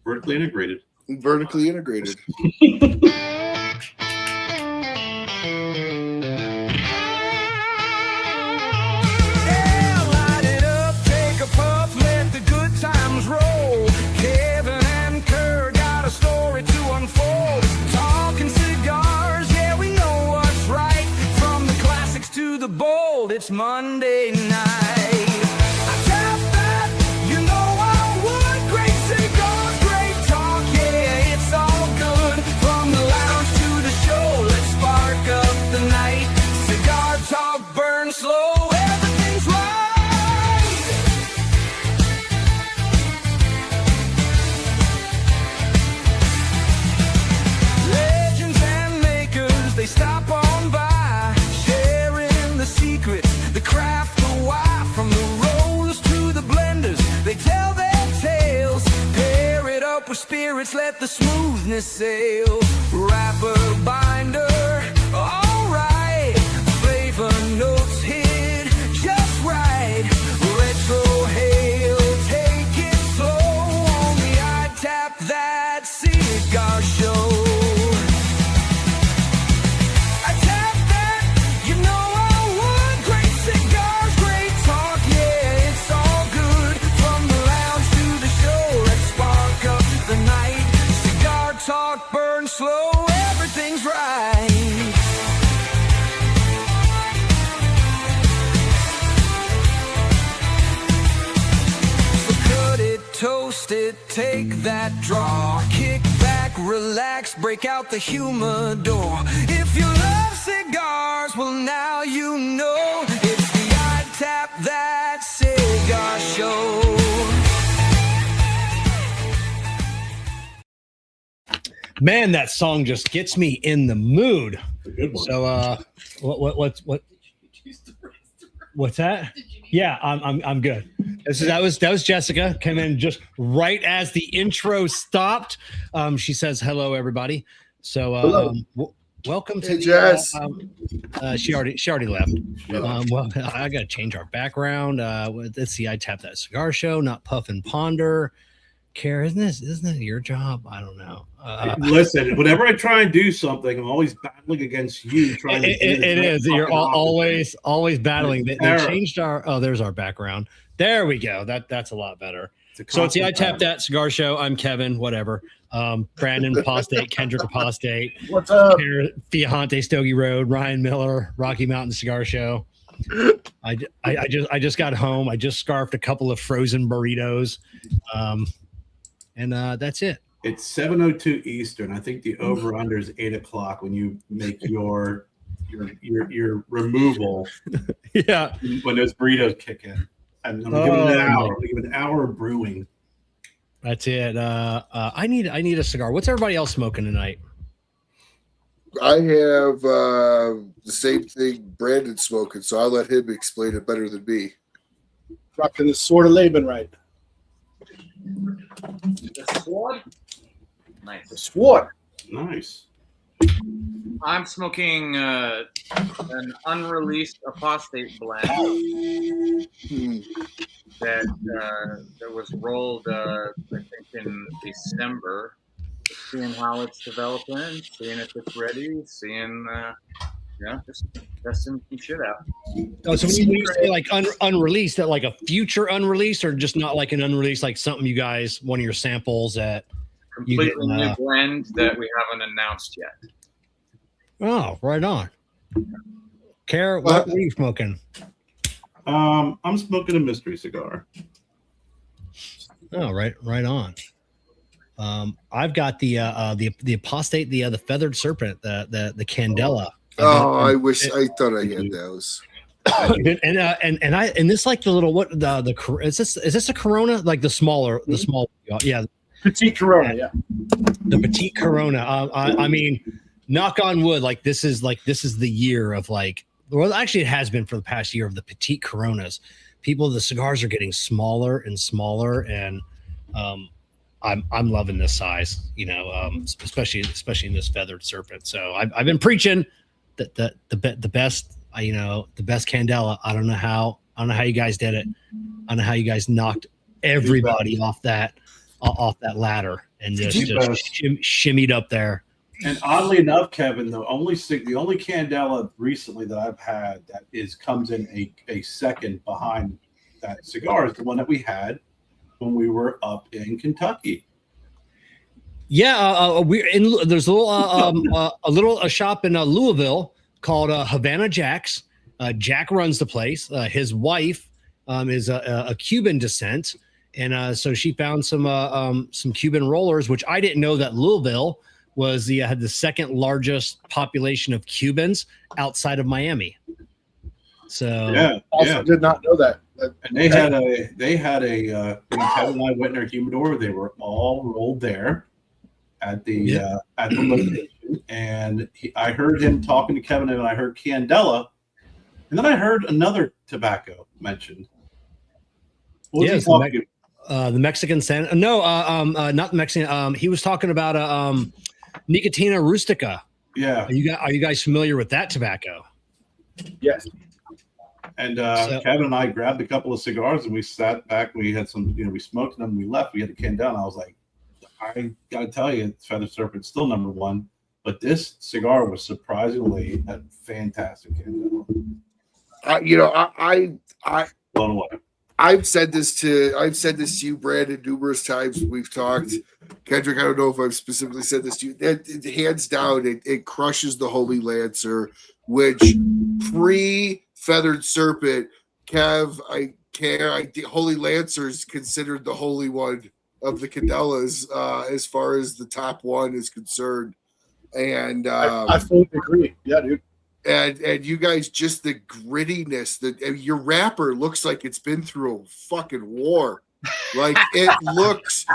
Vertically integrated. Vertically integrated. Light it up, take a puff, let the good times roll. Kevin and Kerr got a story to unfold. Talking cigars, yeah, we know what's right. From the classics to the bold, it's Monday night. I tap that, you know I would. Great cigars, great talk, yeah, it's all good. From the lounge to the show, let's spark up the night. Cigar talk, burn slow, everything's right. Legends and makers, they stop on by, sharing the secrets, the craft, the why. From the rollers to the blenders, they tell their tales. Pair it up with spirits, let the smoothness sail. Wrapper, binder, alright. Flavor notes hit just right. Retro hail, take it slow. Only I tap that cigar show. I tap that, you know I would. Great cigars, great talk, yeah, it's all good. From the lounge to the show, let's spark up the night. Cigar talk, burn slow, everything's right. So cut it, toast it, take that draw. Kick back, relax, break out the humidor. If you love cigars, well now you know. It's the I Tap That Cigar Show. Man, that song just gets me in the mood. A good one. So, what's that? Yeah, I'm good. That was Jessica came in just right as the intro stopped. She says hello, everybody. So, welcome to Hey, Jess. she already left. Well, I got to change our background. Let's see. I Tap That Cigar Show, not Puff and Ponder. Kerr, isn't it your job? I don't know. Listen, whenever I try and do something, I'm always battling against you. Trying to it is. You're always battling. They changed our. Oh, there's our background. There we go. That's a lot better. So it's the I Tap That Cigar Show. I'm Kevin. Whatever. Brandon Apostate, Kendrick Apostate. What's up? Viajante, Stogie Road, Ryan Miller, Rocky Mountain Cigar Show. I just got home. I just scarfed a couple of frozen burritos. And that's it. It's 7:02 Eastern. I think the over/under is 8 o'clock when you make your removal. Yeah, when those burritos kick in. I'm gonna give it an hour. I'm gonna give it an hour of brewing. That's it. I need a cigar. What's everybody else smoking tonight? I have the same thing Brandon's smoking, so I'll let him explain it better than me. Rocking the sword of Laban, right? The sword? Nice. The sword. Nice. I'm smoking an unreleased Apostate blend that was rolled, I think, in December. Seeing how it's developing, seeing if it's ready, seeing, just testing some shit out. Oh, so when you say like unreleased, that like a future unreleased, or just not like an unreleased, like something you guys, one of your samples that Completely new blend that we haven't announced yet. Oh, right on. Kerr, what are you smoking? I'm smoking a mystery cigar. Oh, right on. I've got the Apostate, the feathered serpent, the Candela. I thought I had those. And this like the little is this a Corona, like the small yeah, Petite Corona, yeah. the petite Corona. I mean, knock on wood, like this is the year of like, well, actually it has been for the past year of the petite Coronas. The cigars are getting smaller and smaller, and I'm loving this size, especially in this feathered serpent. So I've been preaching that the best, the best Candela. I don't know how you guys did it. I don't know how you guys knocked everybody off that. off that ladder and just shimmied up there. And oddly enough, Kevin, the only Candela recently that I've had that comes in a second behind that cigar is the one that we had when we were up in Kentucky. Yeah, there's a shop in Louisville called Havana Jack's. Jack runs the place. His wife is a Cuban descent, and so she found some Cuban rollers, which I didn't know that Louisville had the second largest population of Cubans outside of Miami. So also did not know that. And they had a when Kevin and I went in our humidor, they were all rolled there at the location, and I heard him talking to Kevin, and I heard Candela, and then I heard another tobacco mentioned. What was he talking the Mexican San? No, not the Mexican. He was talking about Nicotina Rustica. Yeah. Are you guys familiar with that tobacco? Yes. And Kevin and I grabbed a couple of cigars, and we sat back. We had some, we smoked them. We left. We had a Candela. And I was like, I got to tell you, Feather Serpent's still number one, but this cigar was surprisingly a fantastic Candela. I Blown away. I've said this to you, Brandon, numerous times. We've talked. Kendrick, I don't know if I've specifically said this to you. Hands down, it crushes the Holy Lancer, which pre-Feathered Serpent, Holy Lancer's considered the holy one of the Candelas as far as the top one is concerned. And I fully agree. Yeah, dude. And you guys, just the grittiness that your wrapper looks like it's been through a fucking war. Like it looks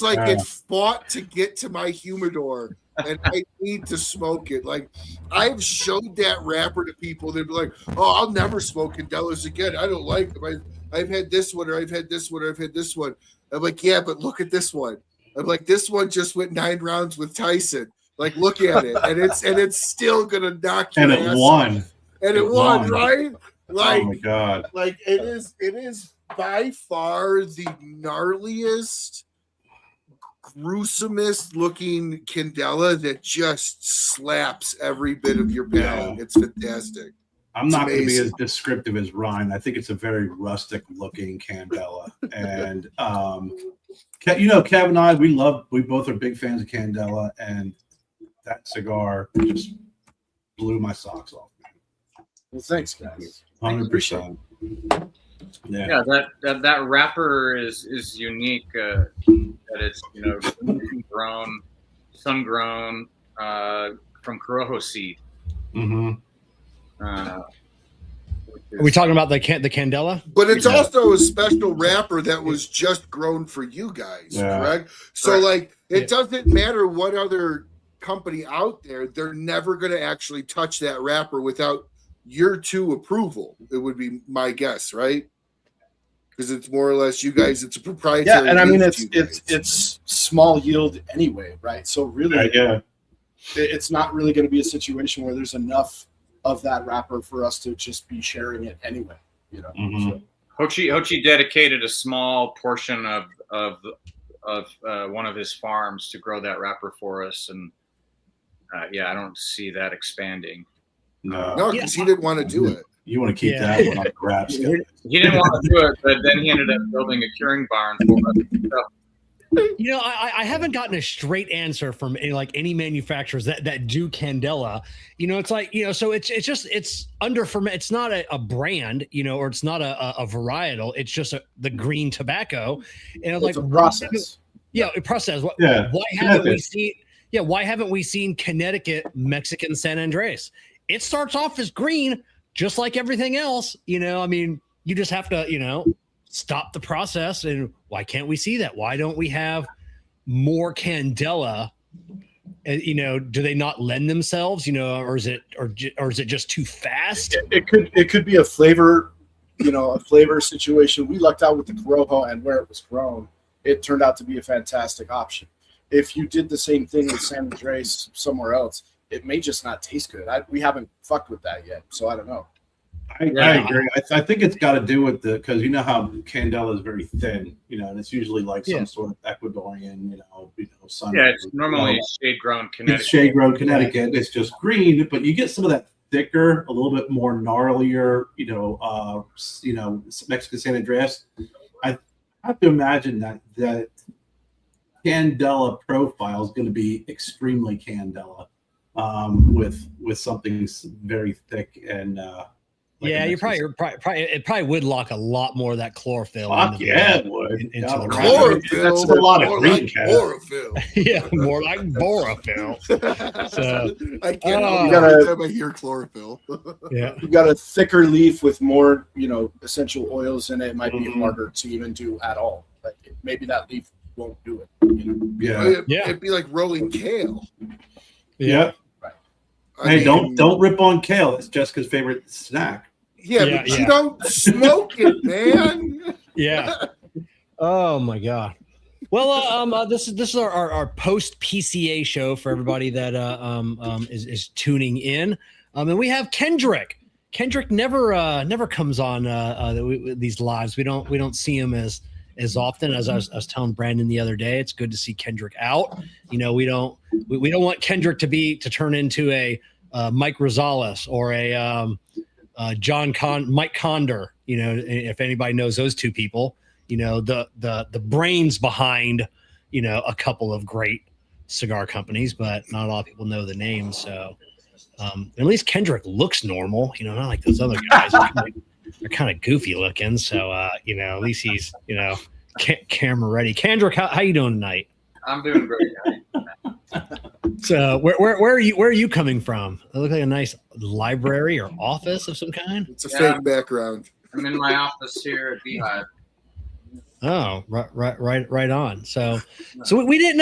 like it fought to get to my humidor, and I need to smoke it. Like I've showed that wrapper to people, they'd be like, "Oh, I'll never smoke Candelas again. I don't like them. I've had this one, or I've had this one, or I've had this one." I'm like, "Yeah, but look at this one." I'm like, "This one just went 9 rounds with Tyson." Like, look at it, and it's still gonna knock you. And it won. And it won, right? Like, oh my god! Like it is by far the gnarliest, gruesomest looking Candela that just slaps every bit of your palate. Yeah. It's fantastic. I'm not going to be as descriptive as Ryan. I think it's a very rustic looking Candela, and Kevin and I, we both are big fans of Candela, and that cigar just blew my socks off. Well, thanks, guys. 100%. Yeah, that wrapper is unique. That it's grown, sun grown from Corojo seed. Mm-hmm. Are we talking about the Candela? But it's also a special wrapper that was just grown for you guys, correct? So like, it doesn't matter what other company out there, they're never going to actually touch that wrapper without your 2 approval. It would be my guess, right? Because it's more or less you guys. It's a proprietary. Yeah, and I mean it's small yield anyway, right? So really, it's not really going to be a situation where there's enough of that wrapper for us to just be sharing it anyway. Mm-hmm. So. Hochi dedicated a small portion of one of his farms to grow that wrapper for us, and I don't see that expanding. No, because he didn't want to do it. You want to keep that one on the grabs. He didn't want to do it, but then he ended up building a curing barn for us. I haven't gotten a straight answer from any manufacturers that do Candela. It's like, so it's under ferment. It's not a brand, or it's not a varietal. It's just the green tobacco. And it's like a process. A process. Why haven't we seen Connecticut Mexican San Andres? It starts off as green, just like everything else. I mean, you just have to, stop the process. And why can't we see that? Why don't we have more Candela? Do they not lend themselves? Or is it just too fast? It could be a flavor, a flavor situation. We lucked out with the Corojo and where it was grown. It turned out to be a fantastic option. If you did the same thing with San Andres somewhere else, it may just not taste good. We haven't fucked with that yet, so I don't know. I agree. I think it's got to do with because you know how Candela is very thin, and it's usually like some sort of Ecuadorian, sun. Yeah, it's normally shade grown Connecticut. It's shade grown Connecticut. It's just green, but you get some of that thicker, a little bit more gnarlier, Mexican San Andreas. I have to imagine that Candela profile is going to be extremely Candela, with something very thick and. It probably would lock a lot more of that chlorophyll. It would. Into the chlorophyll. That's a lot of green like chlorophyll. Yeah, more like borophyll. So I can't You gotta- every time I hear chlorophyll. yeah, You got a thicker leaf with more, essential oils in it. It might be harder to even do at all. Like maybe that leaf won't do it. It'd be like rolling kale. Yeah. Hey, don't rip on kale. It's Jessica's favorite snack. But you don't smoke it, man. Yeah. Oh my god. Well, this is our post PCA show for everybody that is tuning in. And we have Kendrick. Kendrick never comes on these lives. We don't see him as often as I was telling Brandon the other day. It's good to see Kendrick out. We don't want Kendrick to turn into a Mike Rosales or a Mike Condor. If anybody knows those two people, the brains behind a couple of great cigar companies, but not a lot of people know the names. So at least Kendrick looks normal. Not like those other guys. They're kind of goofy looking. So at least he's camera ready. Kendrick, how you doing tonight? I'm doing great. So where are you coming from? It looks like a nice library or office of some kind. It's a fake background. I'm in my office here at Beehive. Oh, right on. So we didn't.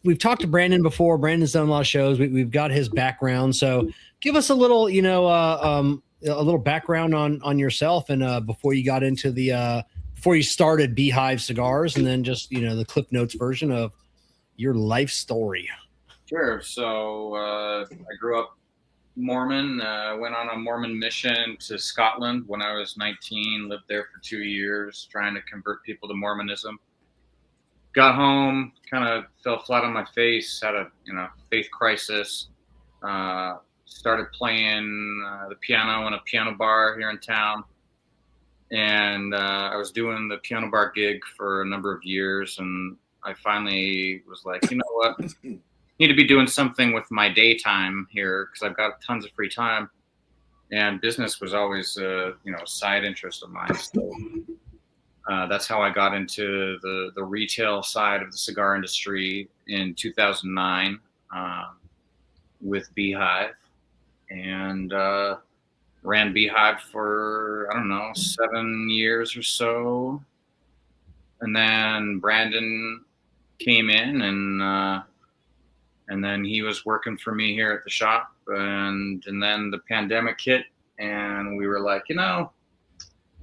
We've talked to Brandon before. Brandon's done a lot of shows. We've got his background. So give us a little, a little background on yourself and before you got into before you started Beehive Cigars, and then just the Cliff Notes version of your life story. Sure. So I grew up Mormon, went on a Mormon mission to Scotland when I was 19, lived there for 2 years trying to convert people to Mormonism. Got home, kind of fell flat on my face, had a faith crisis, started playing the piano in a piano bar here in town. And I was doing the piano bar gig for a number of years, and I finally was like, you know what? Need to be doing something with my daytime here because I've got tons of free time, and business was always a side interest of mine. So that's how I got into the retail side of the cigar industry in 2009 with Beehive, and ran Beehive for 7 years or so, and then Brandon came in and then he was working for me here at the shop, and then the pandemic hit, and we were like, it'd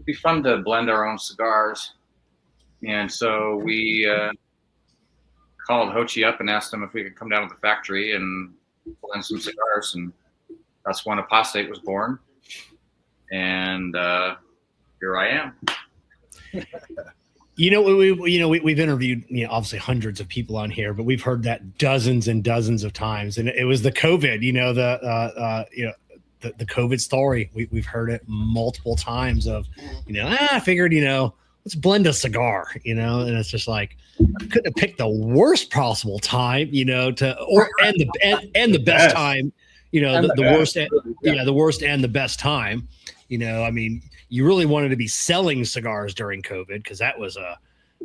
be fun to blend our own cigars. And so we called Hochi up and asked him if we could come down to the factory and blend some cigars, and that's when Apostate was born. And here I am. We've interviewed obviously hundreds of people on here, but we've heard that dozens and dozens of times, and it was the COVID, the COVID story. We've heard it multiple times of, I figured, let's blend a cigar, and it's just like, I couldn't have picked the worst possible time, and the best time, the worst, the worst and the best time. You really wanted to be selling cigars during COVID because that was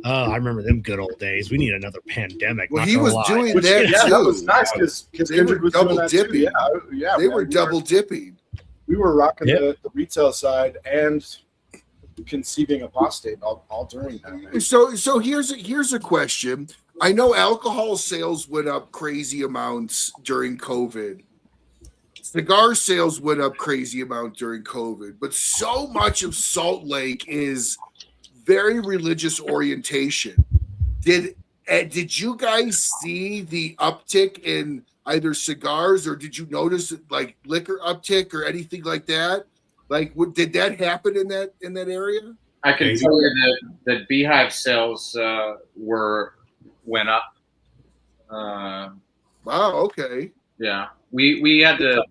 I remember them good old days. We need another pandemic. Well, he was doing that too. That was nice because Kendrick was double doing that dipping. too. Yeah, they were double dipping. We were rocking the retail side and conceiving Apostate all during that. So here's a question. I know alcohol sales went up crazy amounts during COVID. Cigar sales went up crazy amount during COVID, but so much of Salt Lake is very religious orientation. Did And did you guys see the uptick in either cigars, or did you notice like liquor uptick or anything like that? Like, did that happen in that area? I can tell you that Beehive sales went up. Wow. Okay. Yeah, we had to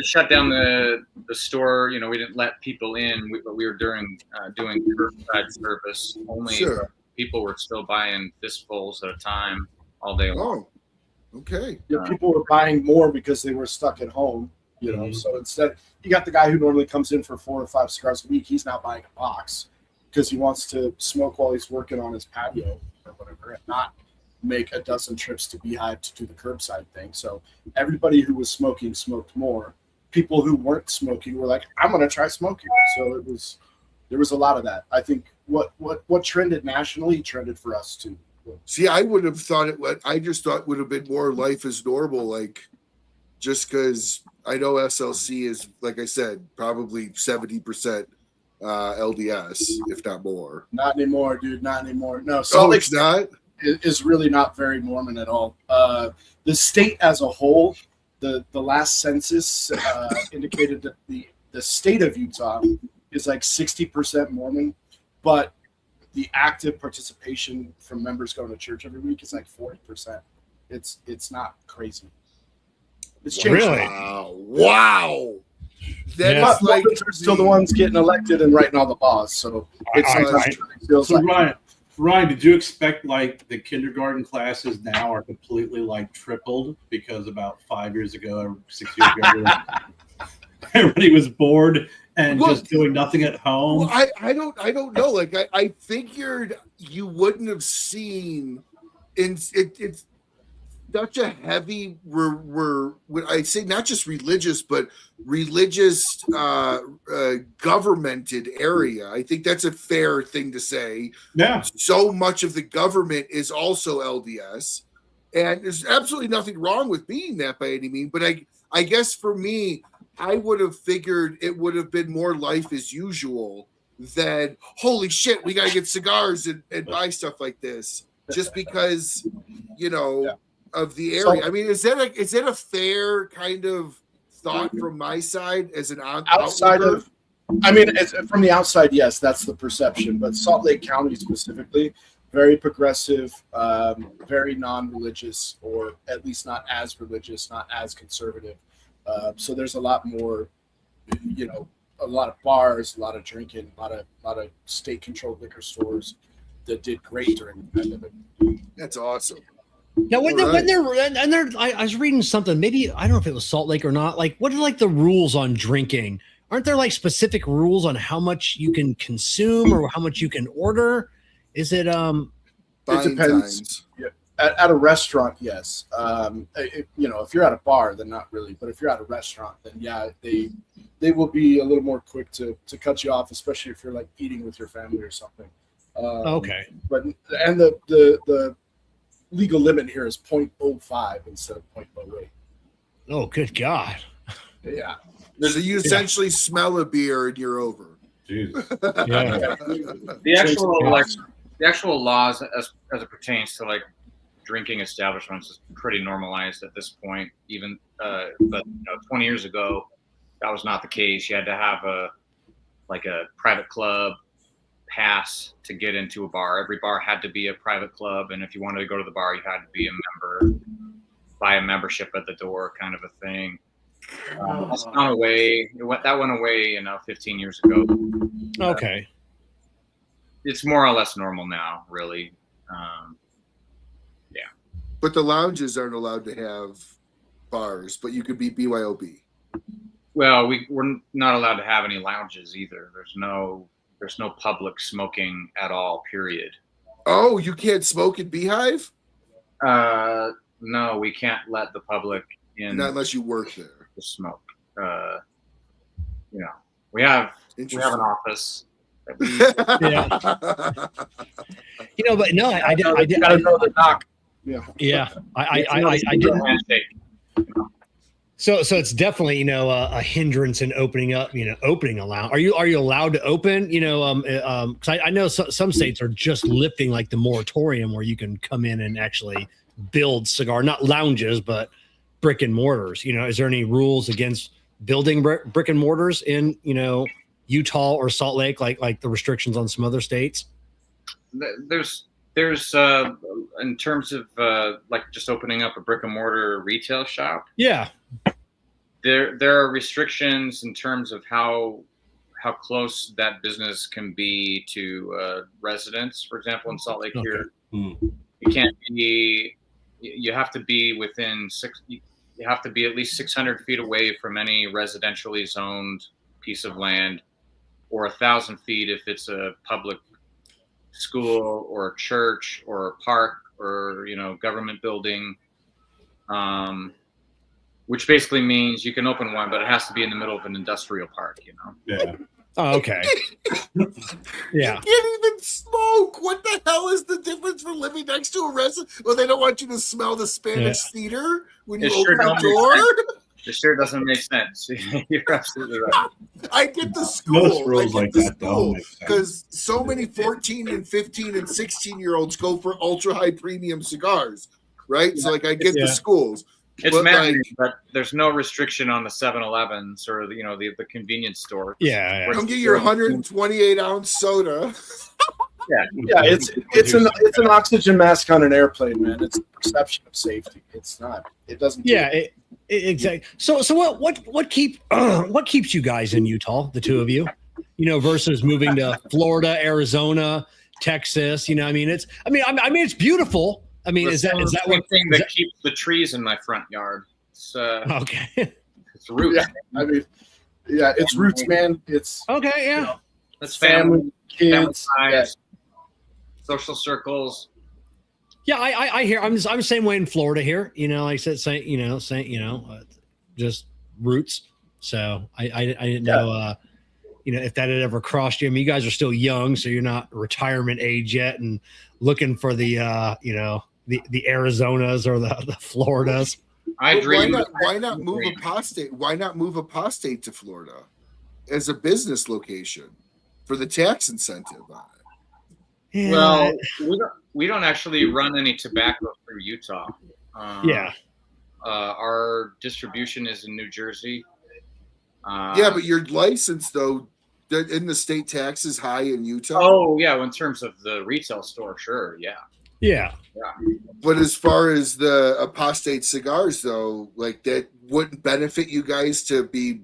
shut down the store. You know, we didn't let people in, but we were doing curbside service only. Sure. People were still buying fistfuls at a time all day long. Oh, okay. Yeah, people were buying more because they were stuck at home. You know, so instead, you got the guy who normally comes in for 4 or 5 cigars a week. He's now buying a box because he wants to smoke while he's working on his patio or whatever, and not make a dozen trips to Beehive to do the curbside thing. So everybody who was smoking smoked more. People who weren't smoking were like, I'm going to try smoking. So there was a lot of that. I think what trended nationally trended for us too. See, I would have thought I just thought would have been more life as normal, like just because I know SLC is, like I said, probably 70% LDS, if not more. Not anymore, dude. Not anymore. No, so it's not. Is really not very Mormon at all. The state as a whole, the last census indicated that the state of Utah is like 60% Mormon, but the active participation from members going to church every week is like 40%. It's not crazy. It's changed. Really? Wow. That's like they're still the ones getting elected and writing all the laws. So it feels like. Ryan, did you expect like the kindergarten classes now are completely like tripled because about 5 years ago or 6 years ago, everybody was bored and just doing nothing at home? Well, I don't know. Like I figured you wouldn't have seen it's such a heavy I say not just religious, but religious governmented area. I think that's a fair thing to say. Yeah. So much of the government is also LDS, and there's absolutely nothing wrong with being that by any means. But I guess for me, I would have figured it would have been more life as usual than holy shit, we gotta get cigars and buy stuff like this just because, you know. Yeah. Of the area. I mean, is that a fair kind of thought from my side as an outside of? I mean, from the outside, yes, that's the perception. But Salt Lake County specifically, very progressive, very non-religious, or at least not as religious, not as conservative. So there's a lot more, you know, a lot of bars, a lot of drinking, a lot of state-controlled liquor stores that did great during the pandemic. That's awesome. Yeah, I was reading something. Maybe I don't know if it was Salt Lake or not. Like, what are like the rules on drinking? Aren't there like specific rules on how much you can consume or how much you can order? Is it it depends. Yeah. At a restaurant, yes. You know, if you're at a bar, then not really. But if you're at a restaurant, then yeah, they will be a little more quick to cut you off, especially if you're like eating with your family or something. Okay. But the legal limit here is 0.05 instead of 0.08. Oh, good God. Yeah. So you essentially smell a beer and you're over. Jeez. Yeah. The actual laws as it pertains to like drinking establishments is pretty normalized at this point. Even but you know, 20 years ago, that was not the case. You had to have a private club pass to get into a bar. Every bar had to be a private club, and if you wanted to go to the bar, you had to be a member, buy a membership at the door, kind of a thing. That's gone away. That went away, 15 years ago. Okay. It's more or less normal now, really. Yeah. But the lounges aren't allowed to have bars, but you could be BYOB. Well, we're not allowed to have any lounges either. There's no public smoking at all, period. Oh, you can't smoke in Beehive? No, we can't let the public in. Not unless you work there. To smoke. You know, we have an office. Yeah. You know, but no, I did. Gotta know the knock. Yeah. I didn't. So it's definitely, you know, a hindrance in opening up, you know, opening allowed. Are you allowed to open, you know, because I know some states are just lifting like the moratorium where you can come in and actually build cigar, not lounges, but brick and mortars. You know, is there any rules against building brick and mortars in, you know, Utah or Salt Lake, like the restrictions on some other states? There's in terms of like just opening up a brick and mortar retail shop. Yeah. There are restrictions in terms of how close that business can be to residents. For example, in Salt Lake here, you can't be. You have to be within you have to be at least 600 feet away from any residentially zoned piece of land, or 1,000 feet if it's a public school or a church or a park or, you know, government building. Which basically means you can open one, but it has to be in the middle of an industrial park, you know? Yeah. Oh, okay. Yeah. You can't even smoke. What the hell is the difference for living next to a resident? Well, they don't want you to smell the Spanish theater when you open the door. It sure doesn't make sense. You're absolutely right. I get the school. Most rules like that don't make sense. Because so many 14 and 15 and 16-year-olds go for ultra high premium cigars, right? So like I get the schools. It's but mandated, but there's no restriction on the 7-Elevens or you know the convenience store. Yeah. Come get your 128 ounce soda. Yeah, it's an oxygen mask on an airplane, man. It's a perception of safety. It's not. It doesn't. Yeah, exactly. So what keeps you guys in Utah, the two of you? You know, versus moving to Florida, Arizona, Texas. You know, I mean, it's beautiful. I mean, is that one thing that keeps the trees in my front yard? It's okay. It's roots. Yeah, I mean, yeah, it's roots, man. It's okay. Yeah, you know, it's family, kids, ties, social circles. Yeah, I hear. I'm the same way in Florida here. You know, like I said, just roots. So I didn't know. You know, if that had ever crossed you. I mean, you guys are still young, so you're not retirement age yet, and looking for the the Arizonas or the Floridas. Why not move Apostate? Why not move Apostate to Florida as a business location for the tax incentive on it? Yeah. Well, we don't actually run any tobacco through Utah. Our distribution is in New Jersey. Yeah, but your license though, in the state taxes high in Utah. Oh yeah, in terms of the retail store, sure, yeah. But as far as the Apostate cigars though, like that wouldn't benefit you guys to be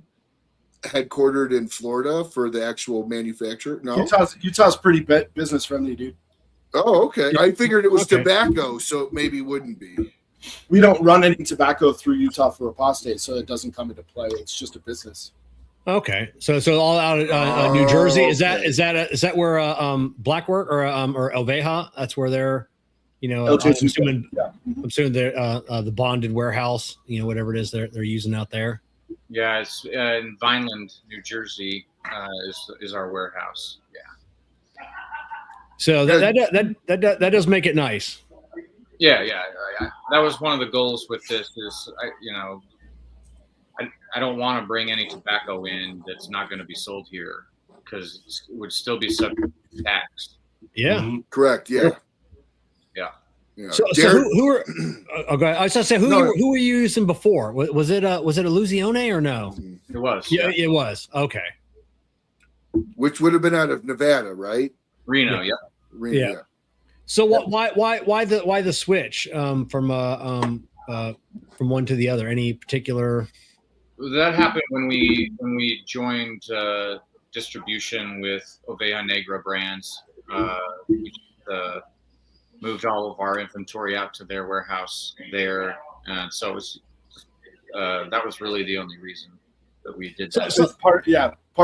headquartered in Florida for the actual manufacturer. No, Utah's pretty business friendly, dude. Oh, okay. I figured it was tobacco, so it maybe wouldn't be. We don't run any tobacco through Utah for Apostate, so it doesn't come into play. It's just a business. Okay, so all out of New Jersey. Is that where Blackwork or Oveja? That's where they're, you know, I'm assuming they're the bonded warehouse, you know, whatever it is they're using out there. Yeah, it's in Vineland, New Jersey, is our warehouse. Yeah. So that does make it nice. Yeah. That was one of the goals with this. Is I don't want to bring any tobacco in that's not going to be sold here because it would still be subject to tax. Yeah. Mm-hmm. Correct. Yeah. So who are? Okay, I was going to say who were you using before? Was it a Illusione or no? It was. Yeah, it was. Okay. Which would have been out of Nevada, right? Reno. Yeah. Reno, yeah. So why the switch from one to the other? Any particular? That happened when we joined distribution with Oveja Negra brands. We moved all of our inventory out to their warehouse there, and so it was that was really the only reason that we did that. So part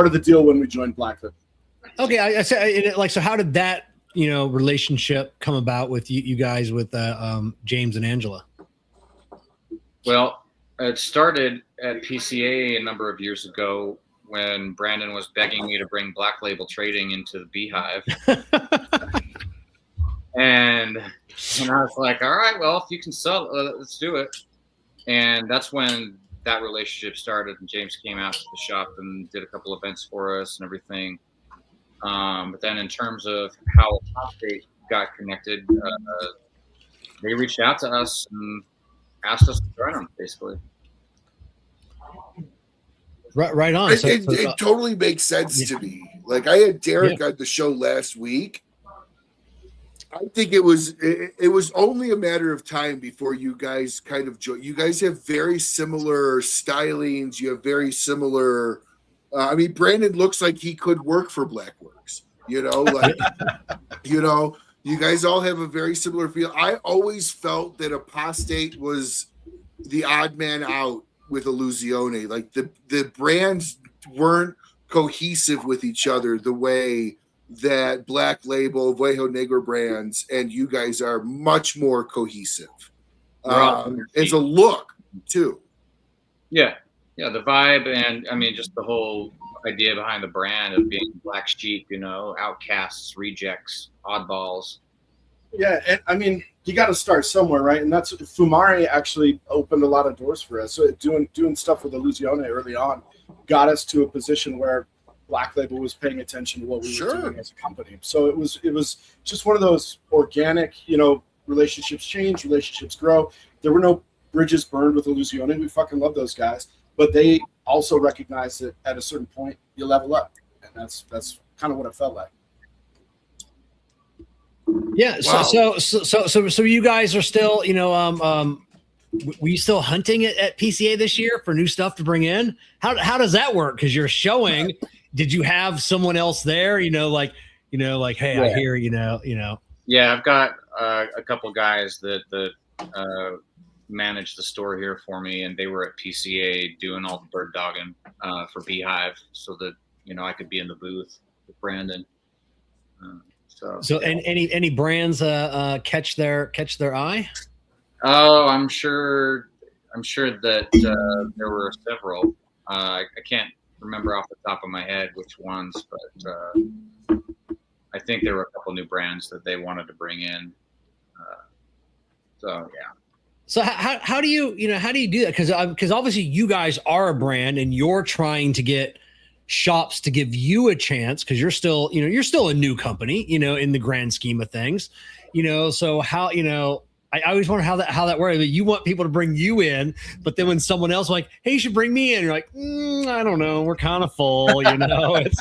of the deal when we joined Blackwood. Okay, I said so. How did that relationship come about with you guys with James and Angela? Well, it started at PCA a number of years ago when Brandon was begging me to bring Black Label Trading into the Beehive. and I was like, all right, well, if you can sell it, let's do it. And that's when that relationship started, and James came out to the shop and did a couple events for us and everything. But then in terms of how Apostate got connected, they reached out to us and asked us to join them, basically. Right on. It totally makes sense to me. Like, I had Derek on the show last week. I think it was only a matter of time before you guys kind of join. You guys have very similar stylings. You have very similar. I mean, Brandon looks like he could work for Blackworks. Like you guys all have a very similar feel. I always felt that Apostate was the odd man out with Illusione. Like the brands weren't cohesive with each other the way that Black Label, Viejo Negro brands, and you guys are much more cohesive. As a look too. Yeah, the vibe, and I mean, just the whole idea behind the brand of being black sheep, outcasts, rejects, oddballs. Yeah, and I mean, you got to start somewhere, right? And that's Fumari actually opened a lot of doors for us. So doing stuff with Illusione early on got us to a position where Black Label was paying attention to what we were doing as a company. So it was just one of those organic, relationships change, relationships grow. There were no bridges burned with Illusione. We fucking love those guys, but they also recognize that at a certain point you level up, and that's kind of what it felt like. Yeah. Wow. So you guys are still, were you still hunting at PCA this year for new stuff to bring in? How does that work? Because you're showing. Did you have someone else there? Hey, I hear, Yeah, I've got a couple guys that manage the store here for me, and they were at PCA doing all the bird dogging for Beehive, so that I could be in the booth with Brandon. So any brands catch their eye? Oh, I'm sure that there were several. I can't remember off the top of my head which ones, but I think there were a couple new brands that they wanted to bring in. So yeah. So how do you do that? Because obviously you guys are a brand and you're trying to get shops to give you a chance because you're still a new company, in the grand scheme of things, so how, I always wonder how that works. You want people to bring you in, but then when someone else like, hey, you should bring me in, you're like, I don't know, we're kind of full, It's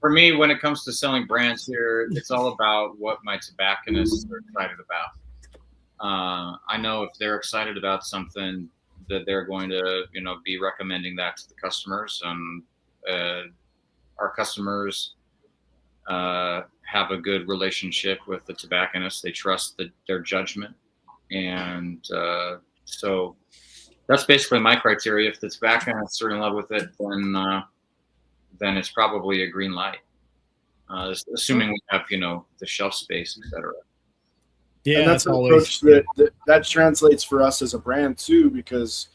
for me, when it comes to selling brands here, it's all about what my tobacconists are excited about. I know if they're excited about something, that they're going to, be recommending that to the customers, and our customers have a good relationship with the tobacconists. They trust their judgment, and so that's basically my criteria. If the tobacconists are in love with it, then it's probably a green light, assuming we have the shelf space, etc. Yeah, and that's an approach that translates for us as a brand too, because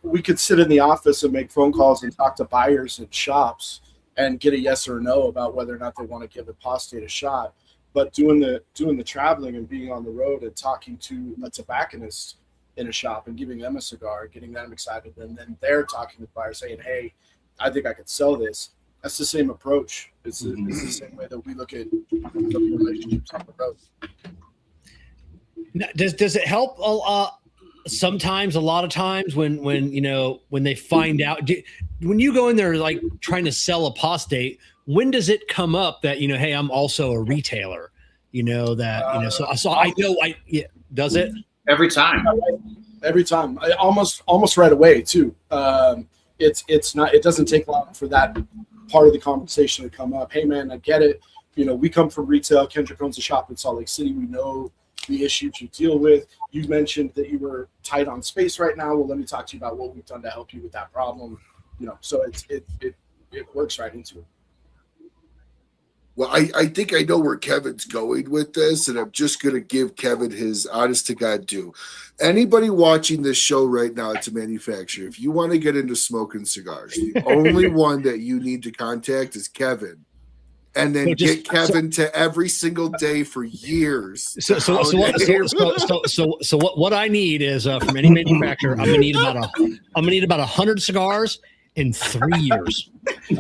we could sit in the office and make phone calls and talk to buyers and shops and get a yes or a no about whether or not they want to give Apostate a shot. But doing the traveling and being on the road and talking to a tobacconist in a shop and giving them a cigar, getting them excited, and then they're talking to the buyer saying, hey, I think I could sell this. That's the same approach. It's the same way that we look at relationships on the road. Now, does it help sometimes, a lot of times when they find out, when you go in there like trying to sell Apostate, when does it come up that hey, I'm also a retailer, so I know does it every time almost right away too. It doesn't take long for that part of the conversation to come up. Hey man, I get it. We come from retail. Kendrick owns a shop in Salt Lake City. We know the issues you deal with. You mentioned that you were tight on space right now. Well, let me talk to you about what we've done to help you with that problem. So it works right into it. Well, I think I know where Kevin's going with this, and I'm just going to give Kevin his honest to God due. Anybody watching this show right now, it's a manufacturer. If you want to get into smoking cigars, the only one that you need to contact is Kevin. and then So just- get Kevin to every single day for years. So what I need is from any manufacturer, I'm gonna need about 100 cigars in 3 years, and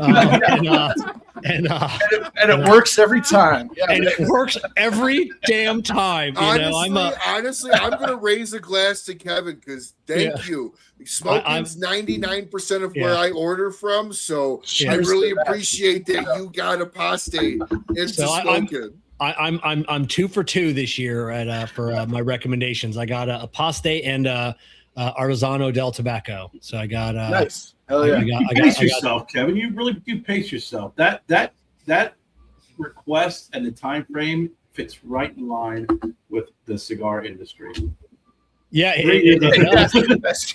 it works every time. Yeah, and it works every damn time. Honestly, I'm gonna raise a glass to Kevin because thank you. Smoking's 99% of where I order from, so I really appreciate that you got Apostate into smoking. I'm 2 for 2 this year at for my recommendations. I got Apostate and Artesano del Tobacco. So I got nice. Hell yeah! Pace yourself, Kevin. You really do pace yourself. That request and the time frame fits right in line with the cigar industry. Yeah, it does. That's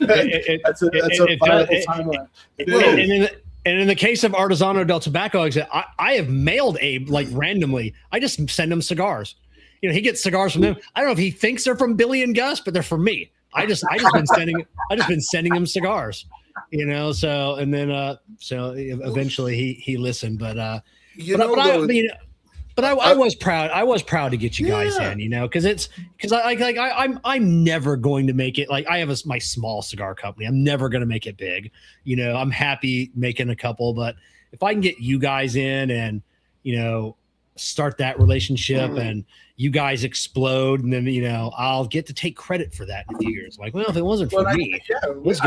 a viable timeline. And in the case of Artesano del Tobacco, I have mailed Abe like randomly. I just send him cigars. You know, he gets cigars from them. I don't know if he thinks they're from Billy and Gus, but they're from me. I just been sending him cigars. You know, so and then so eventually he listened, but I was proud. I was proud to get you guys in, you know, because I'm never going to make it. Like I have my small cigar company. I'm never going to make it big. You know, I'm happy making a couple, but if I can get you guys in and, you know, start that relationship and you guys explode, and then, you know, I'll get to take credit for that in a few years. Like, well, if it wasn't for me, I was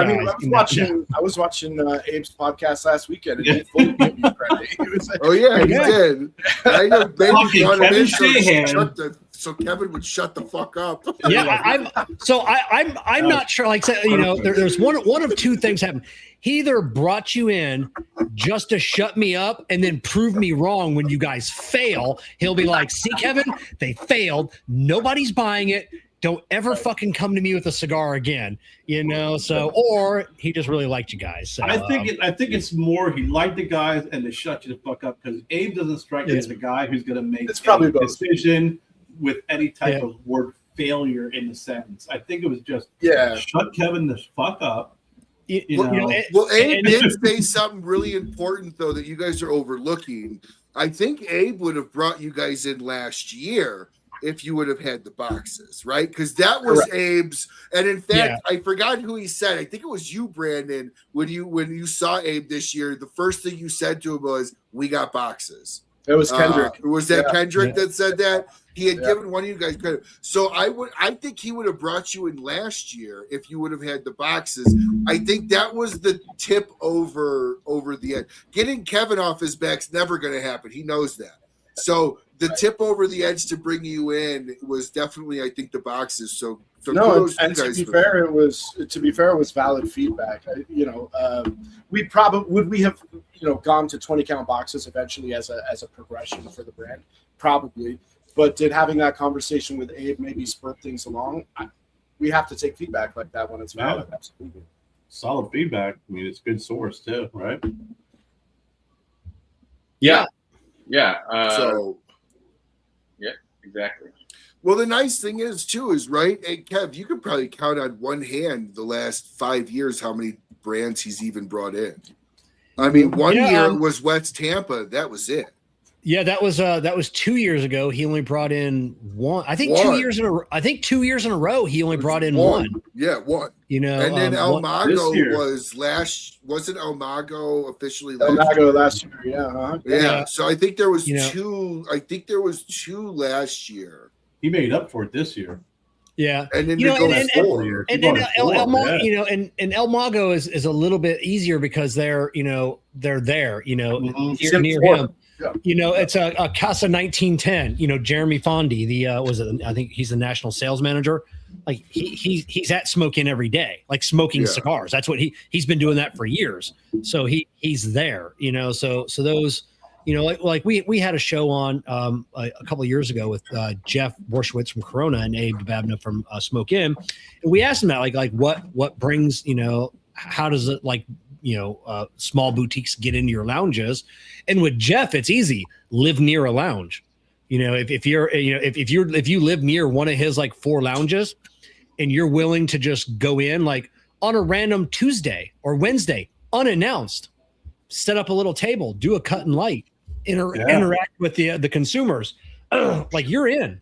watching Abe's podcast last weekend, and he fully gave me credit. He was like, he did. I know baby wanted in so Kevin would shut the fuck up. Yeah, I'm not sure. Like, you know, there's one of two things happen. He either brought you in just to shut me up and then prove me wrong when you guys fail. He'll be like, see, Kevin, they failed. Nobody's buying it. Don't ever fucking come to me with a cigar again. You know, so, or he just really liked you guys. So, I think it's more he liked the guys and to shut you the fuck up, because Abe doesn't strike me as a guy who's going to make a decision with any type of word failure in the sentence. I think it was just shut Kevin the fuck up. Abe did say something really important though that you guys are overlooking. I think Abe would have brought you guys in last year if you would have had the boxes, right? Because that was Abe's. And in fact, I forgot who he said. I think it was you, Brandon, when you saw Abe this year. The first thing you said to him was, "We got boxes." It was Kendrick. Was that Kendrick that said that? He had given one of you guys credit. So I think he would have brought you in last year if you would have had the boxes. I think that was the tip over the edge. Getting Kevin off his back's never going to happen. He knows that. So the tip over the edge to bring you in was definitely, I think, the boxes. So no, and to be fair, it was valid feedback. We probably would have gone to 20 count boxes eventually as a progression for the brand, probably. But did having that conversation with Abe maybe spur things along? We have to take feedback like that when it's valid. Absolutely. Solid feedback. I mean, it's a good source too, right? Yeah. Exactly. Well, the nice thing is right, hey, Kev, you could probably count on one hand the last 5 years how many brands he's even brought in. I mean, one year it was West Tampa. That was it. Yeah, that was 2 years ago. He only brought in one. I think 2 years in a. I think 2 years in a row he only brought in one. Yeah, one. You know, and then El Mago was last. Wasn't El Mago officially last? El Mago last year. Yeah. Uh-huh. Yeah. So I think there was two. I think there was two last year. He made up for it this year. Yeah, and then El Mago is a little bit easier because they're there. Near him. Yeah. You know, it's a Casa 1910. You know, Jeremy Fondy, I think he's the national sales manager. Like he's at Smoke-In every day, like smoking cigars. That's what he's been doing that for years. So he's there. You know, so those, you know, like we had a show on a couple of years ago with Jeff Borshwitz from Corona and Abe Babna from Smoke-In, and we asked him that like what brings, how does it small boutiques get into your lounges. And with Jeff, it's easy. Live near a lounge. You know, if you live near one of his like 4 lounges and you're willing to just go in like on a random Tuesday or Wednesday, unannounced, set up a little table, do a cut and light, interact with the consumers, like you're in,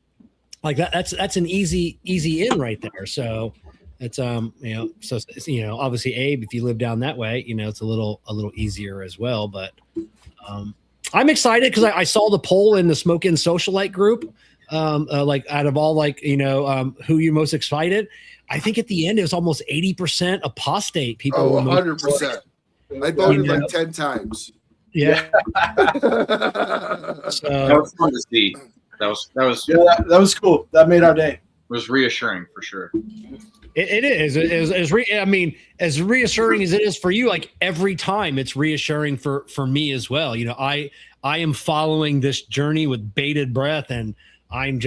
like that's an easy in right there. So it's obviously Abe, if you live down that way, it's a little easier as well. But I'm excited because I saw the poll in the Smoke In Socialite group, like out of all who you're most excited. I think at the end it was almost 80% Apostate people. Oh, 100%. I voted like 10 times. Yeah. That was fun to see. That was cool. That made our day. Was reassuring for sure. It is. As reassuring as it is for you, like every time it's reassuring for me as well. I am following this journey with bated breath, and I'm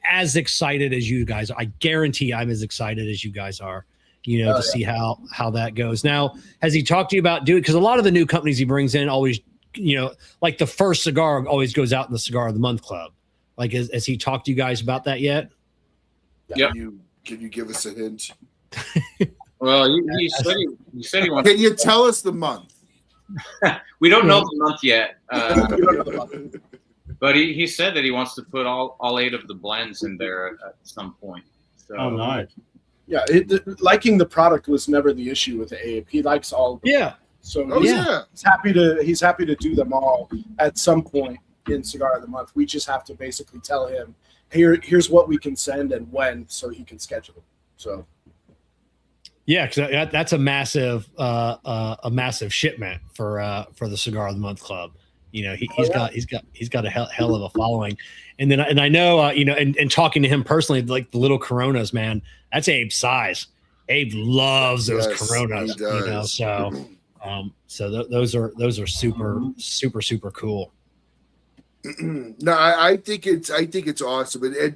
as excited as you guys are. I guarantee I'm as excited as you guys are, to see how that goes. Now, has he talked to you about doing, because a lot of the new companies he brings in always, like the first cigar always goes out in the Cigar of the Month Club. Like, has he talked to you guys about that yet? Yeah. Can you give us a hint? Well, he said he wants. Can you tell us the month? We don't know the month yet, but he said that he wants to put all 8 of the blends in there at some point. So. Oh, nice. Yeah, liking the product was never the issue with Abe. He likes all of them. Yeah. So yeah. he's happy to do them all at some point in Cigar of the Month. We just have to basically tell him, here's what we can send and when, so he can schedule it. So yeah, because that's a massive shipment for the Cigar of the Month Club. He's got a hell of a following, and I know and talking to him personally, like the little Coronas, man, that's Abe's size. Abe loves those Coronas, so those are super cool. No, I think it's awesome, and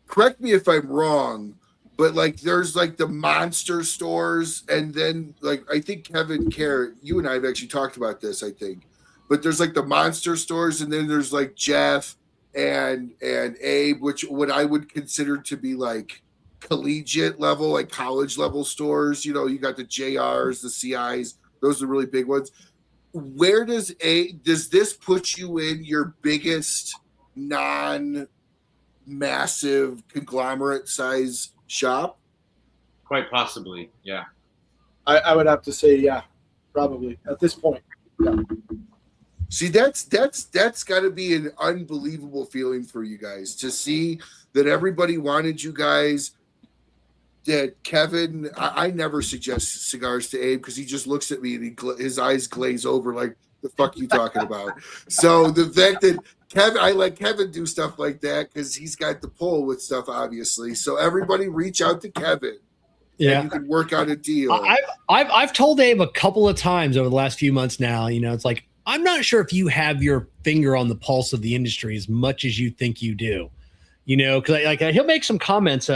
correct me if I'm wrong, but like there's like the monster stores, and then like I think Kevin, Kerr, you and I have actually talked about this, I think, but there's like the monster stores, and then there's like Jeff and Abe, which what I would consider to be like collegiate level, like college level stores. You got the JRs, the CIs, those are really big ones. Where does this put you in your biggest non-massive conglomerate size shop? Quite possibly, yeah. I would have to say, yeah, probably at this point. Yeah. See, that's got to be an unbelievable feeling for you guys to see that everybody wanted you guys. That Kevin, I never suggest cigars to Abe because he just looks at me and his eyes glaze over like, the fuck you talking about? So the fact that I let Kevin do stuff like that because he's got the pull with stuff, obviously. So everybody reach out to Kevin. Yeah, you can work out a deal. I've told Abe a couple of times over the last few months now. It's like, I'm not sure if you have your finger on the pulse of the industry as much as you think you do. Because like he'll make some comments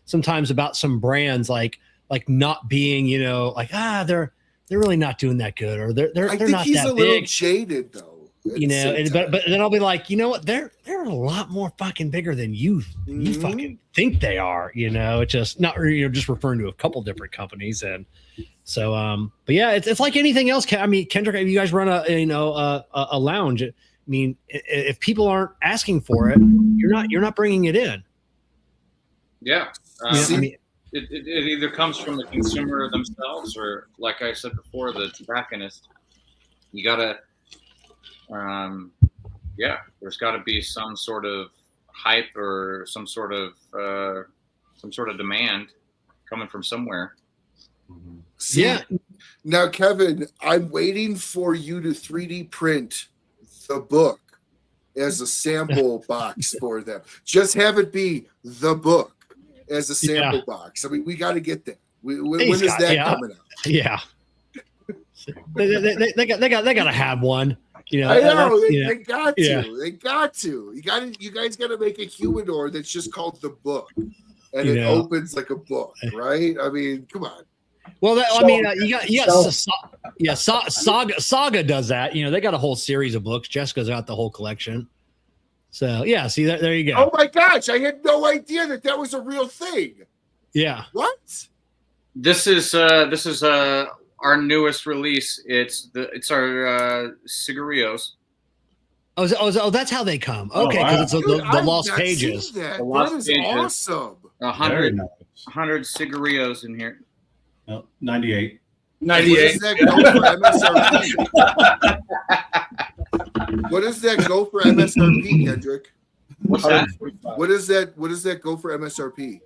sometimes about some brands like not being, they're really not doing that good, or they're not that big. I think he's a little jaded though. But then I'll be like, you know what? They're a lot more fucking bigger than you fucking think they are. It's just not just referring to a couple different companies, and so but yeah, it's like anything else. I mean, Kendrick, if you guys run a lounge, I mean, if people aren't asking for it, you're not bringing it in. Yeah. I mean, it either comes from the consumer themselves, or like I said before, the tobacconist. You gotta, there's got to be some sort of hype or some sort of demand coming from somewhere. See, now, Kevin, I'm waiting for you to 3D print the book as a sample box for them. Just have it be the book as a sample box. I mean, we got to get that. When is that coming out? Yeah, they got to have one. I know they got to. They got to. You guys got to make a humidor that's just called the book, and it opens like a book, right? I mean, come on. Well, Saga does that. They got a whole series of books. Jessica's got the whole collection. So yeah, see that, there you go. Oh my gosh, I had no idea that was a real thing. Yeah. What? This is our newest release. It's our Cigarillos. Oh, that's how they come. Okay, wow. because it's Dude, the I've Lost not Pages. seen That. The Lost That is Pages. awesome. 100 nice. 100 Cigarillos in here. No, 98. What 98. does that go for MSRP? What does that go for MSRP, Kendrick? What's that? 145. What does that go for MSRP?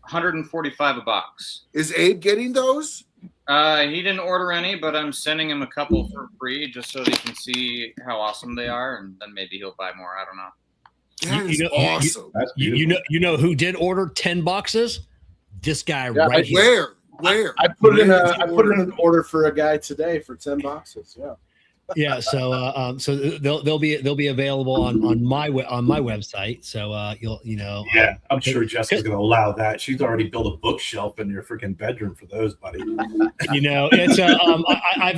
145 a box. Is Abe getting those? He didn't order any, but I'm sending him a couple for free just so they can see how awesome they are, and then maybe he'll buy more. I don't know. That is you know- awesome. That's You know who did order 10 boxes? This guy Yeah, right here. Where? I put in Where did you an order for a guy today for 10 boxes. Yeah. Yeah, so they'll be available on my website. So Yeah, I'm sure Jessica's going to allow that. She's already built a bookshelf in your freaking bedroom for those, buddy. it's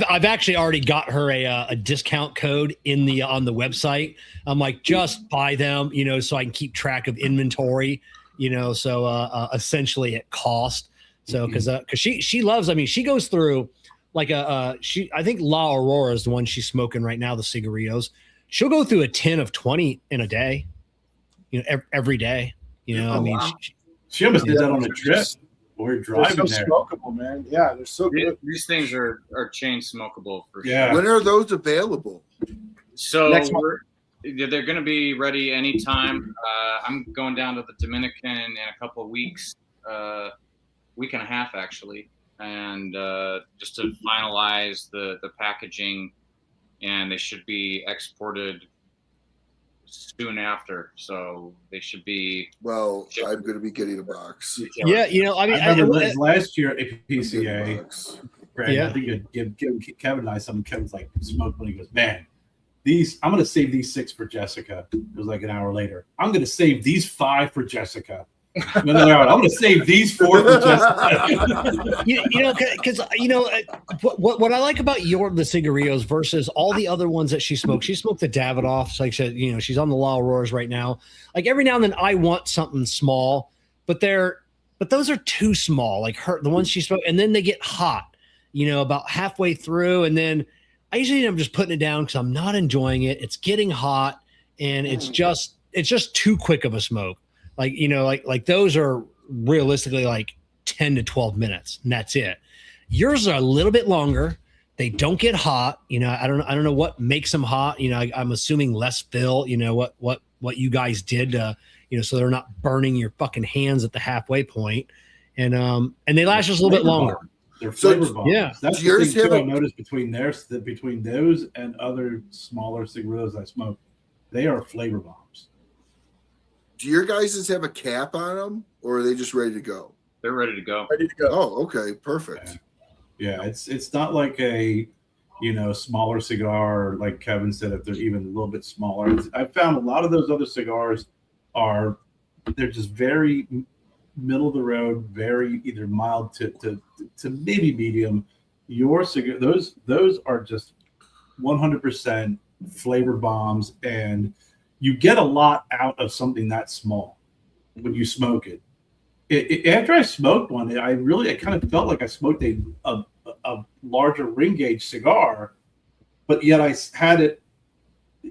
I've actually already got her a discount code on the website. I'm like, just buy them, so I can keep track of inventory, so essentially at cost. So because she loves, she goes through like I think La Aurora is the one she's smoking right now, the cigarillos. She'll go through a 10 of 20 in a day, every day. Wow. She almost did that on a trip. We're They're driving so there. smokable, man. Yeah, they're so good. These things are chain smokable for Yeah. sure. When are those available? So Next month. they're going to be ready anytime. I'm going down to the Dominican in a couple of weeks, week and a half actually, and just to finalize the packaging, and they should be exported soon after. So they should be. Well, I'm going to be getting a box. Yeah, I remember last year at PCA. Box. Greg, Yeah. I think you'd give Kevin and I some. Kevin's like, smoke when he goes, man, I'm going to save these 6 for Jessica. It was like an hour later. I'm going to save these 5 for Jessica. Another hour. I'm going to save these 4 for Jessica. because what I like about the cigarillos versus all the other ones that she smoked the Davidoffs. Like I said, she's on the La Auroras right now. Like every now and then I want something small, but those are too small. Like the ones she smoked, and then they get hot, about halfway through, and then I usually end up just putting it down because I'm not enjoying it. It's getting hot, and it's just too quick of a smoke. Like, like those are realistically like 10 to 12 minutes, and that's it. Yours are a little bit longer. They don't get hot. I don't know what makes them hot. I'm assuming less fill, what you guys did, so they're not burning your fucking hands at the halfway point. And they last just a little bit longer. They're flavor bombs. Yeah. That's the thing too I noticed between those and other smaller cigarillos I smoke. They are flavor bombs. Do your guys have a cap on them, or are they just ready to go? They're ready to go. Ready to go. Oh, okay, perfect. Yeah, it's not like a smaller cigar, like Kevin said, if they're even a little bit smaller. I found a lot of those other cigars they're just very middle of the road, very either mild to maybe medium. Your cigar, those are just 100% flavor bombs, and you get a lot out of something that small when you smoke it. After I smoked one, I kind of felt like I smoked a larger ring gauge cigar, but yet I had it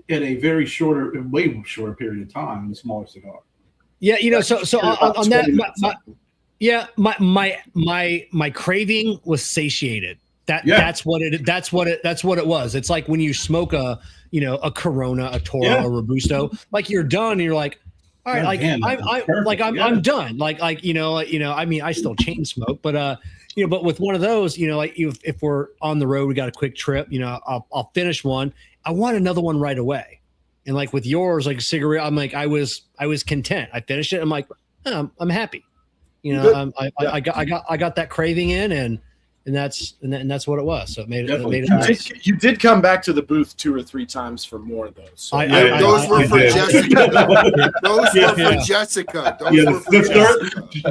in a way shorter period of time, a smaller cigar. Yeah, so on that, my craving was satiated. That's what it was. It's like when you smoke a Corona, a Toro, a Robusto, like you're done and you're like, all right, I'm done. I still chain smoke, but but with one of those, if we're on the road, we got a quick trip, I'll finish one. I want another one right away. And like with yours, like cigarette, I'm like, I was content. I finished it. I'm like, I'm happy. I got that craving in, and that's what it was. So it made it nice. You did come back to the booth 2 or 3 times for more of those. So those were for Jessica. Those were for Jessica.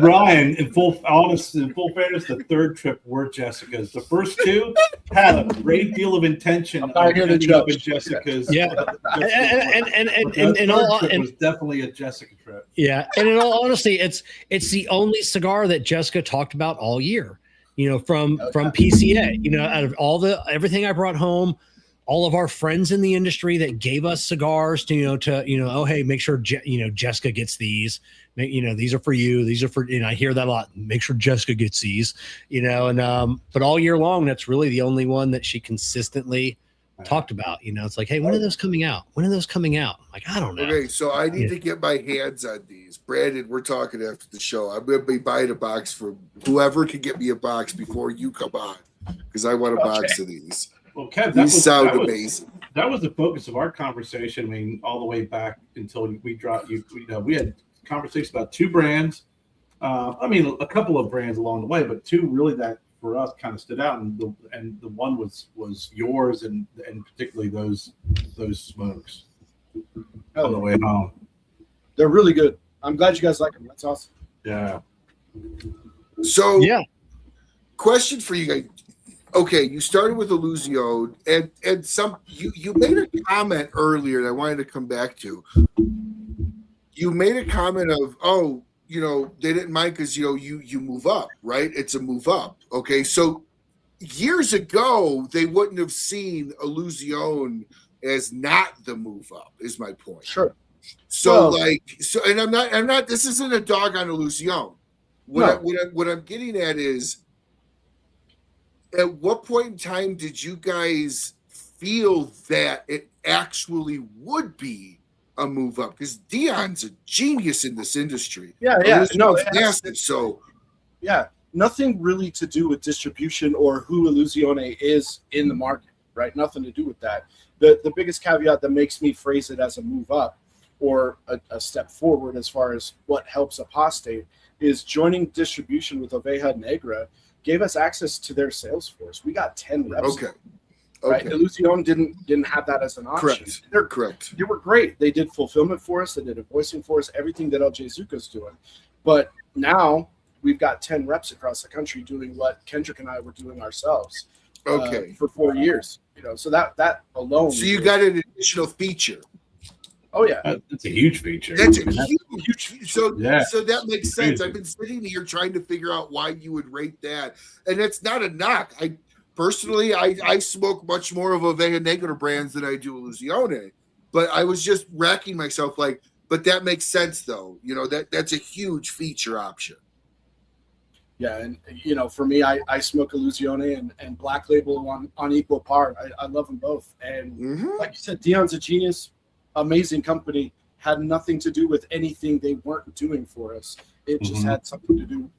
Ryan, in full fairness, the third trip were Jessica's. The first 2 had a great deal of intention of ending up in Jessica's. Yeah, and all trip was definitely a Jessica trip. Yeah, and in all honesty, it's the only cigar that Jessica talked about all year. from PCA, out of everything I brought home, all of our friends in the industry that gave us cigars to, oh, hey, make sure, Jessica gets these, these are for you. These are for, I hear that a lot. Make sure Jessica gets these, but all year long, that's really the only one that she consistently talked about. It's like, hey, when are those coming out? When are those coming out? I'm like, I don't know. Okay, so I need to get my hands on these. Brandon, we're talking after the show. I'm going to be buying a box from whoever can get me a box before you come on, because I want a box of these. Well, Kev, These sound amazing. That was the focus of our conversation. I mean, all the way back until we dropped you. We had conversations about two brands. A couple of brands along the way, but two really that for us kind of stood out, and the one was yours, and particularly those smokes on the way home. They're really good. I'm glad you guys like them. That's awesome. Yeah. So, question for you guys. Okay, you started with Illusion, and some you made a comment earlier that I wanted to come back to. You made a comment of, they didn't mind because you move up, right? It's a move up. Okay, so years ago they wouldn't have seen Illusion as not the move up. Is my point. Sure. So and I'm not. This isn't a dog on Illusion. What I'm getting at is, at what point in time did you guys feel that it actually would be a move up? Because Dion's a genius in this industry. Nothing really to do with distribution or who Illusione is in the market, right? Nothing to do with that. The biggest caveat that makes me phrase it as a move up or a step forward as far as what helps Apostate is joining distribution with Oveja Negra gave us access to their sales force. We got 10 reps. Okay. Right. Illusion didn't have that as an option. Correct. They were great. They did fulfillment for us. They did invoicing for us. Everything that LJ Zuka's doing. But now we've got 10 reps across the country doing what Kendrick and I were doing ourselves. For 4 years. So that alone. So you got an additional feature. Oh yeah, that's a huge feature. That's a huge. So that makes sense. I've been sitting here trying to figure out why you would rate that, and it's not a knock. Personally, I smoke much more of Oveja Negra brands than I do Illusione, but I was just racking myself but that makes sense though. That's a huge feature option. Yeah, and for me, I smoke Illusione and Black Label on equal par. I love them both, and like you said, Dion's a genius. Amazing company, had nothing to do with anything they weren't doing for us. It just had something to do.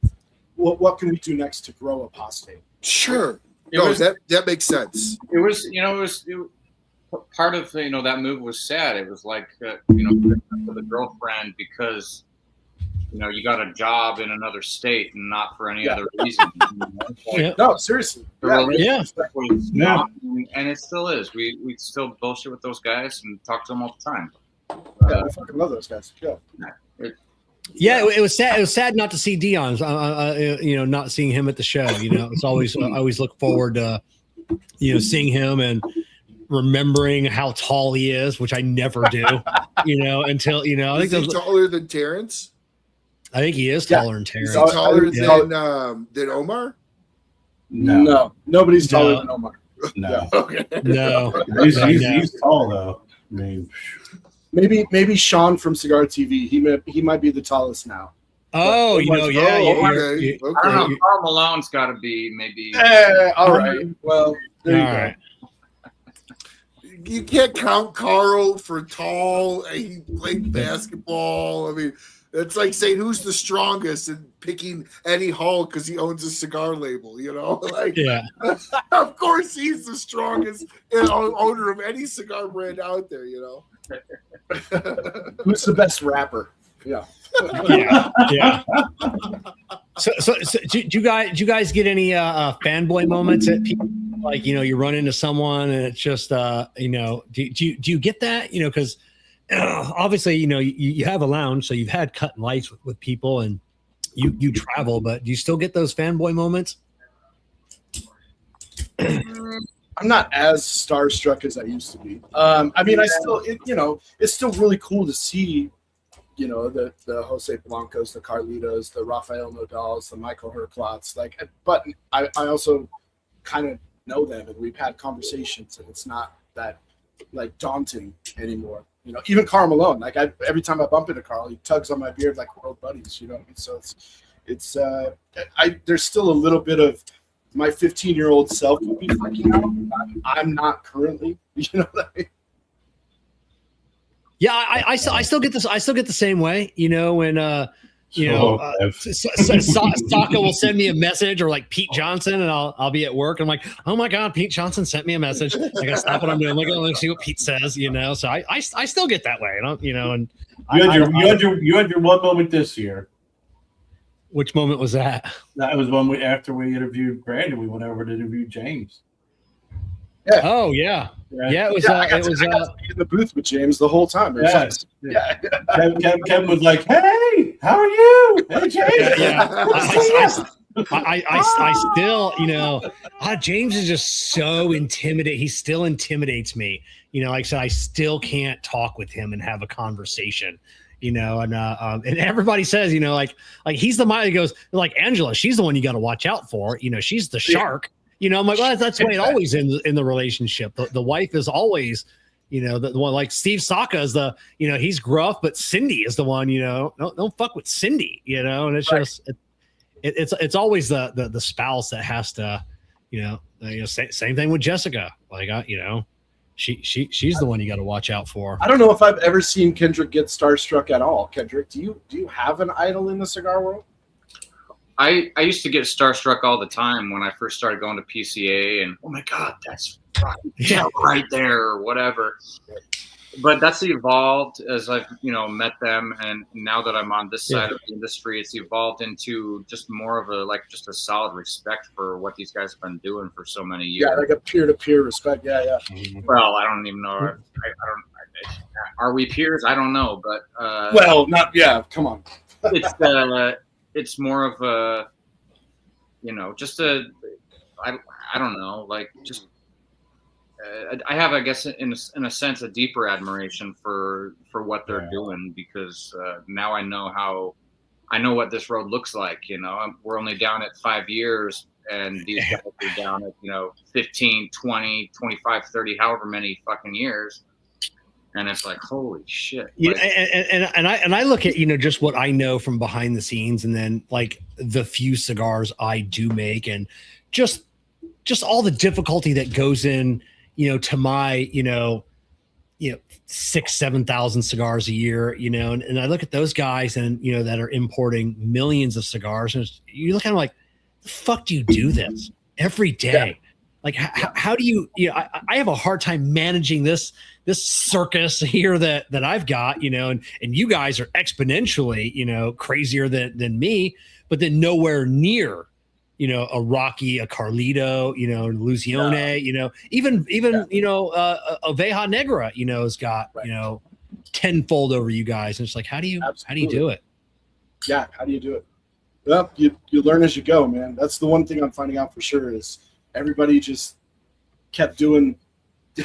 What can we do next to grow Apostate? Sure, that makes sense. It was part of that move was sad. It was like for the girlfriend because you got a job in another state and not for any other reason. No, seriously. And it still is. We still bullshit with those guys and talk to them all the time. I fucking love those guys. It was sad. It was sad not to see Dion. Not seeing him at the show. It's always I always look forward to seeing him and remembering how tall he is, which I never do. Until I think he's taller than Terrence. I think he is taller than Terrence. Is he taller than Omar? No, nobody's taller than Omar. No. Okay. No. He's tall though. I mean, maybe Shahan from Cigar TV. He might be the tallest now. Oh, Okay. I don't know. Carl Malone's got to be maybe. All right. Well, there you go. Right. You can't count Carl for tall. He played basketball. I mean, it's like saying who's the strongest and picking Eddie Hall because he owns a cigar label. Of course he's the strongest owner of any cigar brand out there. Who's the best rapper? Yeah. So do you guys get any fanboy moments at people you run into someone and it's just do you get that because obviously you have a lounge, so you've had cut and lights with people and you travel, but do you still get those fanboy moments? I'm not as starstruck as I used to be. I still it's still really cool to see you know, the Jose Blancos, the Carlitos, the Rafael Nadals, the Michael Herklots. Like, but I also kind of know them, and we've had conversations, and it's not that like daunting anymore. You know, even Karl Malone. Like, every time I bump into Karl, he tugs on my beard like we're old buddies. You know what I mean? So it's there's still a little bit of my 15-year-old self would be freaking out. I'm not currently. You know what I mean? Yeah, I still get this. I still get the same way. You know, when Saka will send me a message, or like Pete Johnson, and I'll be at work. And I'm like, oh my God, Pete Johnson sent me a message. I gotta stop what I'm doing. Let's see what Pete says. You know, so I still get that way. You know, and you had your one moment this year. Which moment was that? That was when after we interviewed Brandon, we went over to interview James. Yeah. Oh yeah. Yeah, it was. I got to be in the booth with James the whole time. Yeah. Kevin was like, "Hey, how are you? Hey, James." Yeah. I still, you know, James is just so intimidating. He still intimidates me. You know, like I said, I still can't talk with him and have a conversation. You know, and everybody says, you know, like he's the mind that goes, like, Angela, she's the one you got to watch out for. You know, she's the shark. You know, I'm like, well, that's the way it always in the relationship. The wife is always, you know, the one, like Steve Saka is the, you know, he's gruff, but Cindy is the one, you know, don't fuck with Cindy, you know, and it's just, it's always the spouse that has to, you know, same thing with Jessica. Like, you know, she's the one you got to watch out for. I don't know if I've ever seen Kendrick get starstruck at all. Kendrick, do you have an idol in the cigar world? I used to get starstruck all the time when I first started going to PCA, and oh my God, that's right there, or whatever. But that's evolved as I've, you know, met them, and now that I'm on this side of the industry, it's evolved into just more of just a solid respect for what these guys have been doing for so many years. Yeah, like a peer-to-peer respect. Yeah. Well, I don't even know. I don't. Are we peers? I don't know, but well, not. Yeah, come on. It's more of a, you know, just I don't know, like just I have, I guess, in a sense, a deeper admiration for what they're doing, because now I know what this road looks like. You know, we're only down at 5 years, and these guys are down at, you know, 15, 20, 25, 30, however many fucking years. And it's like, holy shit. Yeah, and I look at, you know, just what I know from behind the scenes, and then like the few cigars I do make, and just all the difficulty that goes in, you know, to my, you know, 6,000-7,000 cigars a year, you know, and I look at those guys, and, you know, that are importing millions of cigars, and you look at them like, the fuck do you do this every day? Yeah. Like, how do you, you know, I have a hard time managing this circus here that I've got, you know, and you guys are exponentially, you know, crazier than me, but then nowhere near, you know, a Rocky, a Carlito, you know, Lucione, you know, even you know, a Veja Negra, you know, has got, you know, tenfold over you guys. And it's like, how do you do it? Yeah. How do you do it? Well, you learn as you go, man. That's the one thing I'm finding out for sure is everybody just kept doing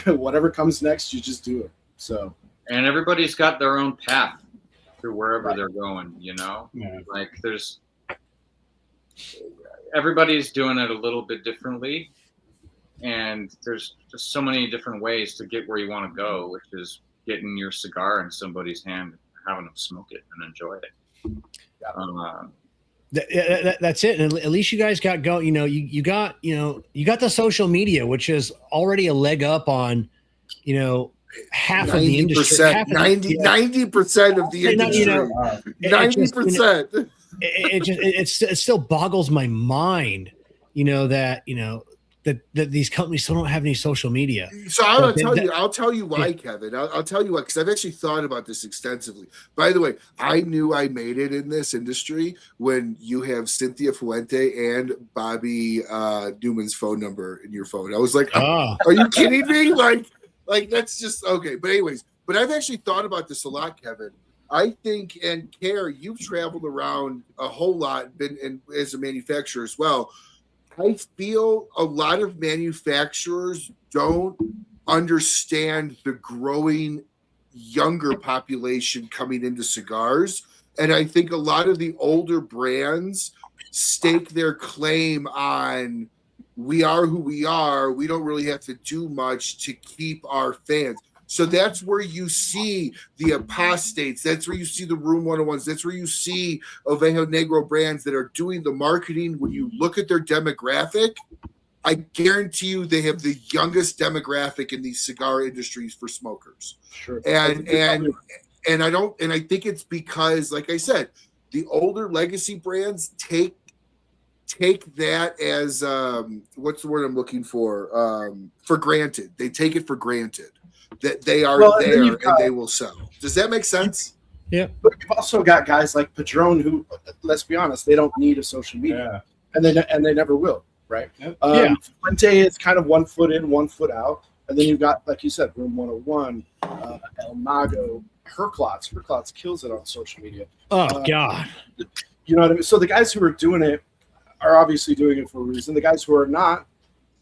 whatever comes next. You just do it. So, and everybody's got their own path through wherever they're going, you know, like everybody's doing it a little bit differently, and there's just so many different ways to get where you want to go, which is getting your cigar in somebody's hand, having them smoke it and enjoy it. That's it. And at least you guys got going, you know, you got the social media, which is already a leg up on, you know, half of the industry. 90% of the industry. 90%. It still boggles my mind, you know, that, you know, that these companies still don't have any social media. So I'll tell you why, Kevin. I'll tell you why, because I've actually thought about this extensively. By the way, I knew I made it in this industry when you have Cynthia Fuente and Bobby Newman's phone number in your phone. I was like, are you kidding me? Like that's just okay. But anyways, but I've actually thought about this a lot, Kevin. I think, and Kerr, you've traveled around a whole lot, been as a manufacturer as well. I feel a lot of manufacturers don't understand the growing younger population coming into cigars. And I think a lot of the older brands stake their claim on, we are who we are. We don't really have to do much to keep our fans. So that's where you see the Apostates. That's where you see the Room 101s. That's where you see Ovejo Negro brands that are doing the marketing. When you look at their demographic, I guarantee you they have the youngest demographic in the cigar industries for smokers. Sure. And I think it's because, like I said, the older legacy brands take that as what's the word I'm looking for granted. They take it for granted that they are there and they will sell. Does that make sense? Yeah. But you've also got guys like Padron who, let's be honest, they don't need a social media, and they never will, right? Yep. Fuente is kind of 1 foot in, 1 foot out, and then you've got, like you said, Room 101, El Mago, Herklotz. Herklotz kills it on social media. Oh God. You know what I mean? So the guys who are doing it are obviously doing it for a reason. The guys who are not,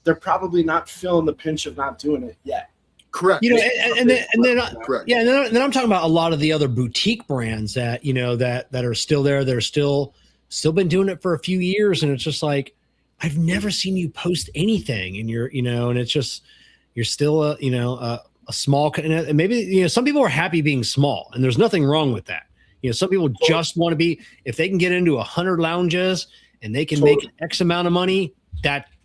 they're probably not feeling the pinch of not doing it yet. Correct. You know, and then Correct. yeah, and then I'm talking about a lot of the other boutique brands that, you know, that are still there. They're still been doing it for a few years, and it's just like, I've never seen you post anything, and you're, you know, and it's just, you're still a small, and maybe, you know, some people are happy being small, and there's nothing wrong with that. You know, some people just want to be, if they can get into 100 lounges and they can make X amount of money,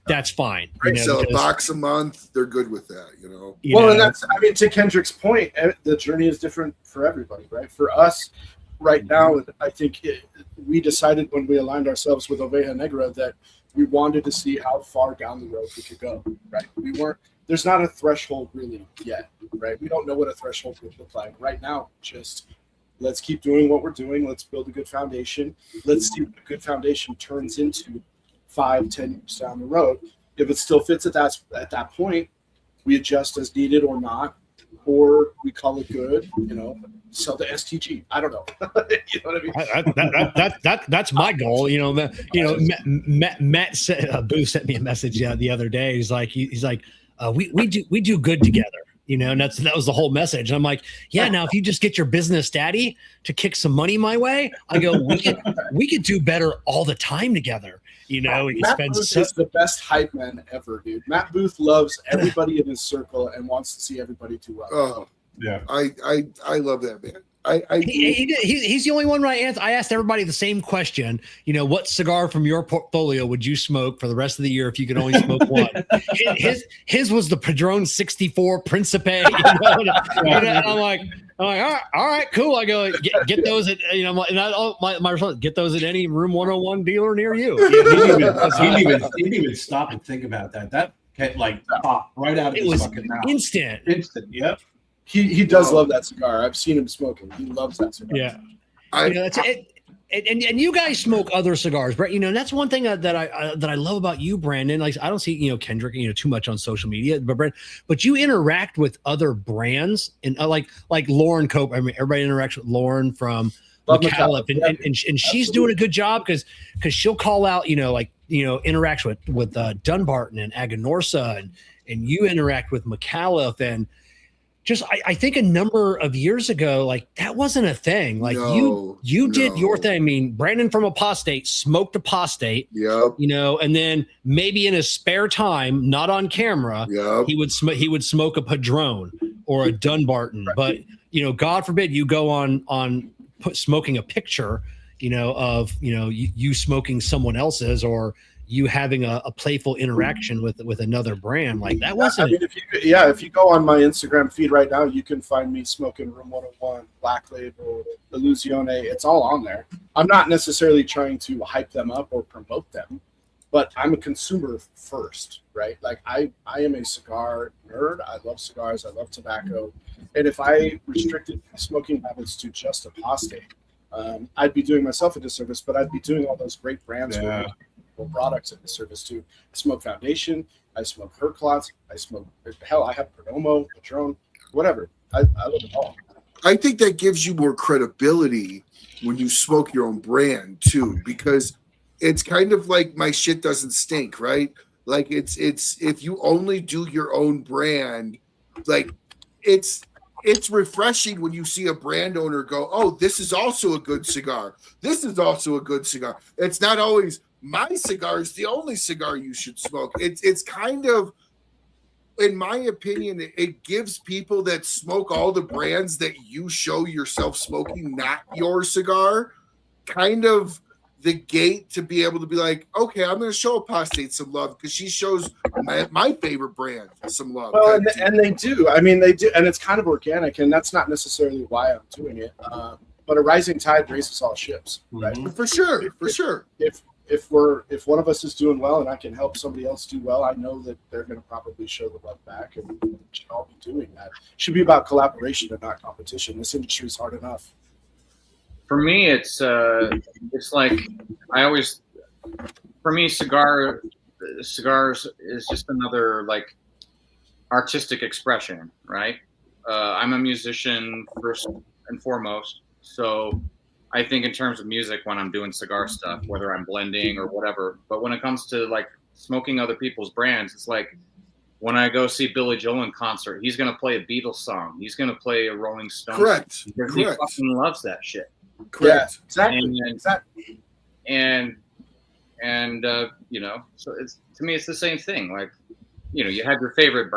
that's fine. You know, sell a box a month, they're good with that, you know. And that's, I mean, to Kendrick's point, the journey is different for everybody, right? For us right now, I think we decided when we aligned ourselves with Oveja Negra that we wanted to see how far down the road we could go, right? There's not a threshold really yet, right? We don't know what a threshold would look like right now. Just let's keep doing what we're doing. Let's build a good foundation. Let's see what a good foundation turns into 5-10 years down the road. If it still fits at that point, we adjust as needed or not, or we call it good, you know, sell the STG. I don't know. You know what I mean? That's my goal. You know, Matt said, Boo sent me a message the other day. He's like, we do good together. You know, and that was the whole message. And I'm like, yeah, now if you just get your business daddy to kick some money my way, I go, we could do better all the time together. You know, we can Matt spend Booth is the best hype man ever, dude. Matt Booth loves everybody in his circle and wants to see everybody do well. Oh, Yeah. I love that man. He's the only one right. I asked everybody the same question. You know, what cigar from your portfolio would you smoke for the rest of the year if you could only smoke one? His was the Padron 64 Principe. You know, and I'm like, all right, cool. I go get those at, you know, my response, get those at any Room 101 dealer near you. He didn't even stop and think about that. That like popped right out of his fucking mouth. Instant. Yep. He does love that cigar. I've seen him smoking. He loves that cigar. Yeah. You know, that's it. And you guys smoke other cigars, Brett. You know, and that's one thing that I love about you, Brandon. Like, I don't see, you know, Kendrick, you know, too much on social media, but you interact with other brands, and like Lauren Cope. I mean, everybody interacts with Lauren from McAuliffe, and she's doing a good job because she'll call out, you know, like, you know, interacts with Dunbarton and Aganorsa, and you interact with McAuliffe, and just I think a number of years ago, like, that wasn't a thing. Like, you did your thing. I mean, Brandon from Apostate smoked Apostate. Yep. You know, and then maybe in his spare time, not on camera, he would smoke a Padron or a Dunbarton. Right. But, you know, God forbid you go on smoking a picture, you know, of, you know, you smoking someone else's, or you having a playful interaction with another brand. Like, that wasn't. I mean, if you go on my Instagram feed right now, you can find me smoking Room 101, Black Label, Illusione. It's all on there. I'm not necessarily trying to hype them up or promote them, but I'm a consumer first, right? Like, I am a cigar nerd. I love cigars. I love tobacco. And if I restricted my smoking habits to just Apostate, I'd be doing myself a disservice, but I'd be doing all those great brands products in the service too. I smoke Foundation, I smoke Herklotz, I have Perdomo, Patron, whatever. I love it all. I think that gives you more credibility when you smoke your own brand too, because it's kind of like my shit doesn't stink, right? Like, it's if you only do your own brand, like, it's it's refreshing when you see a brand owner go, oh, this is also a good cigar. This is also a good cigar. It's not always my cigar is the only cigar you should smoke. It's kind of, in my opinion, it gives people that smoke all the brands that you show yourself smoking, not your cigar, kind of the gate to be able to be like, okay, I'm going to show Apostate some love because she shows my favorite brand some love. Well, and they do. I mean, they do, and it's kind of organic, and that's not necessarily why I'm doing it. But a rising tide raises all ships, right? For sure, for sure. If one of us is doing well and I can help somebody else do well, I know that they're going to probably show the love back, and we should all be doing that. It should be about collaboration and not competition. This industry is hard enough. For me, it's like for me, cigars is just another like artistic expression, right? I'm a musician first and foremost, so I think in terms of music when I'm doing cigar stuff, whether I'm blending or whatever. But when it comes to like smoking other people's brands, it's like when I go see Billy Joel in concert, he's gonna play a Beatles song, he's gonna play a Rolling Stones Correct. song because he fucking loves that shit. Correct. Yeah, exactly. And you know, so it's, to me, it's the same thing. Like, you know, you have your favorite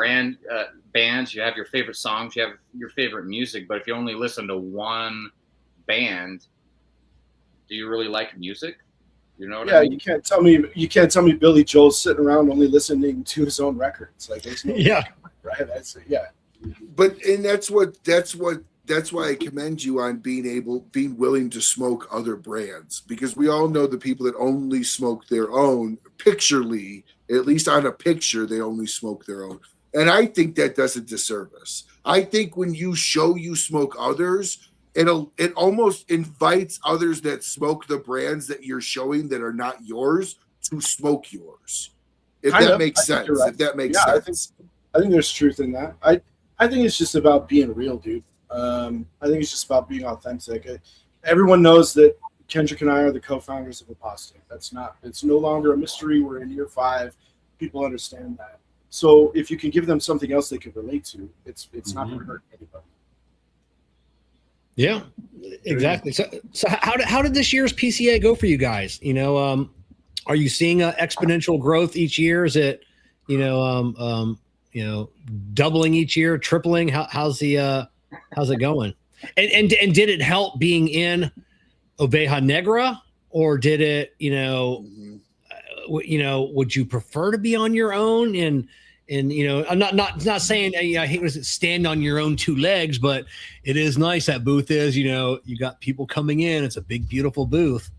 bands, you have your favorite songs, you have your favorite music, but if you only listen to one band, do you really like music? You know what I mean? You can't tell me Billy Joel's sitting around only listening to his own records. Like, there's no right. That's it. Yeah. But and that's why I commend you on being willing to smoke other brands, because we all know the people that only smoke their own, picturely, at least on a picture, they only smoke their own. And I think that does a disservice. I think when you show you smoke others, it almost invites others that smoke the brands that you're showing that are not yours to smoke yours. If that makes sense. Right. If that makes sense. I think there's truth in that. I think it's just about being real, dude. I think it's just about being authentic. Everyone knows that Kendrick and I are the co-founders of Apostate. It's no longer a mystery. We're in year 5. People understand that. So if you can give them something else they can relate to, it's not going to hurt anybody. Yeah, exactly. So how did this year's PCA go for you guys? You know, are you seeing exponential growth each year? Is it, doubling each year, tripling? How's it going? And did it help being in Oveja Negra, or did it, would you prefer to be on your own? And I'm not saying I hate to stand on your own 2 legs, but it is nice. That booth is, you got people coming in. It's a big, beautiful booth.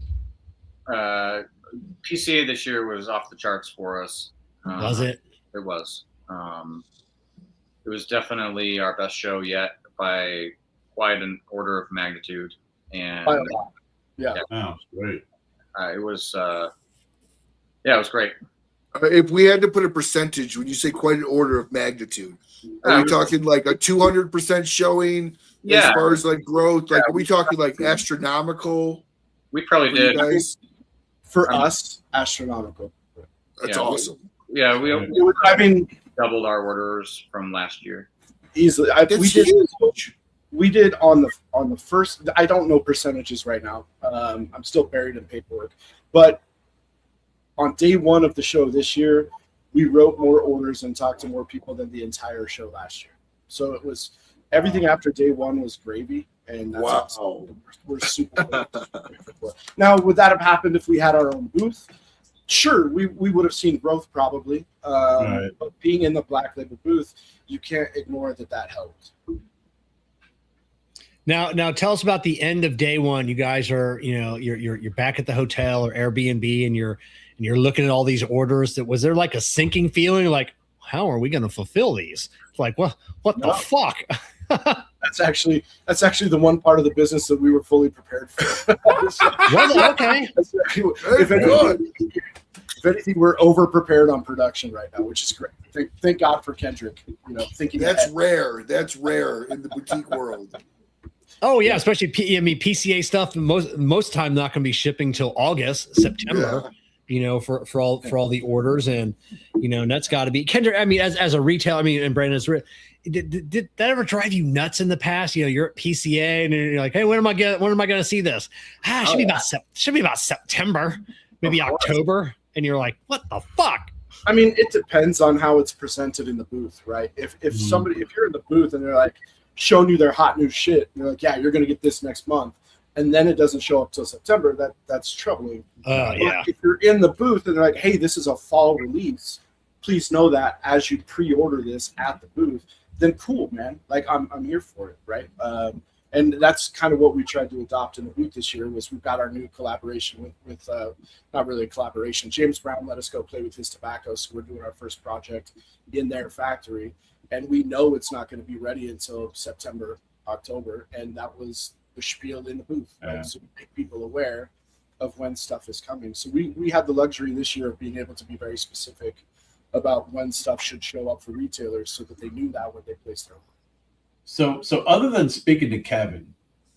PCA this year was off the charts for us. Was it? It was. It was definitely our best show yet by quite an order of magnitude. And yeah. Wow, great. It was, it was great. If we had to put a percentage, when you say quite an order of magnitude, are we talking like a 200% showing as far as like growth? Like, are we talking like astronomical? We probably did. For us, astronomical. That's awesome. Yeah, we doubled our orders from last year. Easily. We did on the first. I don't know percentages right now. I'm still buried in paperwork, but on day 1 of the show this year, we wrote more orders and talked to more people than the entire show last year. So it was everything after day 1 was gravy, and that's awesome. We're super grateful. Now, would that have happened if we had our own booth? Sure, we would have seen growth probably. Right. But being in the Black Label booth, you can't ignore that helped. Now tell us about the end of day 1. You guys are, you're back at the hotel or Airbnb, and you're looking at all these orders. Was there like a sinking feeling, like, how are we going to fulfill these? It's like, well, what the fuck? That's actually the one part of the business that we were fully prepared for. Okay. If anything, we're over prepared on production right now, which is great. Thank God for Kendrick. Thinking that's ahead. rare. That's rare in the boutique world. Oh yeah, especially PCA stuff. Most time not going to be shipping till August, September. Yeah. For all the orders, and that's got to be Kendrick. I mean, as a retailer, and Brandon, Did that ever drive you nuts in the past? You know, you're at PCA and you're like, hey, when am I going to see this? It should be about September, maybe October. And you're like, what the fuck? I mean, it depends on how it's presented in the booth, right? If you're in the booth and they're like showing you their hot new shit, and they're like, yeah, you're going to get this next month, and then it doesn't show up till September, that's troubling. Yeah. If you're in the booth and they're like, hey, this is a fall release, please know that as you pre-order this at the booth, then cool, man. Like I'm here for it, right? And that's kind of what we tried to adopt in the booth this year. Was we've got our new collaboration with not really a collaboration. James Brown let us go play with his tobacco, so we're doing our first project in their factory, and we know it's not going to be ready until September, October, and that was the spiel in the booth, right? So we make people aware of when stuff is coming. So we had the luxury this year of being able to be very specific about when stuff should show up for retailers, so that they knew that when they placed their order. So other than speaking to Kevin,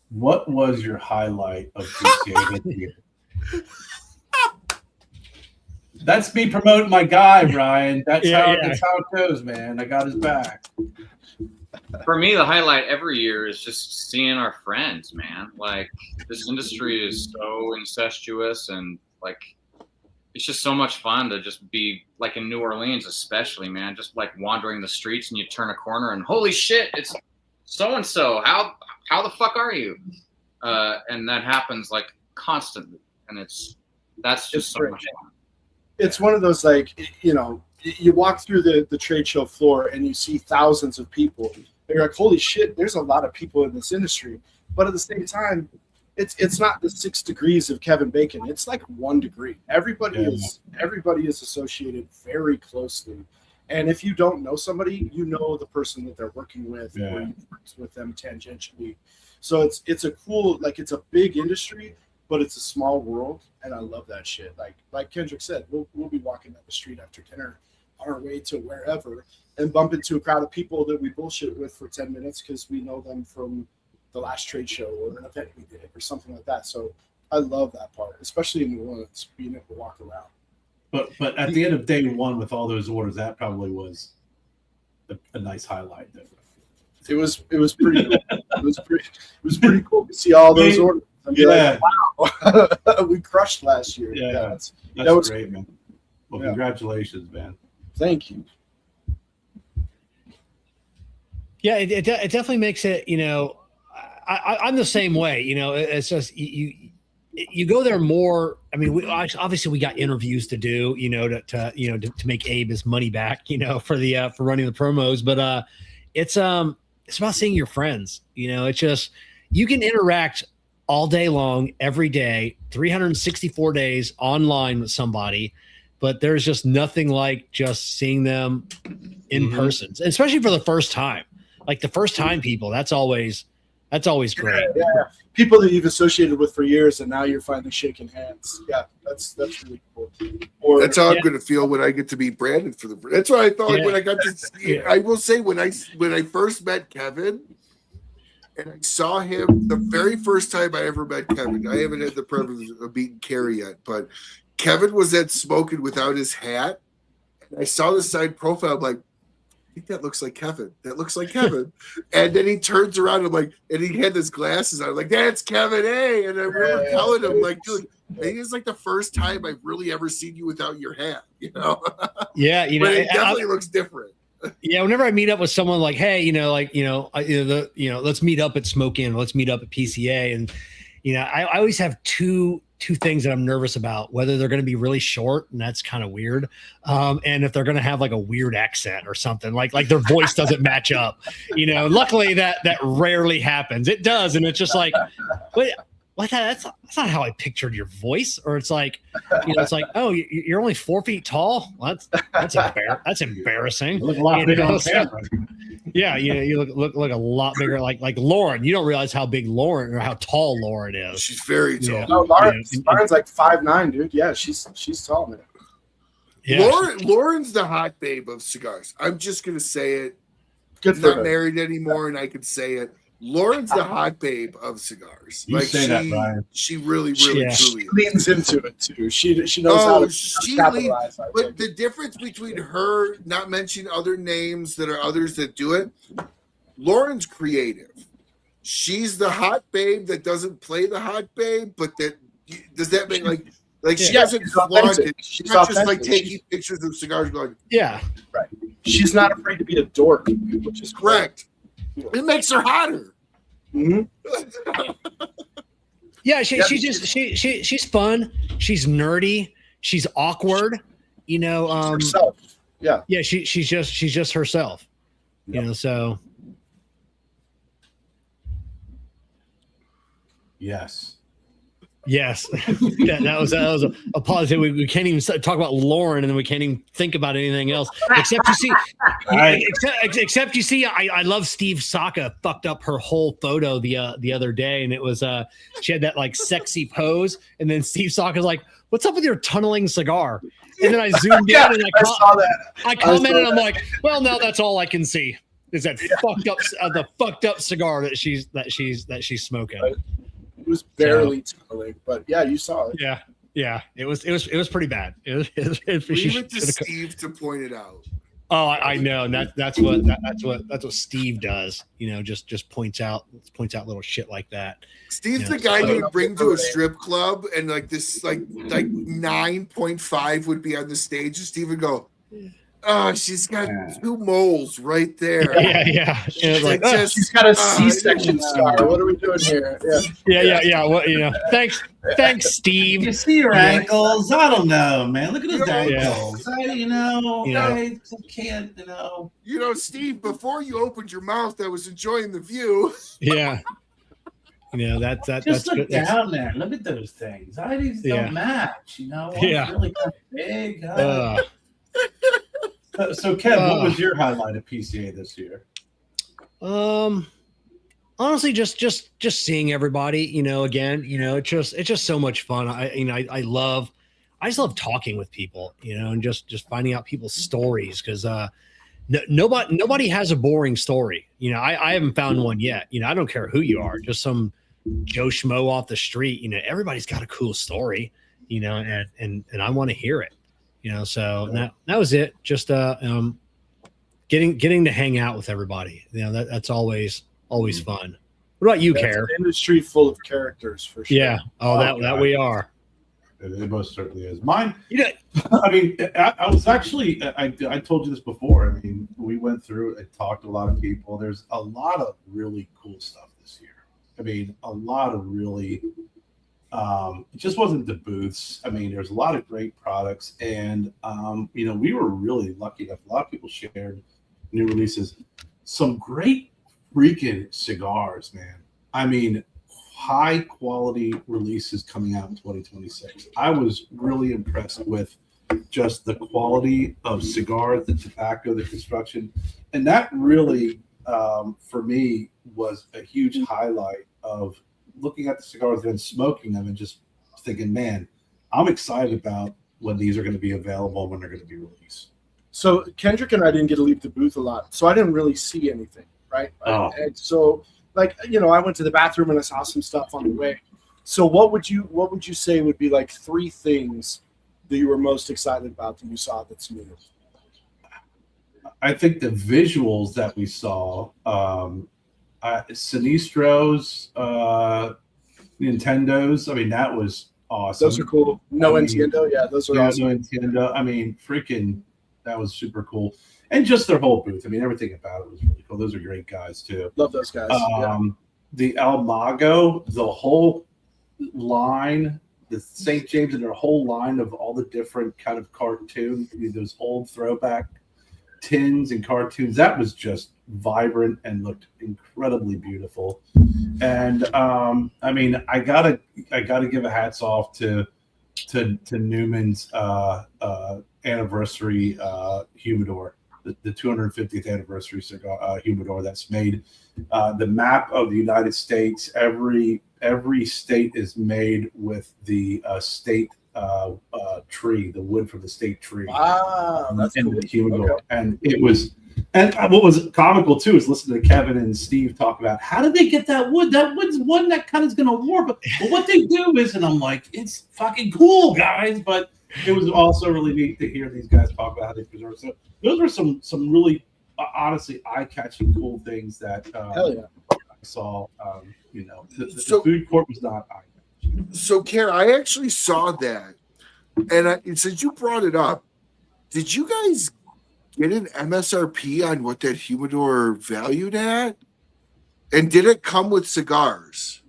what was your highlight of PCA this year? That's me promoting my guy, Ryan. That's how it goes, man. I got his back. For me, the highlight every year is just seeing our friends, man. Like, this industry is so incestuous, and like, it's just so much fun to just be like in New Orleans, especially, man, just like wandering the streets and you turn a corner and holy shit, it's so-and-so. How the fuck are you? And that happens like constantly. And that's just so much fun. It's one of those, like, you know, you walk through the trade show floor and you see thousands of people. And you're like, holy shit, there's a lot of people in this industry. But at the same time, it's not the 6 degrees of Kevin Bacon. It's like 1 degree. Everybody is associated very closely. And if you don't know somebody, you know the person that they're working with, or you work with them tangentially. So it's a cool, like, it's a big industry, but it's a small world, and I love that shit. Like Kendrick said, we'll be walking down the street after dinner on our way to wherever and bump into a crowd of people that we bullshit with for 10 minutes because we know them from the last trade show or an event we did or something like that. So I love that part, especially in New Orleans, being able to walk around. But at the end of day one, with all those orders, that probably was a nice highlight. It was pretty cool. It was pretty cool to see all those orders. And be like, wow, we crushed last year. Yeah, that was great, man. Well, congratulations, man. Thank you. Yeah, it definitely makes it. You know, I'm the same way. You know, it's just you go there more. I mean, obviously we got interviews to do, you know, to make Abe his money back, you know, for running the promos. But it's about seeing your friends. You know, it's just, you can interact all day long, every day, 364 days online with somebody, but there's just nothing like just seeing them in person, especially for the first time. Like the first time people, that's always great. Yeah. People that you've associated with for years, and now you're finally shaking hands. Yeah, that's really cool. Or that's how I'm going to feel when I get to meet Brandon for the. That's what I thought when I got to. I will say when I first met Kevin, and I saw him the very first time I ever met Kevin. I haven't had the privilege of meeting Kerr yet, but Kevin was at Smoking without his hat. And I saw the side profile. I'm like, I think that looks like Kevin. That looks like Kevin. And then he turns around and and he had his glasses on. I'm like, that's Kevin, hey. And I remember telling him, like, dude, I think it's like the first time I've really ever seen you without your hat, you know? Yeah, you know, but it definitely looks different. Yeah, whenever I meet up with someone like, hey, you know, like, let's meet up at Smoke Inn, let's meet up at PCA. And, you know, I always have two things that I'm nervous about, whether they're going to be really short, and that's kind of weird. And if they're going to have like a weird accent or something, like their voice doesn't match up, you know. Luckily that rarely happens. It does. And it's just like, wait, what? That's not how I pictured your voice. Or it's like, you know, it's like, oh, you're only 4 feet tall. Well, that's embarrassing. You look a lot bigger on camera. Yeah, you look a lot bigger, like Lauren. You don't realize how big Lauren or how tall Lauren is. She's very tall. Yeah. No, Lauren's like 5'9", dude. Yeah, she's tall, man. Yeah. Lauren's the hot babe of cigars. I'm just gonna say it. Good for Not her. married anymore, and I can say it. Lauren's the hot babe of cigars. You say that, Brian. She really, Yeah. truly leans into it too. She knows how to capitalize. I But think. the difference between her, not mentioning other names that are others that do it, Lauren's creative. She's the hot babe that doesn't play the hot babe, but does that make she doesn't she's flaunt authentic. it. She's She's not just like authentic. taking pictures of cigars going, Yeah. She's not afraid to be a dork, which is correct. It makes her hotter. Mhm. Yeah, she's fun. She's nerdy. She's awkward. You know, Herself. Yeah. yeah, she's just herself. You know, so Yes. yes, that was a positive. We can't even talk about Lauren, and then we can't even think about anything else. Except you see, Right. except you see, I love Steve Saka fucked up her whole photo the other day, and it was she had that like sexy pose, and then Steve Saka's like, "What's up with your tunneling cigar?" And then I zoomed in and I saw that. I commented, I'm like, "Well, now that's all I can see is that fucked up cigar that she's smoking." Right. It was barely tunneling, but yeah, you saw it. Yeah, it was pretty bad. It Leave it to Steve to point it out. Oh, I know, and that's what Steve does. You know, just points out little shit like that. Steve's Yeah. the guy you would bring to a strip club, and like this, like 9.5 would be on the stage, and Steve would go, "Oh, she's got 2 moles right there." Yeah. And it's like, oh, She's got a C-section scar. What are we doing here? yeah. Well, you know, thanks, Steve. You see your ankles? I don't know, man. Look at his Yeah. ankles. I can't, You know, Steve, before you opened your mouth, I was enjoying the view. Yeah. You know, that's Just look good. That's- down there. Look at those things. These Yeah. don't match. One's Yeah. really kind of big. uh, So, Kev, what was your highlight of PCA this year? honestly, just seeing everybody, you know, again, you know, it's just so much fun. I just love talking with people, you know, and just finding out people's stories, because nobody has a boring story. You know, I haven't found one yet. You know, I don't care who you are, just some Joe Schmo off the street. You know, everybody's got a cool story, you know, and I want to hear it. You know, so that was it. Just getting to hang out with everybody. You know, that's always fun. What about you, It's Kerr? an industry full of characters for sure. Yeah. Oh, that we are. It most certainly is. Mine, You know, I mean, I was actually, I told you this before. I mean, we went through and talked to a lot of people. There's a lot of really cool stuff this year. I mean, a lot of really, it just wasn't the booths. I mean, there's a lot of great products. And, you know, we were really lucky enough. A lot of people shared new releases. Some great freaking cigars, man. I mean, high quality releases coming out in 2026. I was really impressed with just the quality of cigars, the tobacco, the construction, and that really, for me, was a huge highlight of looking at the cigars and smoking them and just thinking, man, I'm excited about when these are going to be available, when they're going to be released. So Kendrick and I didn't get to leave the booth a lot, so I didn't really see anything, right? Oh. And so, like, you know, I went to the bathroom and I saw some stuff on the way. So what would you say would be like 3 things that you were most excited about that you saw that's new? I think the visuals that we saw, Sinistros, Nintendos. I mean, that was awesome. Those are cool. No I mean, Nintendo, yeah, those are awesome. No Nintendo. I mean, freaking, that was super cool. And just their whole booth. I mean, everything about it was really cool. Those are great guys too. Love those guys. Yeah. The El Mago, the whole line, the St. James, and their whole line of all the different kind of cartoons, those old throwback tins and cartoons. That was just vibrant and looked incredibly beautiful. And I mean, I gotta give a hats off to Newman's anniversary humidor, the 250th anniversary cigar humidor that's made. The map of the United States, every state is made with the state tree, the wood from the state tree. Wow, that's in cool. the humidor. Okay. And it was And what was comical too is listening to Kevin and Steve talk about how did they get that wood? That wood's one that kind of is going to warp. But what they do is, and I'm like, it's fucking cool, guys. But it was also really neat to hear these guys talk about how they preserve. So those were some really honestly eye-catching, cool things that Hell yeah. I saw. The food court was not eye-catching. So, Kerr, I actually saw that, and since you brought it up, did you guys get an MSRP on what that humidor valued at? And did it come with cigars?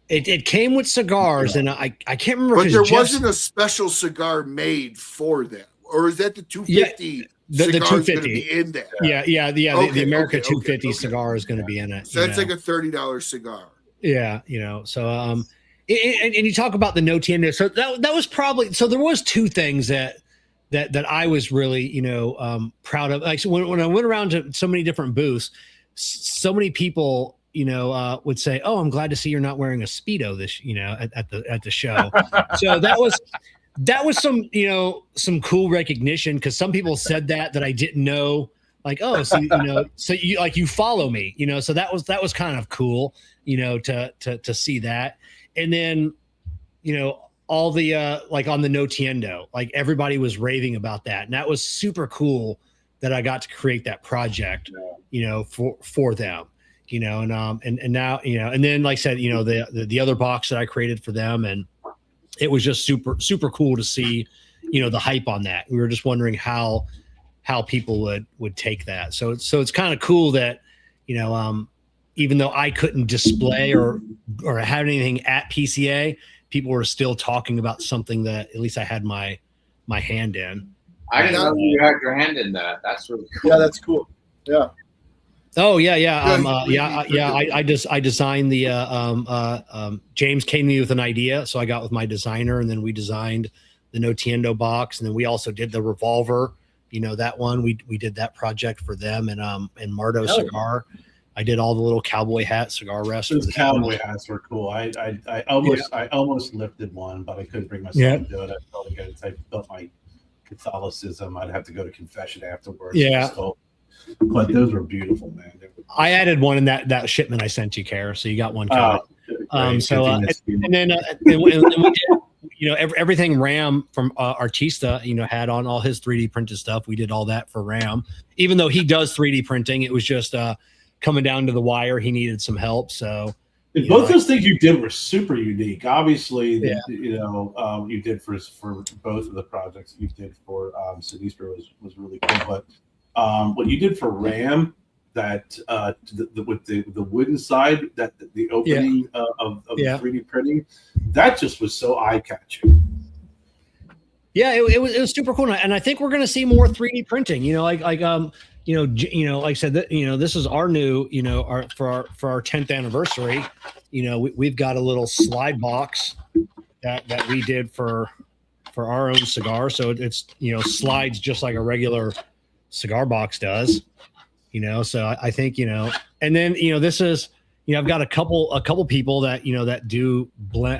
It came with cigars, and I can't remember. But there wasn't a special cigar made for that, or is that the 250? Yeah, the cigar 250 be in there. Yeah. The America 250 okay. cigar is going to be in it. So that's like a $30 cigar. Yeah, so and you talk about the no tienda. So that was probably, so there was two things that I was really proud of. Like, so when I went around to so many different booths, so many people would say, "Oh, I'm glad to see you're not wearing a Speedo this at the show." So that was some cool recognition, because some people said that I didn't know. Like, oh, so you follow me, so that was kind of cool, to see that. And then, all the like on the no tiendo, like everybody was raving about that, and that was super cool that I got to create that project, for them, and now, and then, like I said, the other box that I created for them, and it was just super cool to see, the hype on that. We were just wondering how people would take that. So it's kind of cool that, even though I couldn't display or have anything at PCA, people were still talking about something that at least I had my hand in. I didn't know you had your hand in that. That's really cool. Yeah, that's cool. Yeah. Oh yeah. I designed the James came to me with an idea, so I got with my designer, and then we designed the no tiendo box, and then we also did the revolver. That one we did that project for them, and Mardo Cigar. I did all the little cowboy hat cigar rests. Those cowboy hats were cool. I almost lifted one, but I couldn't bring myself to do it. I felt like I felt my Catholicism. I'd have to go to confession afterwards. Yeah. But those were beautiful, man. I added one in that shipment I sent you, Kerr. So you got one coming. And then we did, everything Ram from Artista, had on all his 3D printed stuff. We did all that for Ram. Even though he does 3D printing, it was just coming down to the wire. He needed some help. So both those things you did were super unique. Obviously, you did for both of the projects you did for Sinistra was really cool. But what you did for Ram, that with the wooden side, that the opening of the 3D printing, that just was so eye catching. Yeah, it was super cool, and I think we're going to see more 3D printing. Like I said, that this is our new, for our 10th anniversary. We've got a little slide box that we did for our own cigar. So it's slides just like a regular cigar box does. So I think and then this is I've got a couple people that that do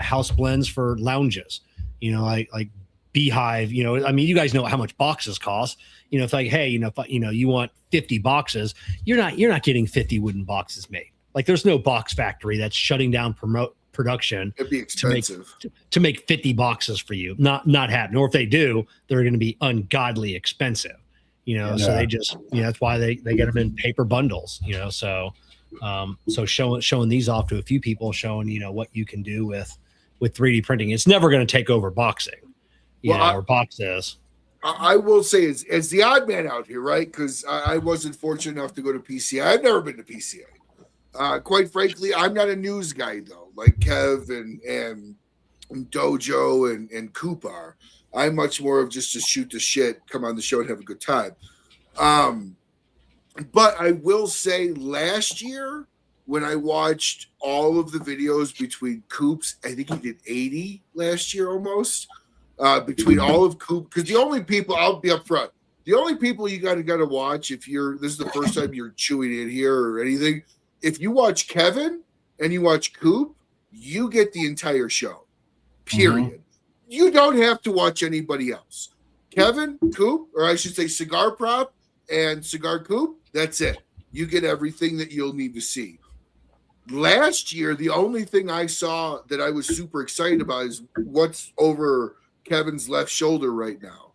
house blends for lounges. Like Beehive. I mean, you guys know how much boxes cost. It's like, hey, if you want 50 boxes, you're not getting 50 wooden boxes made. Like, there's no box factory that's shutting down production. It'd be expensive to make 50 boxes for you. Not happening. Or if they do, they're going to be ungodly expensive. So they just that's why they get them in paper bundles. So showing these off to a few people, showing what you can do with 3D printing. It's never going to take over boxing, or boxes. I will say, as the odd man out here, right? Because I wasn't fortunate enough to go to PCA. I've never been to PCA. Quite frankly, I'm not a news guy, though, like Kev and Dojo and Coop are. I'm much more of just to shoot the shit, come on the show and have a good time. But I will say, last year, when I watched all of the videos between Coop's, I think he did 80 last year almost. Between all of Coop, because the only people, I'll be up front, the only people you gotta watch if this is the first time you're chewing in here or anything, if you watch Kevin and you watch Coop, you get the entire show. Period. Mm-hmm. You don't have to watch anybody else. Kevin, Coop, or I should say Cigar Prop and Cigar Coop, That's it. You get everything that you'll need to see. Last year, the only thing I saw that I was super excited about is what's over Kevin's left shoulder right now.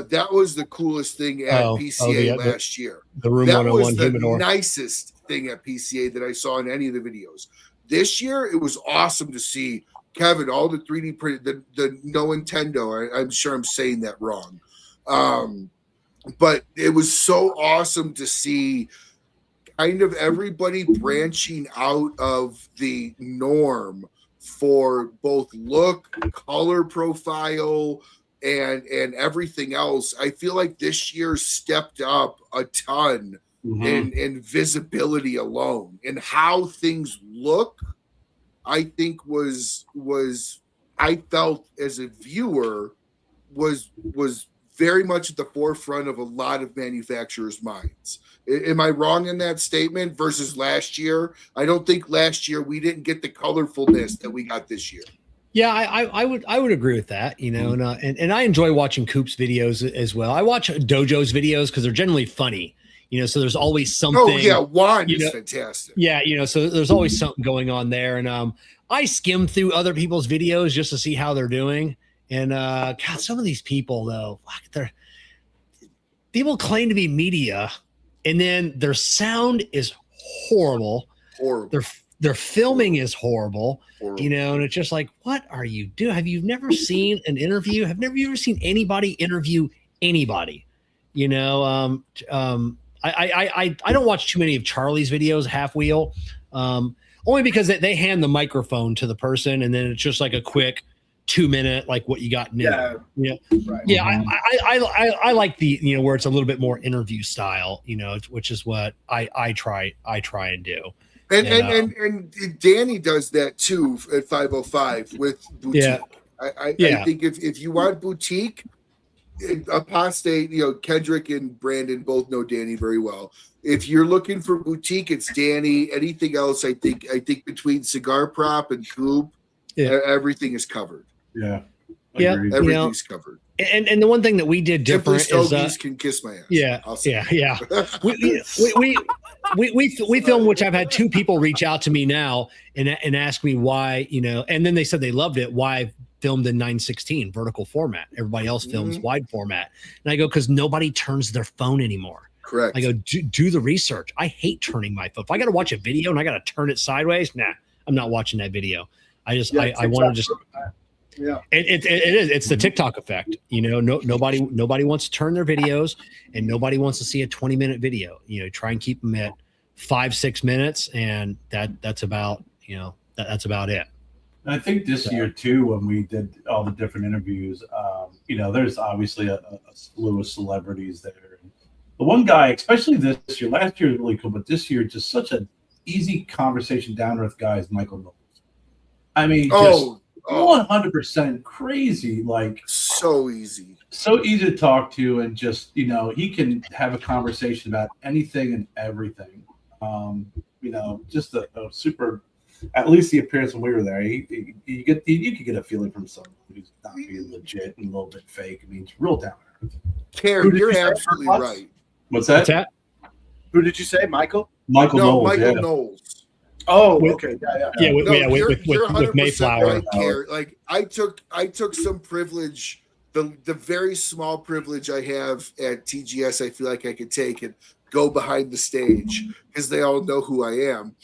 That was the coolest thing at PCA last year. The Room that 101 was the humidor. nicest thing at PCA that I saw in any of the videos. This year, it was awesome to see Kevin, all the 3D printed, the no Nintendo. I'm sure I'm saying that wrong. But it was so awesome to see kind of everybody branching out of the norm for both look, color profile, and everything else. I feel like this year stepped up a ton in visibility alone, and how things look. I think was I felt as a viewer was very much at the forefront of a lot of manufacturers' minds. Am I wrong in that statement versus last year? I don't think last year we didn't get the colorfulness that we got this year. Yeah, I would agree with that, you know, and I enjoy watching Coop's videos as well. I watch Dojo's videos because they're generally funny, you know, so there's always something. Oh yeah, Juan is fantastic. Yeah, you know, so there's always something going on there, and I skim through other people's videos just to see how they're doing. And God, some of these people though, people claim to be media, and then their sound is horrible. Horrible. Their filming is horrible, you know, and it's just like, what are you doing? Have you never seen an interview? Have you ever seen anybody interview anybody? You know, I don't watch too many of Charlie's videos, Half Wheel, only because they hand the microphone to the person, and then it's just like a quick 2-minute, like what you got new. I like the, you know, where it's a little bit more interview style, you know, which is what I try and do. And Danny does that too at 505 with boutique. Yeah. I think if you want boutique, Apostate, you know, Kendrick and Brandon both know Danny very well. If you're looking for boutique, it's Danny. Anything else, I think between Cigar Prop and Coop, everything is covered. Yeah. Everything's covered. And the one thing that we did different Stogies can kiss my ass. Yeah. We filmed, which I've had 2 people reach out to me now and ask me why, you know, and then they said they loved it. Why I filmed in 9:16 vertical format. Everybody else films wide format. And I go, because nobody turns their phone anymore. Correct. I go, do the research. I hate turning my phone. If I got to watch a video and I got to turn it sideways, I'm not watching that video. I want to just. Yeah, it's the TikTok effect. You know, nobody wants to turn their videos, and nobody wants to see a 20-minute video. You know, try and keep them at 5-6 minutes, and that's about, you know, that's about it. And I think this year too, when we did all the different interviews, you know, there's obviously a slew of celebrities there. The one guy, especially this year, last year was really cool, but this year just such an easy conversation, down to earth guy is Michael Knowles. I mean, 100% crazy, like so easy to talk to, and just, you know, he can have a conversation about anything and everything. You know, just a super, at least the appearance when we were there, you could get a feeling from someone who's not being legit and a little bit fake. I mean, it's real down to earth. Kerr, you're absolutely right. What's that? Who did you say, Michael? Michael Knowles. Knowles. Oh, okay. Yeah. With Mayflower. Right, Kerr. Like I took some privilege, the very small privilege I have at TGS. I feel like I could take and go behind the stage because they all know who I am.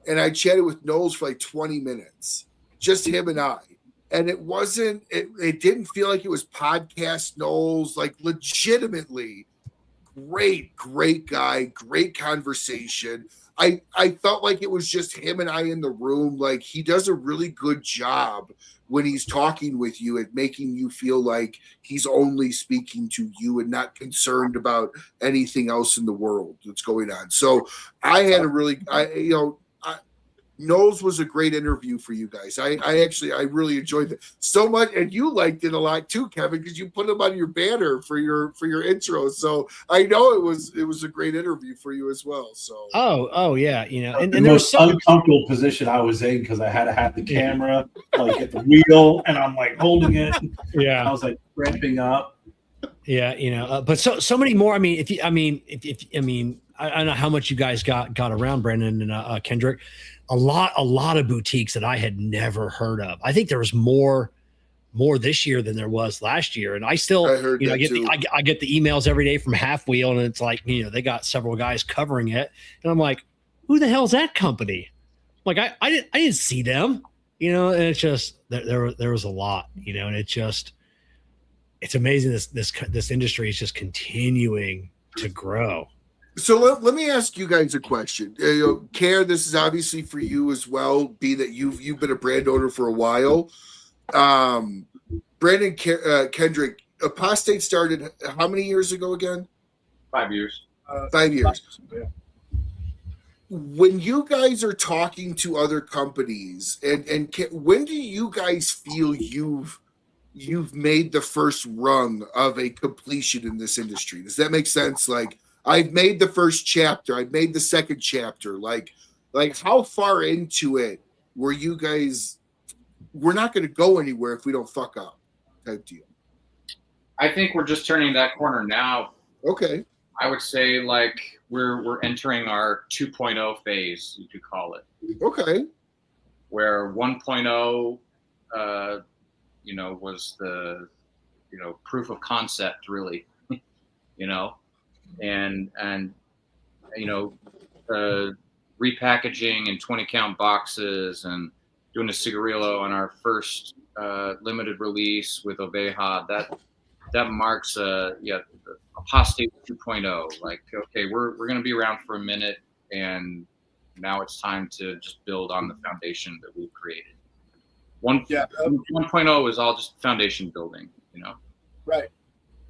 And I chatted with Knowles for like 20 minutes, just him and I. And it didn't feel like it was podcast Knowles, like legitimately great guy, great conversation. I felt like it was just him and I in the room. Like, he does a really good job when he's talking with you at making you feel like he's only speaking to you and not concerned about anything else in the world that's going on. So I had Knowles was a great interview for you guys. I really enjoyed it so much, and you liked it a lot too, Kevin, because you put him on your banner for your intro. So I know it was a great interview for you as well. So oh yeah, you know, and the most uncomfortable position I was in because I had to have the camera like at the wheel, and I'm like holding it. Yeah, I was like ramping up. Yeah, you know, but so many more. I mean, I don't know how much you guys got around, Brandon and Kendrick. A lot of boutiques that I had never heard of. I think there was more this year than there was last year, and I heard you know, that I get the emails every day from Half Wheel, and it's like, you know, they got several guys covering it, and I'm like, who the hell's that company? Like I didn't see them, you know, and it's just there was a lot, you know, and it's amazing this industry is just continuing to grow. So let me ask you guys a question. Kerr, this is obviously for you as well, being that you've been a brand owner for a while. Brandon, Kendrick, Apostate started how many years ago again? 5 years. 5 years. Yeah. When you guys are talking to other companies, and when do you guys feel you've made the first rung of a completion in this industry? Does that make sense? Like, I've made the first chapter, I've made the second chapter. Like how far into it were you guys? We're not going to go anywhere if we don't fuck up, type deal. I think we're just turning that corner now. Okay. I would say like we're entering our 2.0 phase, you could call it. Okay. Where 1.0, you know, was the, you know, proof of concept, really, you know, and you know, repackaging in 20 count boxes and doing a cigarillo on our first limited release with Oveja. That marks Apostate 2.0. Like, okay, we're going to be around for a minute, and now it's time to just build on the foundation that we've created. 1.0 is all just foundation building, you know? Right.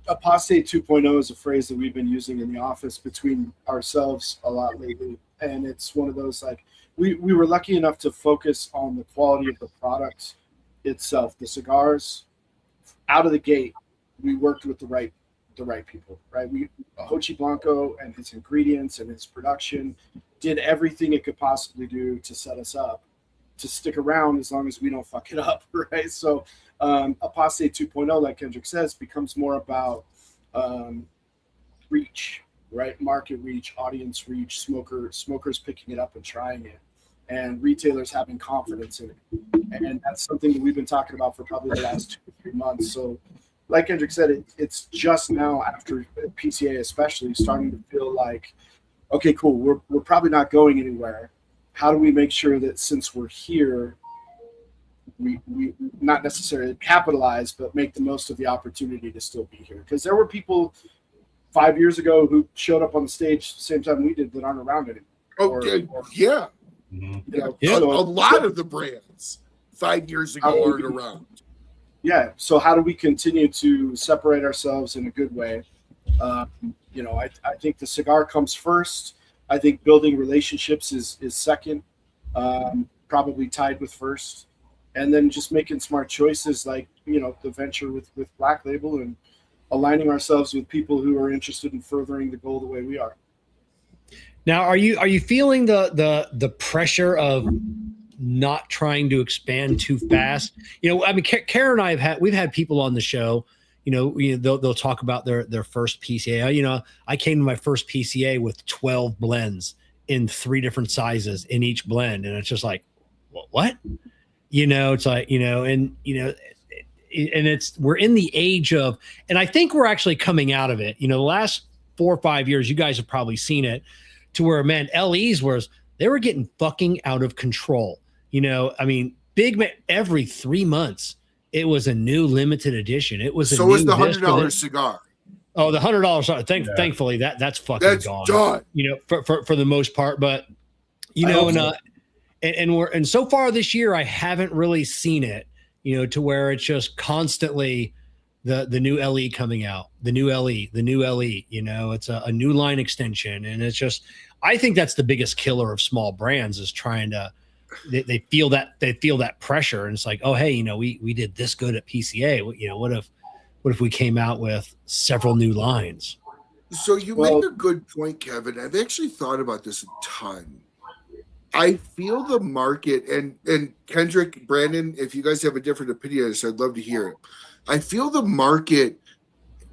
Apostate 2.0 is a phrase that we've been using in the office between ourselves a lot lately. And it's one of those, like, we were lucky enough to focus on the quality of the product itself. The cigars, out of the gate, we worked with the right people, right? Hochi Blanco and his ingredients and his production did everything it could possibly do to set us up to stick around as long as we don't fuck it up, right? So Apostate 2.0, like Kendrick says, becomes more about reach, right? Market reach, audience reach, smokers picking it up and trying it, and retailers having confidence in it. And that's something that we've been talking about for probably the last 2 or 3 months. So like Kendrick said, it's just now, after PCA especially, starting to feel like, okay, cool, we're probably not going anywhere. How do we make sure that since we're here, we not necessarily capitalize, but make the most of the opportunity to still be here? Because there were people 5 years ago who showed up on the stage the same time we did that aren't around anymore. Yeah. You know, Yeah. So a lot of the brands 5 years ago aren't around. Yeah. So how do we continue to separate ourselves in a good way? You know, I think the cigar comes first. I think building relationships is second, probably tied with first. And then just making smart choices, like, you know, the venture with Black Label and aligning ourselves with people who are interested in furthering the goal the way we are. Now, are you feeling the pressure of not trying to expand too fast? You know, I mean, Kerr and I we've had people on the show. You know, they'll talk about their first PCA. You know, I came to my first PCA with 12 blends in 3 different sizes in each blend, and it's just like, what? You know, it's like, you know, and you know, and we're in the age of, and I think we're actually coming out of it. You know, the last 4 or 5 years, you guys have probably seen it, to where, man, LEs they were getting fucking out of control. You know, I mean, every 3 months, it was a new limited edition. It was so was the $100 cigar. Oh, the $100. Thankfully, that's fucking gone. Done. You know, for the most part. But you know, and so far this year, I haven't really seen it. You know, to where it's just constantly the new LE coming out, the new LE. You know, it's a new line extension, and it's just, I think that's the biggest killer of small brands, is trying to. They feel that pressure, and it's like, oh, hey, you know, we did this good at PCA. You know, what if we came out with several new lines? So you make a good point, Kevin. I've actually thought about this a ton. I feel the market, and Kendrick, Brandon, if you guys have a different opinion on this, I'd love to hear it. I feel the market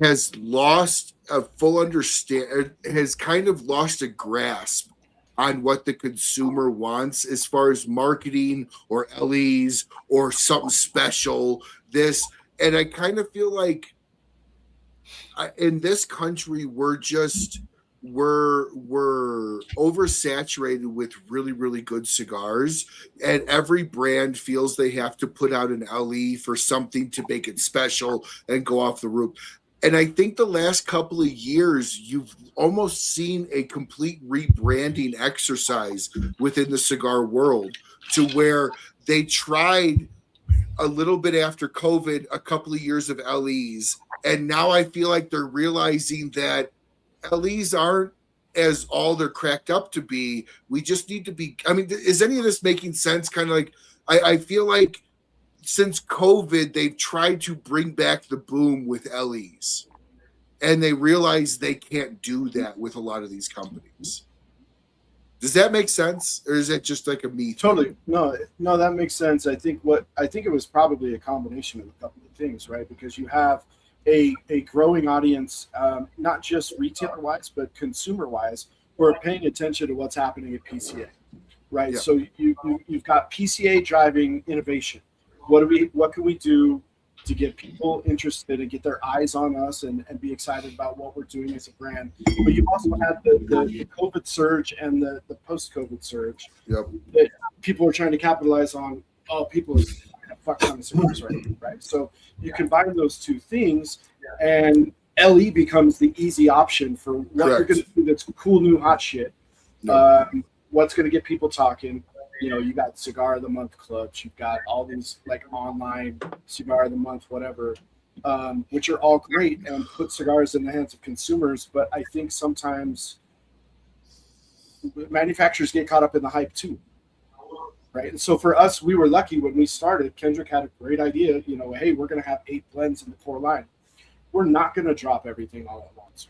has lost a full understand, has kind of lost a grasp on what the consumer wants as far as marketing or LEs or something special. And I kind of feel like in this country, we're oversaturated with really, really good cigars, and every brand feels they have to put out an LE for something to make it special and go off the roof. And I think the last couple of years, you've almost seen a complete rebranding exercise within the cigar world, to where they tried a little bit after COVID, a couple of years of LEs. And now I feel like they're realizing that LEs aren't as all they're cracked up to be. We just need to be, I mean, is any of this making sense? Kind of like, I feel like since COVID, they've tried to bring back the boom with LEs, and they realize they can't do that with a lot of these companies. Does that make sense, or is that just like a me? Totally. No, that makes sense. I think it was probably a combination of a couple of things, right? Because you have a growing audience, not just retailer wise, but consumer wise, who are paying attention to what's happening at PCA, right? Yeah. So you've got PCA driving innovation. What can we do to get people interested and get their eyes on us and be excited about what we're doing as a brand? But you also had the COVID surge and the post-COVID surge. Yep. That people are trying to capitalize on. Oh, people are fuck ton of cigars right? So you combine those two things, and LE becomes the easy option for what you're going to do that's cool, new, hot shit. What's going to get people talking. You know, you got Cigar of the Month clubs. You've got all these like online Cigar of the Month, whatever, which are all great and put cigars in the hands of consumers. But I think sometimes manufacturers get caught up in the hype too, right? And so for us, we were lucky when we started. Kendrick had a great idea. You know, hey, we're going to have 8 blends in the core line. We're not going to drop everything all at once.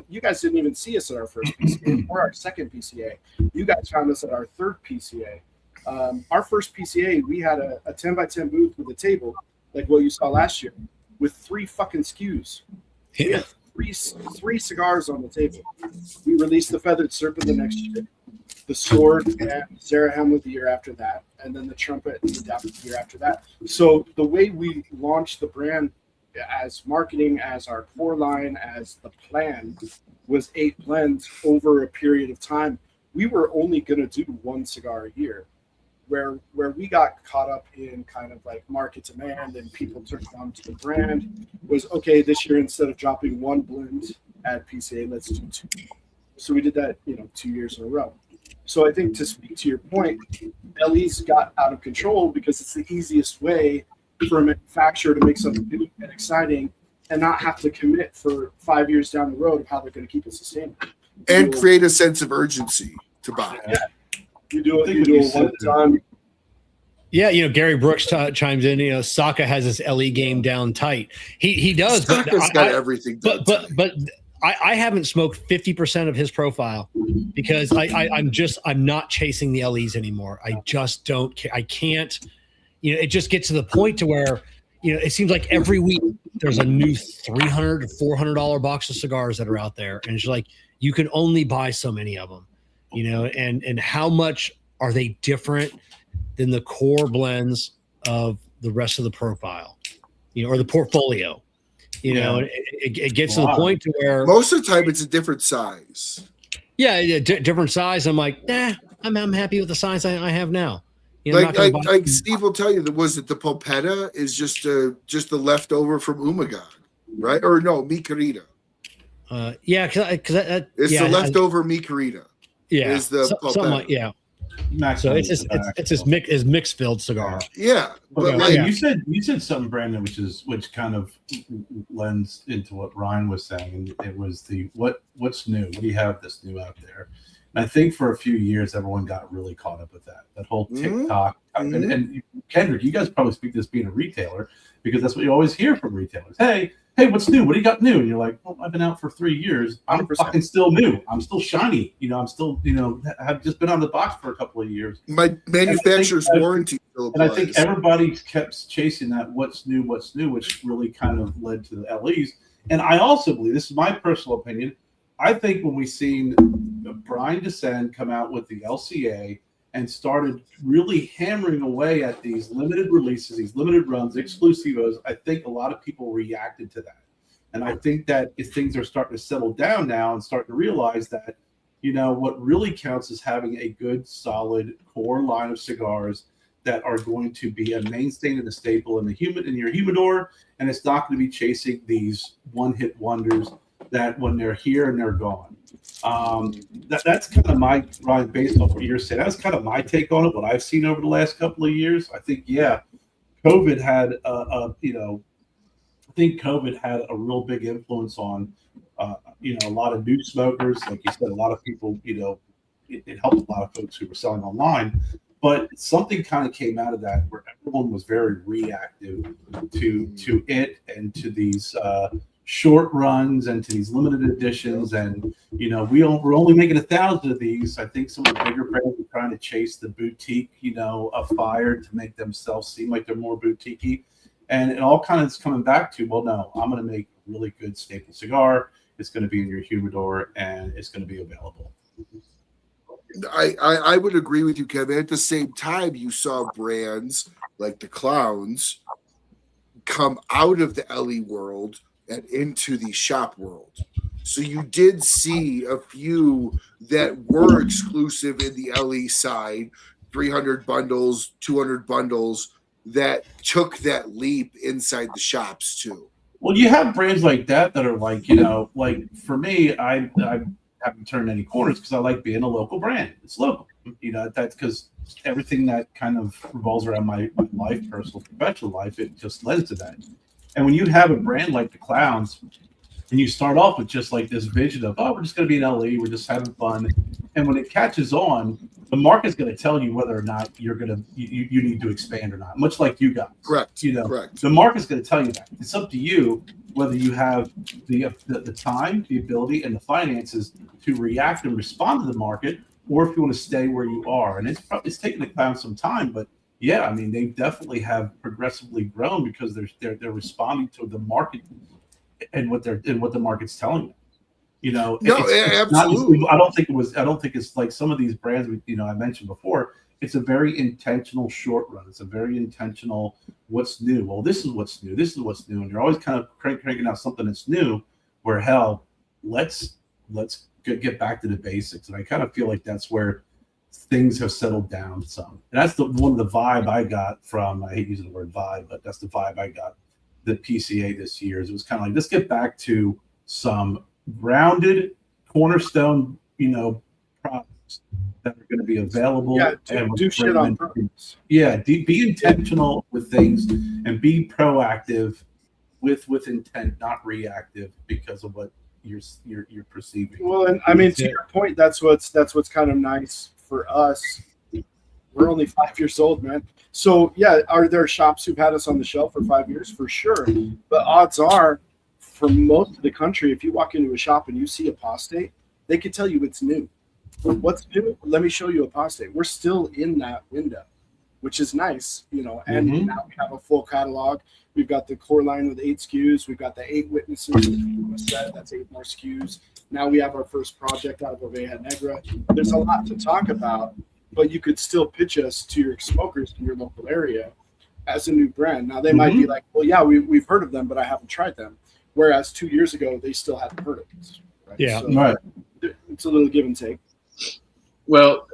You guys didn't even see us at our first PCA or our second PCA. You guys found us at our third PCA. Our first PCA, we had a 10 by 10 booth with a table, like what you saw last year, with 3 fucking SKUs. We had three cigars on the table. We released the Feathered Serpent the next year, the Sword and Sarah Hamlet the year after that, and then the Trumpet and the Dapper the year after that. So the way we launched the brand as marketing, as our core line, as the plan, was 8 blends over a period of time. We were only going to do 1 cigar a year. Where we got caught up in kind of like market demand and people turned on to the brand was, okay, this year instead of dropping 1 blend at PCA, let's do 2. So we did that, 2 years in a row. So I think, to speak to your point, LEs got out of control because it's the easiest way for a manufacturer to make something new and exciting and not have to commit for 5 years down the road of how they're going to keep it sustainable. And create a sense of urgency to buy. Yeah. You do it one time. Yeah, Gary Brooks chimes in. Saka has his LE game down tight. He does. Saka's got everything done. But I haven't smoked 50% of his profile because I'm not chasing the LEs anymore. I just don't care. I can't. It just gets to the point to where, it seems like every week there's a new $300 to $400 box of cigars that are out there, and it's like you can only buy so many of them, and how much are they different than the core blends of the rest of the profile, or the portfolio, it gets to the point to where most of the time it's a different size. Yeah, different size. I'm like, I'm happy with the size I have now. Like Steve will tell you, was it the Popetta is just the leftover from Umaga, right? Or no, Mi Querida. Yeah, because it's the leftover Mi Querida. Yeah, is the something like, yeah. So it's this mixed filled cigar. Yeah, but you said something, Brandon, which kind of lends into what Ryan was saying. It was the what's new? What do you have that's new out there? And I think for a few years, everyone got really caught up with that whole TikTok. And Kendrick, you guys probably speak this being a retailer, because that's what you always hear from retailers. Hey, hey, what's new? What do you got new? And you're like, well, I've been out for 3 years. I'm 100%. fucking still new. I'm still shiny. I'm still, have just been on the box for a couple of years. My manufacturer's warranty still And I applies. think everybody kept chasing that what's new, which really kind of led to the LEs. And I also believe, this is my personal opinion, I think when we seen Brian Descend come out with the LCA and started really hammering away at these limited releases, these limited runs, exclusivos, I think a lot of people reacted to that. And I think that if things are starting to settle down now and starting to realize that, what really counts is having a good, solid core line of cigars that are going to be a mainstay and a staple in your humidor, and it's not going to be chasing these one-hit wonders that when they're here and they're gone. That's kind of my, Ryan, based on what you're saying, that's kind of my take on it, what I've seen over the last couple of years. I think, COVID had COVID had a real big influence on, a lot of new smokers. Like you said, a lot of people, it helped a lot of folks who were selling online. But something kind of came out of that where everyone was very reactive to it and to these short runs and to these limited editions. And, we're only making 1,000 of these. I think some of the bigger brands are trying to chase the boutique, of fire to make themselves seem like they're more boutique-y. And it all kind of is coming back to, well, no, I'm going to make a really good staple cigar. It's going to be in your humidor and it's going to be available. I would agree with you, Kevin. At the same time, you saw brands like the Clowns come out of the LE world and into the shop world. So you did see a few that were exclusive in the LE side, 300 bundles, 200 bundles, that took that leap inside the shops too. Well, you have brands like that are like, like for me, I haven't turned any corners because I like being a local brand. It's local. That's because everything that kind of revolves around my life, personal, professional life, it just lends to that. And when you have a brand like the Clowns and you start off with just like this vision of, we're just going to be in LE, we're just having fun. And when it catches on, the market's going to tell you whether or not you're going to, you need to expand or not, much like you guys. Correct. Correct. The market's going to tell you that. It's up to you whether you have the time, the ability, and the finances to react and respond to the market, or if you want to stay where you are. And it's taken the Clowns some time, but yeah, I mean, they definitely have progressively grown because they're responding to the market and what the market's telling them. Absolutely. I don't think it's like some of these brands I mentioned before. It's a very intentional short run. It's a very intentional what's new. Well, this is what's new. This is what's new, and you're always kind of cranking out something that's new. Where hell, let's get back to the basics. And I kind of feel like that's where things have settled down some. And that's one of the vibe I got from. I hate using the word vibe, but that's the vibe I got. The PCA this year is it was kind of like, let's get back to some grounded cornerstone, products that are going to be available. Yeah, do shit on purpose. Yeah, be intentional with things and be proactive with intent, not reactive because of what you're perceiving. Well, and I mean, to your point, that's what's kind of nice for us. We're only 5 years old, man. So yeah, are there shops who've had us on the shelf for 5 years? For sure. But odds are, for most of the country, if you walk into a shop and you see Apostate, they could tell you it's new. What's new? Let me show you Apostate. We're still in that window, which is nice, and now we have a full catalog. We've got the core line with 8 SKUs. We've got the 8 witnesses set. That's 8 more SKUs. Now we have our first project out of Oveja Negra. There's a lot to talk about, but you could still pitch us to your smokers in your local area as a new brand. Now they might be like, well, yeah, we've heard of them, but I haven't tried them. Whereas 2 years ago, they still hadn't heard of us. Right? Yeah, so right. It's a little give and take. Well,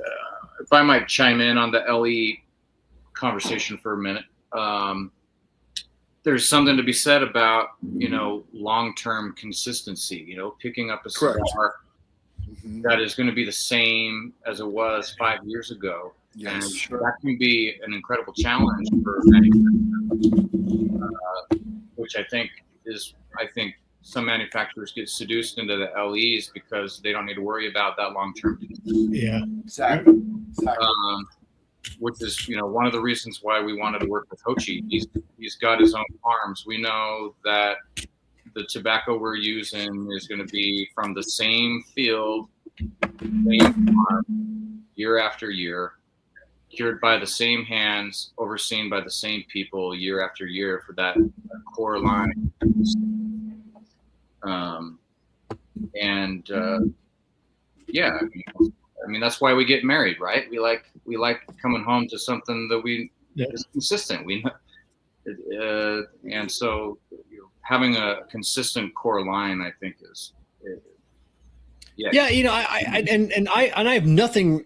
if I might chime in on the LE conversation for a minute, there's something to be said about, long-term consistency, picking up a cigar that is going to be the same as it was 5 years ago. Yes, and sure. that can be an incredible challenge for manufacturers, which I think some manufacturers get seduced into the LEs because they don't need to worry about that long-term. Yeah, Exactly. Which is, one of the reasons why we wanted to work with Hochi. He's got his own farms. We know that the tobacco we're using is going to be from the same field, same farm, year after year, cured by the same hands, overseen by the same people year after year for that core line. Yeah, I mean that's why we get married, right? We like coming home to something that is consistent. And so having a consistent core line, I think is. Yeah, you know, I have nothing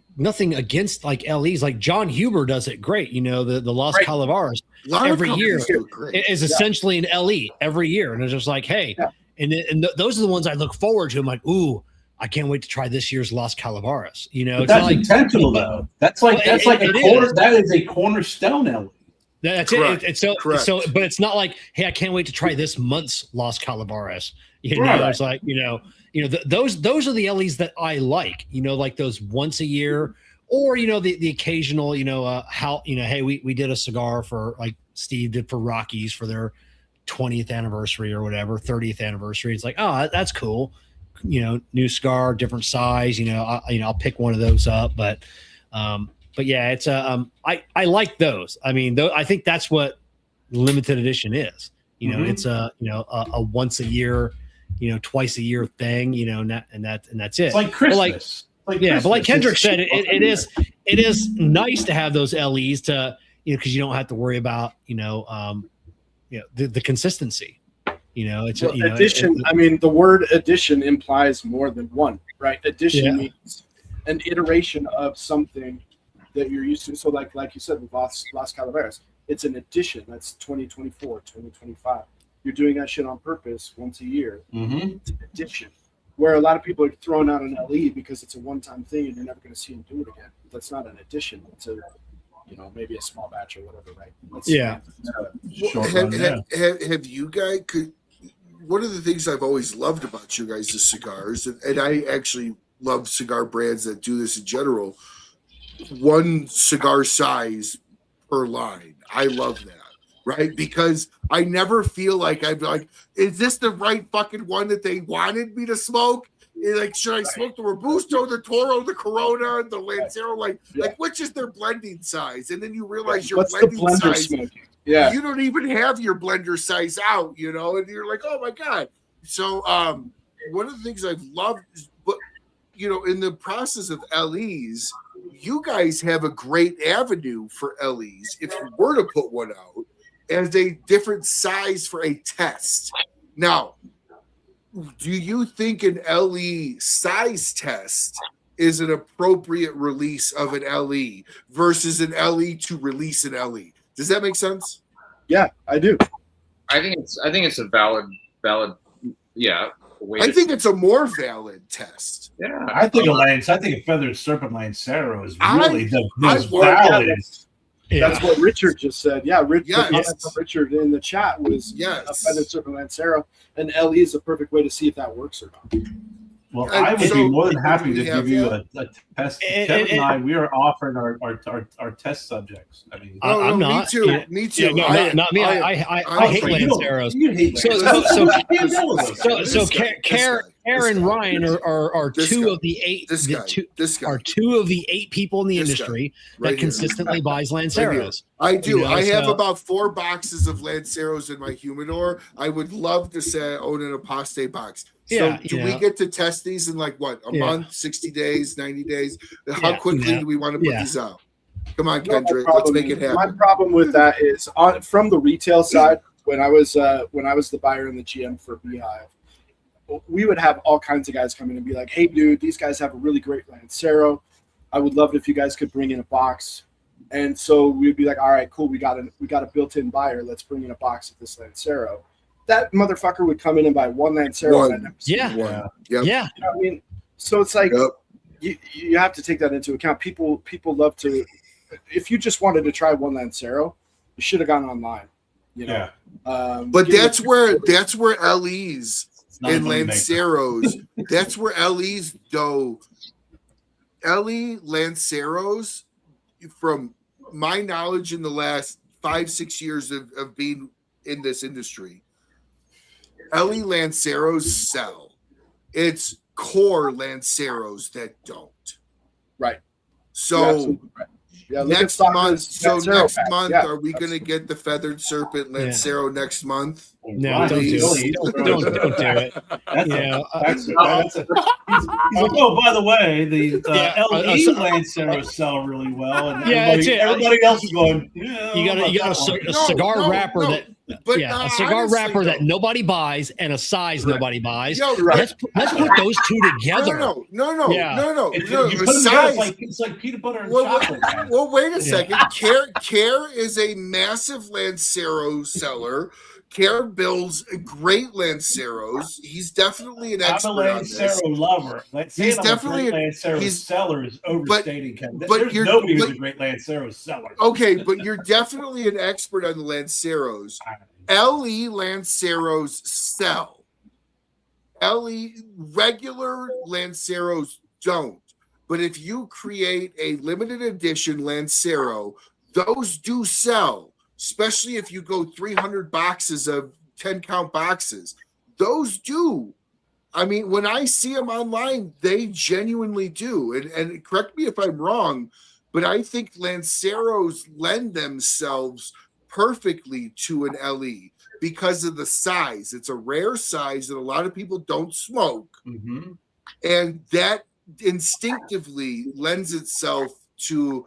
against like LEs. Like John Huber does it great. You know, the Los Calaveras every year is essentially an LE every year, and it's just like, hey, and those are the ones I look forward to. I'm like, ooh, I can't wait to try this year's Los Calaveras. You know, but that's like, intentional though. That is a cornerstone LE. That's correct. It's so, but it's not like, hey, I can't wait to try this month's Los Calaveras. You know, right. It's like, those are the LEs that I like, like those once a year, or, the occasional, hey, we did a cigar for like Steve did for Rockies for their 20th anniversary or whatever, 30th anniversary. It's like, oh, that's cool. New cigar, different size, I'll pick one of those up, but yeah, it's I like those. I mean, I think that's what limited edition is. It's a once a year, twice a year thing. And that's it. It's like Christmas. But like Kendrick said, it is nice to have those LEs to because you don't have to worry about the consistency. It's addition. I mean, the word addition implies more than one, right? Addition means an iteration of something that you're used to. So like you said with Las Calaveras, it's an addition. That's 2024, 2025. You're doing that shit on purpose once a year. Mm-hmm. It's an addition. Where a lot of people are throwing out an LE because it's a one-time thing and you're never going to see them do it again. That's not an addition. It's a, maybe a small batch or whatever, right? Have you guys one of the things I've always loved about you guys is cigars, and I actually love cigar brands that do this in general. One cigar size per line. I love that, right? Because I never feel like I'm like, is this the right fucking one that they wanted me to smoke? Like, should I smoke the Robusto, the Toro, the Corona, the Lancero? Like which is their blending size? And then you realize your blending size. Smoking? Yeah, you don't even have your blender size out, and you're like, oh my god. So, one of the things I've loved, but in the process of LEs, you guys have a great avenue for LEs if you were to put one out as a different size for a test. Now, do you think an LE size test is an appropriate release of an LE versus an LE to release an LE? Does that make sense? Yeah, I do. I think it's a valid way. I think it's a more valid test. Yeah, I think a feathered serpent Lancero is really the most valid. That's what Richard just said. Yeah, Richard in the chat was a feathered serpent Lancero, and LE is a perfect way to see if that works or not. Well, I would be more than happy to give you a test. Kevin and I, we are offering our test subjects. I mean, I'm not. Me too. Not me. I hate Lanceros. So Kerr and Ryan are two of the eight people in the industry that consistently buys Lanceros. I do. I have about 4 boxes of Lanceros in my humidor. I would love to say I own an Apostate box. So do we get to test these in like what, a month, 60 days, 90 days? How quickly do we want to put these out? Come on, Kendrick, let's make it happen. My problem with that is from the retail side, when I was the buyer and the GM for Beehive, we would have all kinds of guys come in and be like, hey dude, these guys have a really great Lancero. I would love it if you guys could bring in a box. And so we'd be like, all right, cool, we got a built-in buyer, let's bring in a box of this Lancero. That motherfucker would come in and buy one Lancero. Yeah. You know what I mean? So it's like you have to take that into account. People love to. If you just wanted to try one Lancero, you should have gone online. But that's where LEs and Lanceros. That's where LEs though. LE Lanceros, from my knowledge in the last 5-6 years of being in this industry, LE Lanceros sell. It's core Lanceros that don't. Right. So You're absolutely right. Yeah, look at next Stockman's month, so Lancero next pack. month, Yeah, are we going to get the Feathered Serpent Lancero next month? No, Ryan, don't do he's- it. Don't do it. That's Yeah, he's like, oh, by the way, the Yeah, LE Lanceros sell really well, and Yeah, that's it. everybody else is going. Yeah, you got a No, cigar no, wrapper no. that. But Yeah, a cigar honestly, wrapper that though- nobody buys and a size nobody buys. Yo, Right. Let's put those two together. No. Yeah. It's, No, you the put them together, size. it's like peanut butter and Well, chocolate. well, wait a Yeah. second. Kerr is a massive Lancero seller. Kerr builds great Lanceros. He's definitely an I'm a expert on this. Lancero lover. He's definitely a Lancero he's- seller is overstating. Kevin. but There's you're- nobody who's but- a great Lancero seller. Okay, but you're definitely an expert on the Lanceros. LE Lanceros sell. LE regular Lanceros don't. But if you create a limited edition Lancero, those do sell, especially if you go 300 boxes of 10 count boxes. Those do. I mean, when I see them online, they genuinely do. And correct me if I'm wrong, but I think Lanceros lend themselves perfectly to an LE because of the size. It's a rare size that a lot of people don't smoke, and that instinctively lends itself to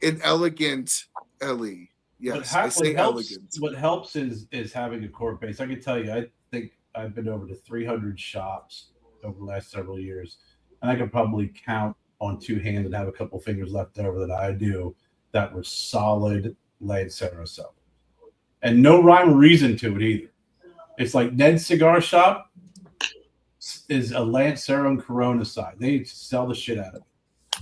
an elegant LE. Yes, I say elegant. What helps is having a core base. I can tell you, I think I've been over to 300 shops over the last several years, and I could probably count on two hands and have a couple fingers left over that I do that were solid Lancero sellers. And no rhyme or reason to it either. It's like Ned's Cigar Shop is a Lancero and Corona side. They sell the shit out of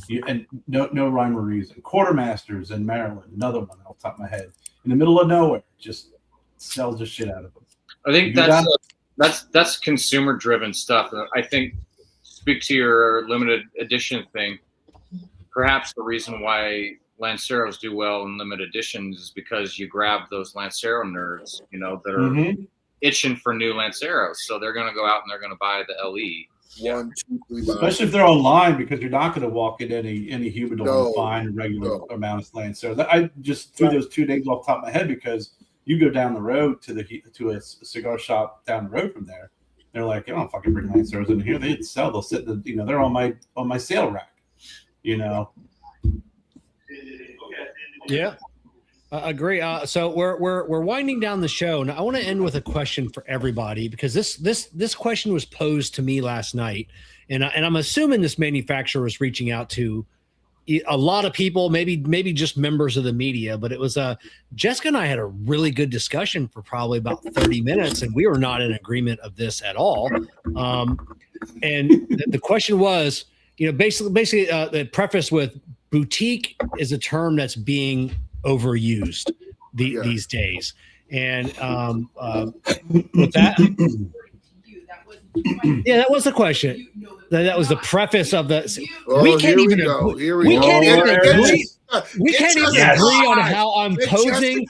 it. And no rhyme or reason. Quartermasters in Maryland, another one off the top of my head, in the middle of nowhere, just sells the shit out of them. I think that's consumer driven stuff. I think, speak to your limited edition thing. Perhaps the reason why Lanceros do well in limited editions is because you grab those Lancero nerds, that are itching for new Lanceros, so they're going to go out and they're going to buy the LE. 1, 2, 3, Especially if they're online, because you're not going to walk in any humidor No, and find a regular no. amount of Lanceros. I just threw those 2 names off the top of my head because you go down the road to a cigar shop down the road from there. They're like, I don't fucking bring Lanceros in here. They sell. They'll sit. They're on my sale rack. Yeah, agree. So we're winding down the show, and I want to end with a question for everybody, because this question was posed to me last night, and I'm assuming this manufacturer was reaching out to a lot of people, maybe just members of the media, but it was Jessica and I had a really good discussion for probably about 30 minutes, and we were not in agreement of this at all. And the question was, basically the preface with boutique is a term that's being overused these days. And with that, yeah, that was the question. That was the preface of the. We can't even. We can't even agree. We can't even agree on how I'm posing.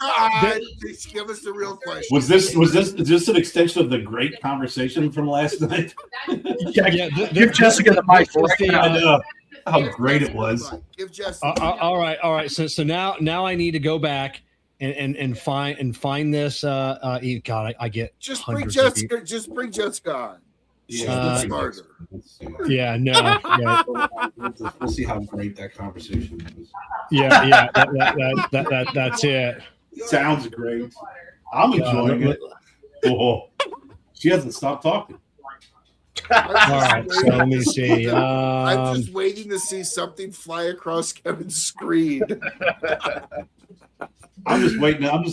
Just give us the real question. Was this an extension of the great conversation from last night? Give Jessica the mic. I know how great it was. Give Jessica. All right. So now I need to go back and find this. God, I get Just bring hundreds of Jessica. Just bring Jessica on. Yeah, Smarter. Yeah, no. Yeah. We'll see how great that conversation was. Yeah. That's it. Sounds great. I'm enjoying it. Oh, she hasn't stopped talking. All right, so let me see. I'm just waiting to see something fly across Kevin's screen. I'm just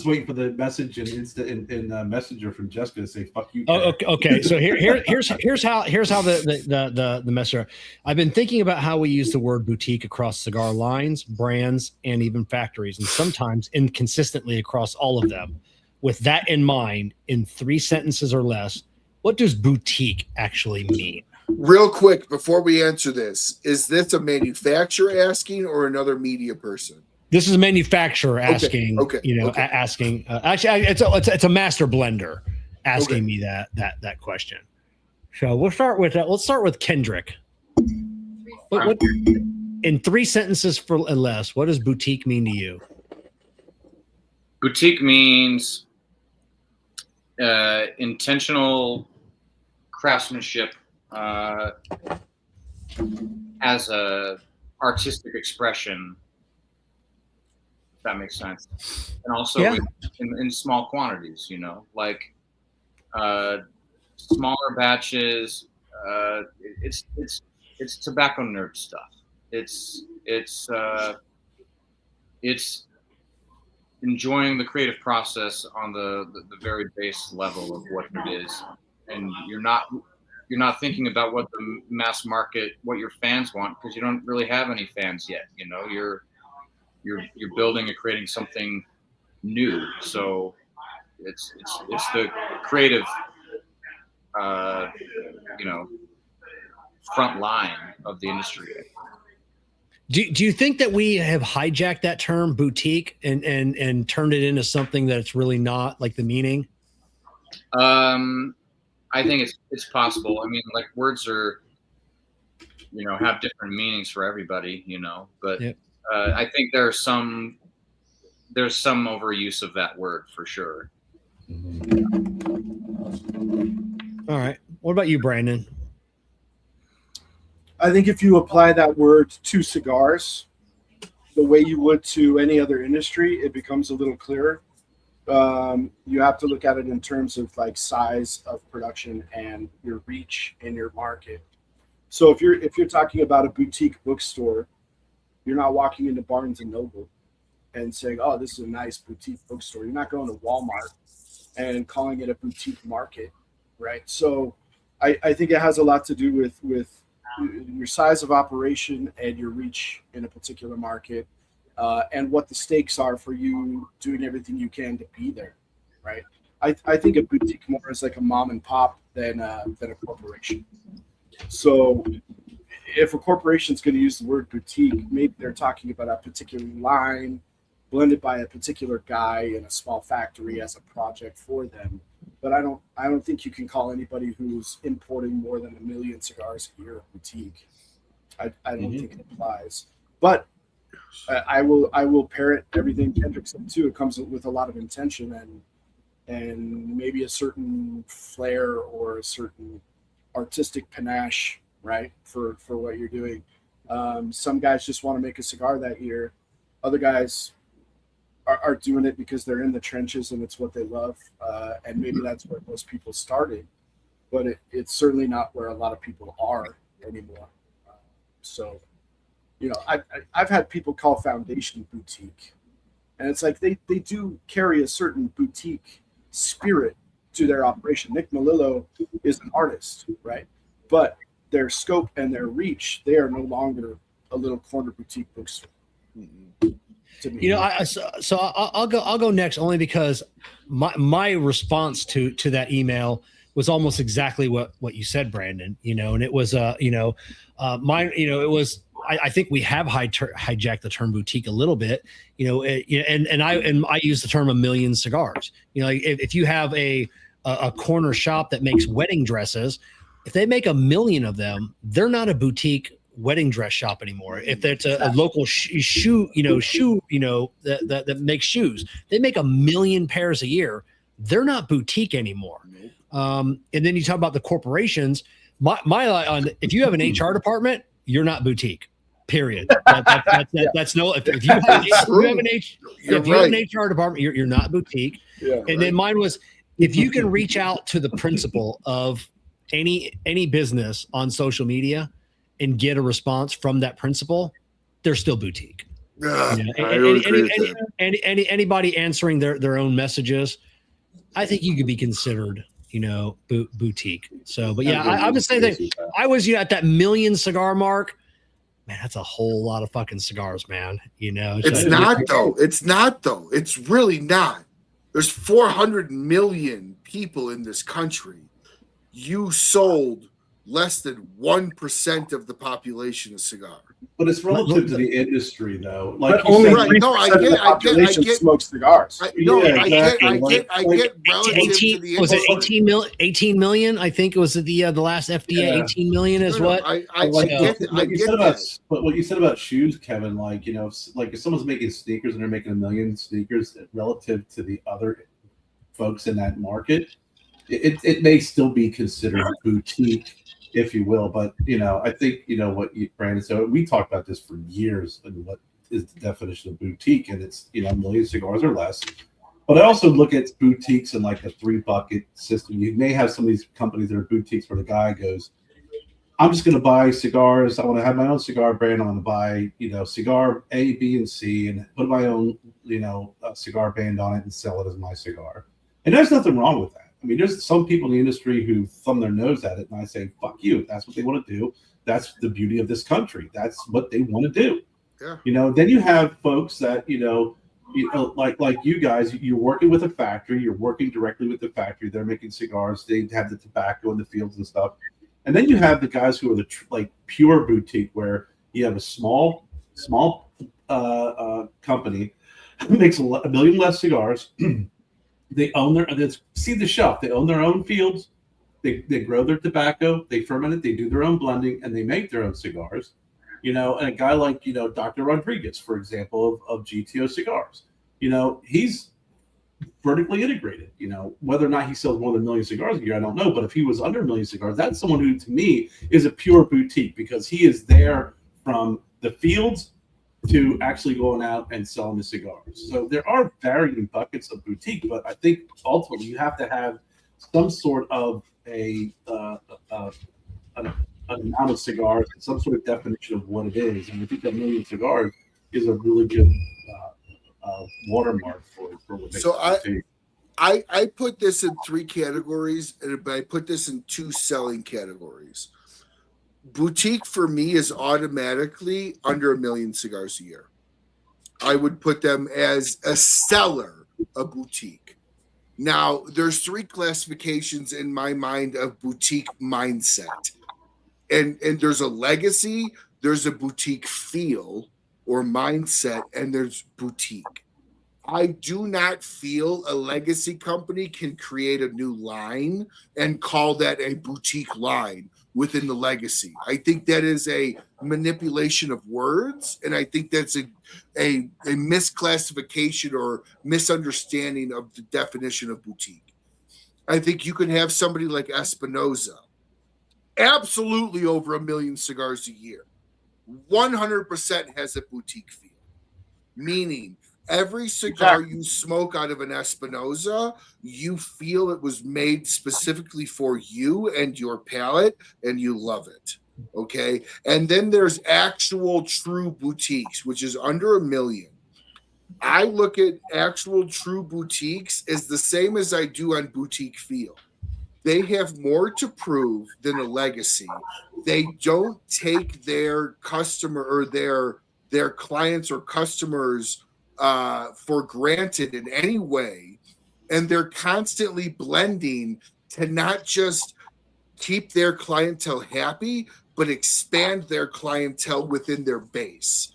waiting for the message in Messenger from Jessica to say "fuck you." Oh, okay. So here's how the messenger. I've been thinking about how we use the word boutique across cigar lines, brands, and even factories, and sometimes inconsistently across all of them. With that in mind, in 3 sentences or less, what does boutique actually mean? Real quick, before we answer this, is this a manufacturer asking or another media person? This is a manufacturer asking. Okay. Asking. Actually, it's a master blender, asking me that question. So let's start with Kendrick. What in 3 sentences for less, what does boutique mean to you? Boutique means intentional craftsmanship as a artistic expression, if that makes sense, and also in small quantities, like smaller batches. It's tobacco nerd stuff. It's enjoying the creative process on the very base level of what it is, and you're not thinking about what the mass market, what your fans want, because you don't really have any fans yet. You're building and creating something new. So it's the creative front line of the industry. Do you think that we have hijacked that term boutique and turned it into something that it's really not, like the meaning? I think it's possible. I mean, like, words are, have different meanings for everybody, but yep. I think there's some overuse of that word for sure. All right. What about you, Brandon? I think if you apply that word to cigars the way you would to any other industry, it becomes a little clearer. You have to look at it in terms of like size of production and your reach in your market. So if you're talking about a boutique bookstore, you're not walking into Barnes and Noble and saying, "Oh, this is a nice boutique bookstore." You're not going to Walmart and calling it a boutique market, right? So I think it has a lot to do with your size of operation and your reach in a particular market, and what the stakes are for you doing everything you can to be there, right? I think a boutique more is like a mom and pop than a corporation. So if a corporation is going to use the word boutique, maybe they're talking about a particular line blended by a particular guy in a small factory as a project for them. But I don't think you can call anybody who's importing more than 1 million cigars a year a boutique. I don't think it applies. But I will parrot everything Kendrick said too. It comes with a lot of intention and maybe a certain flair or a certain artistic panache, right, for what you're doing. Some guys just want to make a cigar that year. Other guys are doing it because they're in the trenches and it's what they love, and maybe that's where most people started, but it's certainly not where a lot of people are anymore. So, I've had people call Foundation boutique, and it's like they do carry a certain boutique spirit to their operation. Nick Melillo is an artist, right? But their scope and their reach, they are no longer a little corner boutique bookstore. I'll go next, only because my response to that email was almost exactly what you said, Brandon. And it was it was. I think we have hijacked the term boutique a little bit. And I use the term 1 million cigars. If you have a corner shop that makes wedding dresses, if they make 1 million of them, they're not a boutique wedding dress shop anymore. If it's a local shoe that makes shoes, they make 1 million pairs a year. They're not boutique anymore. And then you talk about the corporations. If you have an HR department, you're not boutique. Period. That's no. If you have an HR department, you're not boutique. Yeah, and then mine was, if you can reach out to the principal of any business on social media and get a response from that principal, they're still boutique. Anybody answering their own messages, I think you could be considered, boutique. So, but yeah, I would say that I was at that 1 million cigar mark. Man, that's a whole lot of fucking cigars, man. It's not though. It's not though. It's really not. There's 400 million people in this country. You sold less than 1% of the population is cigar. But it's relative to the industry, though. But you only said, Right, 3% no, I of the get- population smokes cigars. I Yeah, exactly. get relative to the Was it industry. 18 million? I think it was the last FDA. Yeah. 18 million is No, what? I Like, get what you said that. about, but what you said about shoes, Kevin, like, you know, like if someone's making sneakers and they're making 1 million sneakers relative to the other folks in that market, it may still be considered boutique, if you will. But, you know, I think, you know, what you, Brandon, so we talked about this for years and what is the definition of boutique, and it's, you know, 1 million cigars or less. But I also look at boutiques in like a 3-bucket system. You may have some of these companies that are boutiques where the guy goes, I'm just going to buy cigars. I want to have my own cigar brand. I want to buy, you know, cigar A, B, and C, and put my own, you know, cigar band on it and sell it as my cigar. And there's nothing wrong with that. I mean, there's some people in the industry who thumb their nose at it, and I say, fuck you. If that's what they want to do, that's the beauty of this country. That's what they want to do. Yeah. You know, then you have folks that, you know, like you guys, you're working with a factory, you're working directly with the factory. They're making cigars. They have the tobacco in the fields and stuff. And then you have the guys who are the like pure boutique, where you have a small company makes 1 million less cigars. They own their, see the shelf. They own their own fields. They grow their tobacco. They ferment it. They do their own blending, and they make their own cigars. You know, and a guy like, you know, Dr. Rodriguez, for example, of GTO Cigars, you know, he's vertically integrated. You know, whether or not he sells more than 1 million cigars a year, I don't know. But if he was under 1 million cigars, that's someone who, to me, is a pure boutique, because he is there from the fields to actually going out and selling the cigars. So there are varying buckets of boutique, but I think ultimately you have to have some sort of an amount of cigars, some sort of definition of what it is. And I think 1 million cigars is a really good watermark for what makes So it boutique. I put this in 3 categories, and I put this in 2 selling categories. Boutique for me is automatically under 1 million cigars a year. I would put them as a seller, a boutique. Now, there's 3 classifications in my mind of boutique mindset. And there's a legacy, there's a boutique feel or mindset, and there's boutique. I do not feel a legacy company can create a new line and call that a boutique line within the legacy. I think that is a manipulation of words, and I think that's a misclassification or misunderstanding of the definition of boutique. I think you can have somebody like Espinosa, absolutely over 1 million cigars a year, 100% has a boutique feel, meaning every cigar you smoke out of an Espinosa, you feel it was made specifically for you and your palate, and you love it. Okay. And then there's actual true boutiques, which is under 1 million. I look at actual true boutiques as the same as I do on boutique feel. They have more to prove than a legacy. They don't take their customer or their clients or customers for granted in any way, and they're constantly blending to not just keep their clientele happy, but expand their clientele within their base.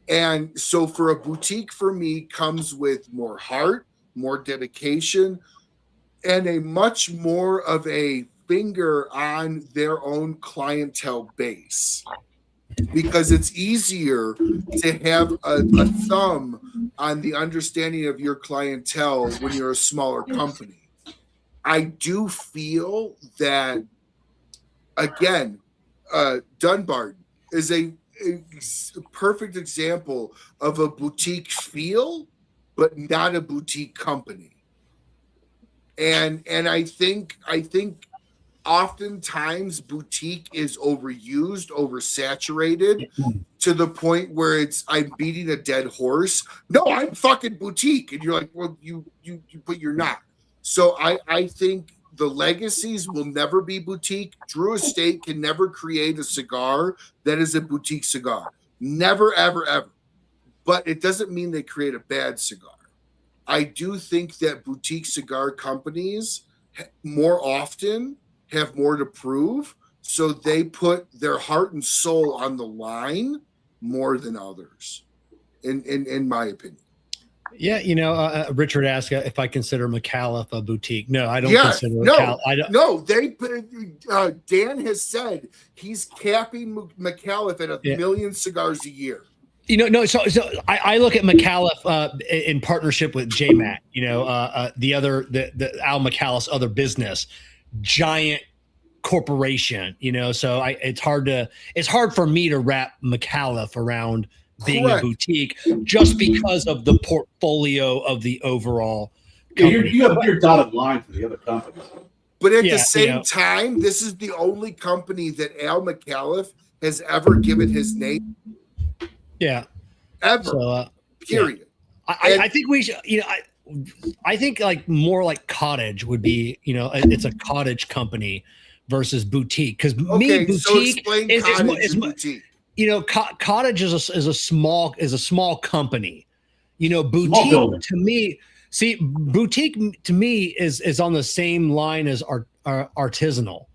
And so for a boutique, for me, comes with more heart, more dedication, and a much more of a finger on their own clientele base, because it's easier to have a thumb on the understanding of your clientele when you're a smaller company. I do feel that, again, Dunbarton is a perfect example of a boutique feel, but not a boutique company. And I think oftentimes boutique is overused, oversaturated to the point where I'm beating a dead horse. No, I'm fucking boutique. And you're like, well, but you're not. So I think the legacies will never be boutique. Drew Estate can never create a cigar that is a boutique cigar. Never, ever, ever. But it doesn't mean they create a bad cigar. I do think that boutique cigar companies more often have more to prove So they put their heart and soul on the line more than others, in my opinion. Yeah, Richard asked if I consider McAuliffe a boutique. No, I don't Yes, consider no, McAuliffe. I don't. No, Dan has said he's capping McAuliffe at 1 million cigars a year. No. So I look at McAuliffe in partnership with JMatt. The Al McAuliffe's other business, giant corporation. So it's hard for me to wrap McAuliffe around being a boutique just because of the portfolio of the overall company. You have your dotted line for the other companies. But at the same time, this is the only company that Al McAuliffe has ever given his name. Yeah. Ever. So, period. Yeah. I think we should, I think like more like cottage would be, it's a cottage company versus boutique. Because boutique so explain cottage and boutique. Cottage is a small company. Boutique to me, boutique to me is on the same line as artisanal.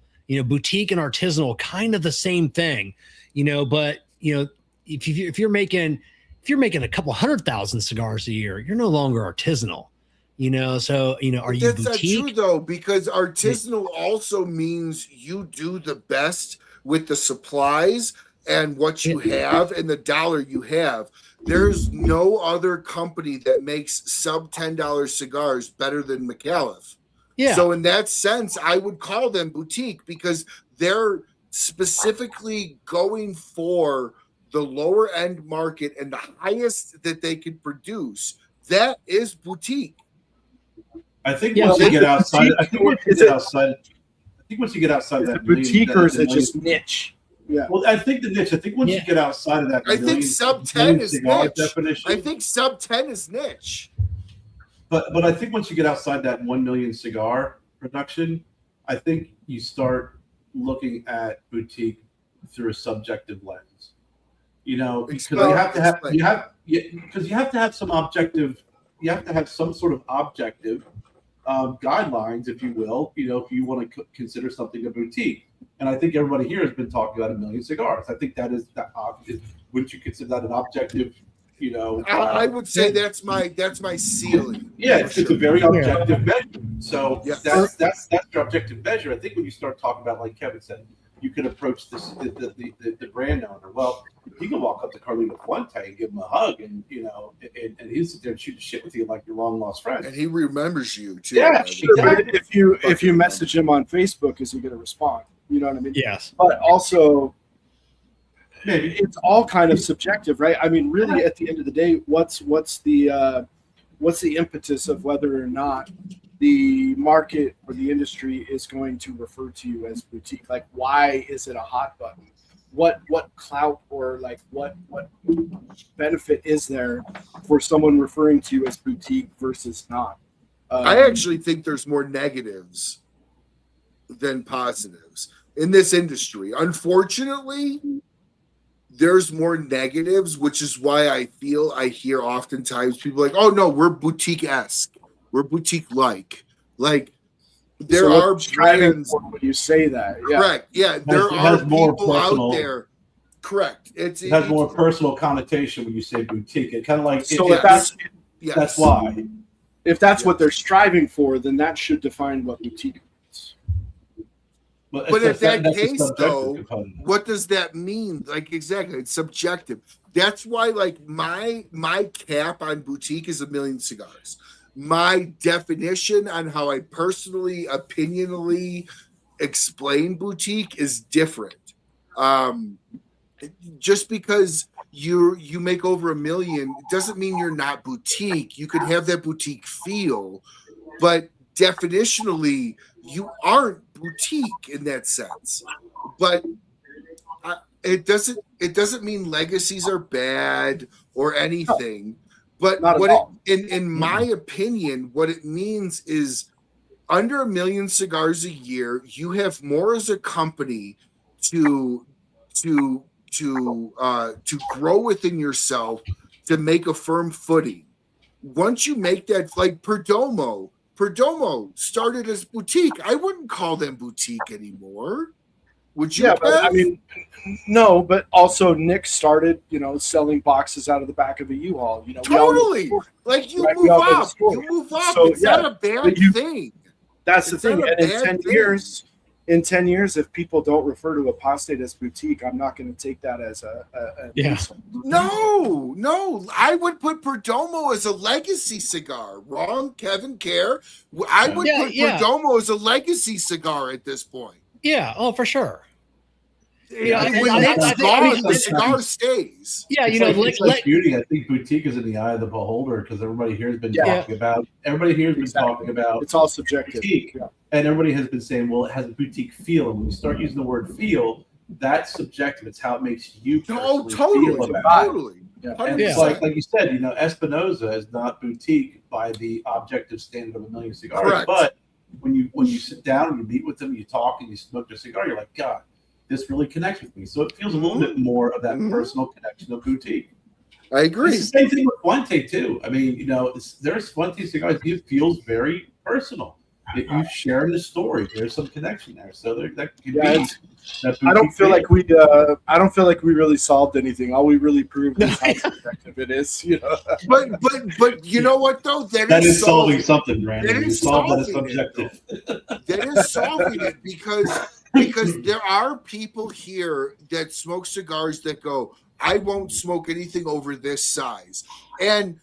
Boutique and artisanal kind of the same thing. But if you're making a couple 100,000 cigars a year, you're no longer artisanal. So are you That's boutique? not true though, because artisanal also means you do the best with the supplies and what you have and the dollar you have. There's no other company that makes sub $10 cigars better than McAuliffe. Yeah. So in that sense, I would call them boutique because they're specifically going for the lower end market and the highest that they can produce. That is boutique. I think once you get outside, once you get outside is that it boutique or is it just niche? Yeah. Well, I think the niche. I think once you get outside of that, I think sub 10 is niche. Definition. I think sub 10 is niche. But I think once you get outside that 1 million cigar production, I think you start looking at boutique through a subjective lens. Because you have to have some objective. You have to have some sort of objective guidelines, if you will. If you want to consider something a boutique. And I think everybody here has been talking about 1 million cigars. I think that is that. Wouldn't you consider that an objective? I would say that's my ceiling. Yeah, it's a very objective measure. So that's your objective measure. I think when you start talking about, like Kevin said, you can approach the brand owner. Well, you can walk up to Carlito Fuente and give him a hug, and and he'll sit there and shoot the shit with you like your long lost friend. And he remembers you too. Yeah, sure. If you message him on Facebook, is he going to respond? You know what I mean? Yes. But also, maybe it's all kind of subjective, right? I mean, really, at the end of the day, what's the impetus of whether or not the market or the industry is going to refer to you as boutique? Like, why is it a hot button? What clout or like what benefit is there for someone referring to you as boutique versus not? I actually think there's more negatives than positives in this industry. Unfortunately, there's more negatives, which is why I hear oftentimes people like, "Oh no, we're boutique-esque, we're boutique-like." Like there are brands when you say that. Yeah. Correct. Yeah, there are people out there. Correct. It has more personal connotation when you say boutique. It kind of like that's why. If that's what they're striving for, then that should define what boutique is. But in that case, though, what does that mean? Like, exactly, it's subjective. That's why, like, my cap on boutique is 1 million cigars. My definition on how I personally, opinionally explain boutique is different. Just because you make over 1 million doesn't mean you're not boutique. You could have that boutique feel, but definitionally, you aren't boutique in that sense. But it doesn't mean legacies are bad or anything. But in my opinion, what it means is under 1 million cigars a year, you have more as a company to grow within yourself, to make a firm footing. Once you make that, like Perdomo started as boutique. I wouldn't call them boutique anymore. Would you? Yeah, but I Kev? mean, no, but also Nick started, selling boxes out of the back of a U-Haul. We all know the Totally. story, Like you right? move We all know the up. story. You move up. So, It's not yeah, a bad but you- thing. That's the It's thing. not a And in bad 10 thing. years, if people don't refer to Apostate as boutique, I'm not going to take that as a Yeah. insult. No. I would put Perdomo as a legacy cigar. Wrong, Kevin Kerr. I would put Perdomo as a legacy cigar at this point. Yeah. Oh, for sure. Yeah, I- when I- that's I- I- gone, I mean, the cigar stays. Yeah, It's like beauty. I think boutique is in the eye of the beholder because everybody here has been talking about. Everybody here has been talking about. It's all subjective. Boutique. Yeah. And everybody has been saying, well, it has a boutique feel. And when you start using the word feel, that's subjective. It's how it makes you Oh, personally feel totally. about it. Totally. Yeah. And it's like you said, Espinosa is not boutique by the objective standard of a million cigars. Correct. But when you sit down and you meet with them, you talk and you smoke their cigar, you're like, God, this really connects with me. So it feels a little bit more of that personal connection of boutique. I agree. It's the same thing with Fuente too. I mean, there's Fuente cigars. It feels very personal. That you share the story. There's some connection there. So that could be. I don't feel like we. I don't feel like we really solved anything. All we really proved is how subjective it is. But you know what though? That is solving something, Brandon. That You is solved that as solving it, subjective. That is solving it because there are people here that smoke cigars that go, I won't smoke anything over this size. And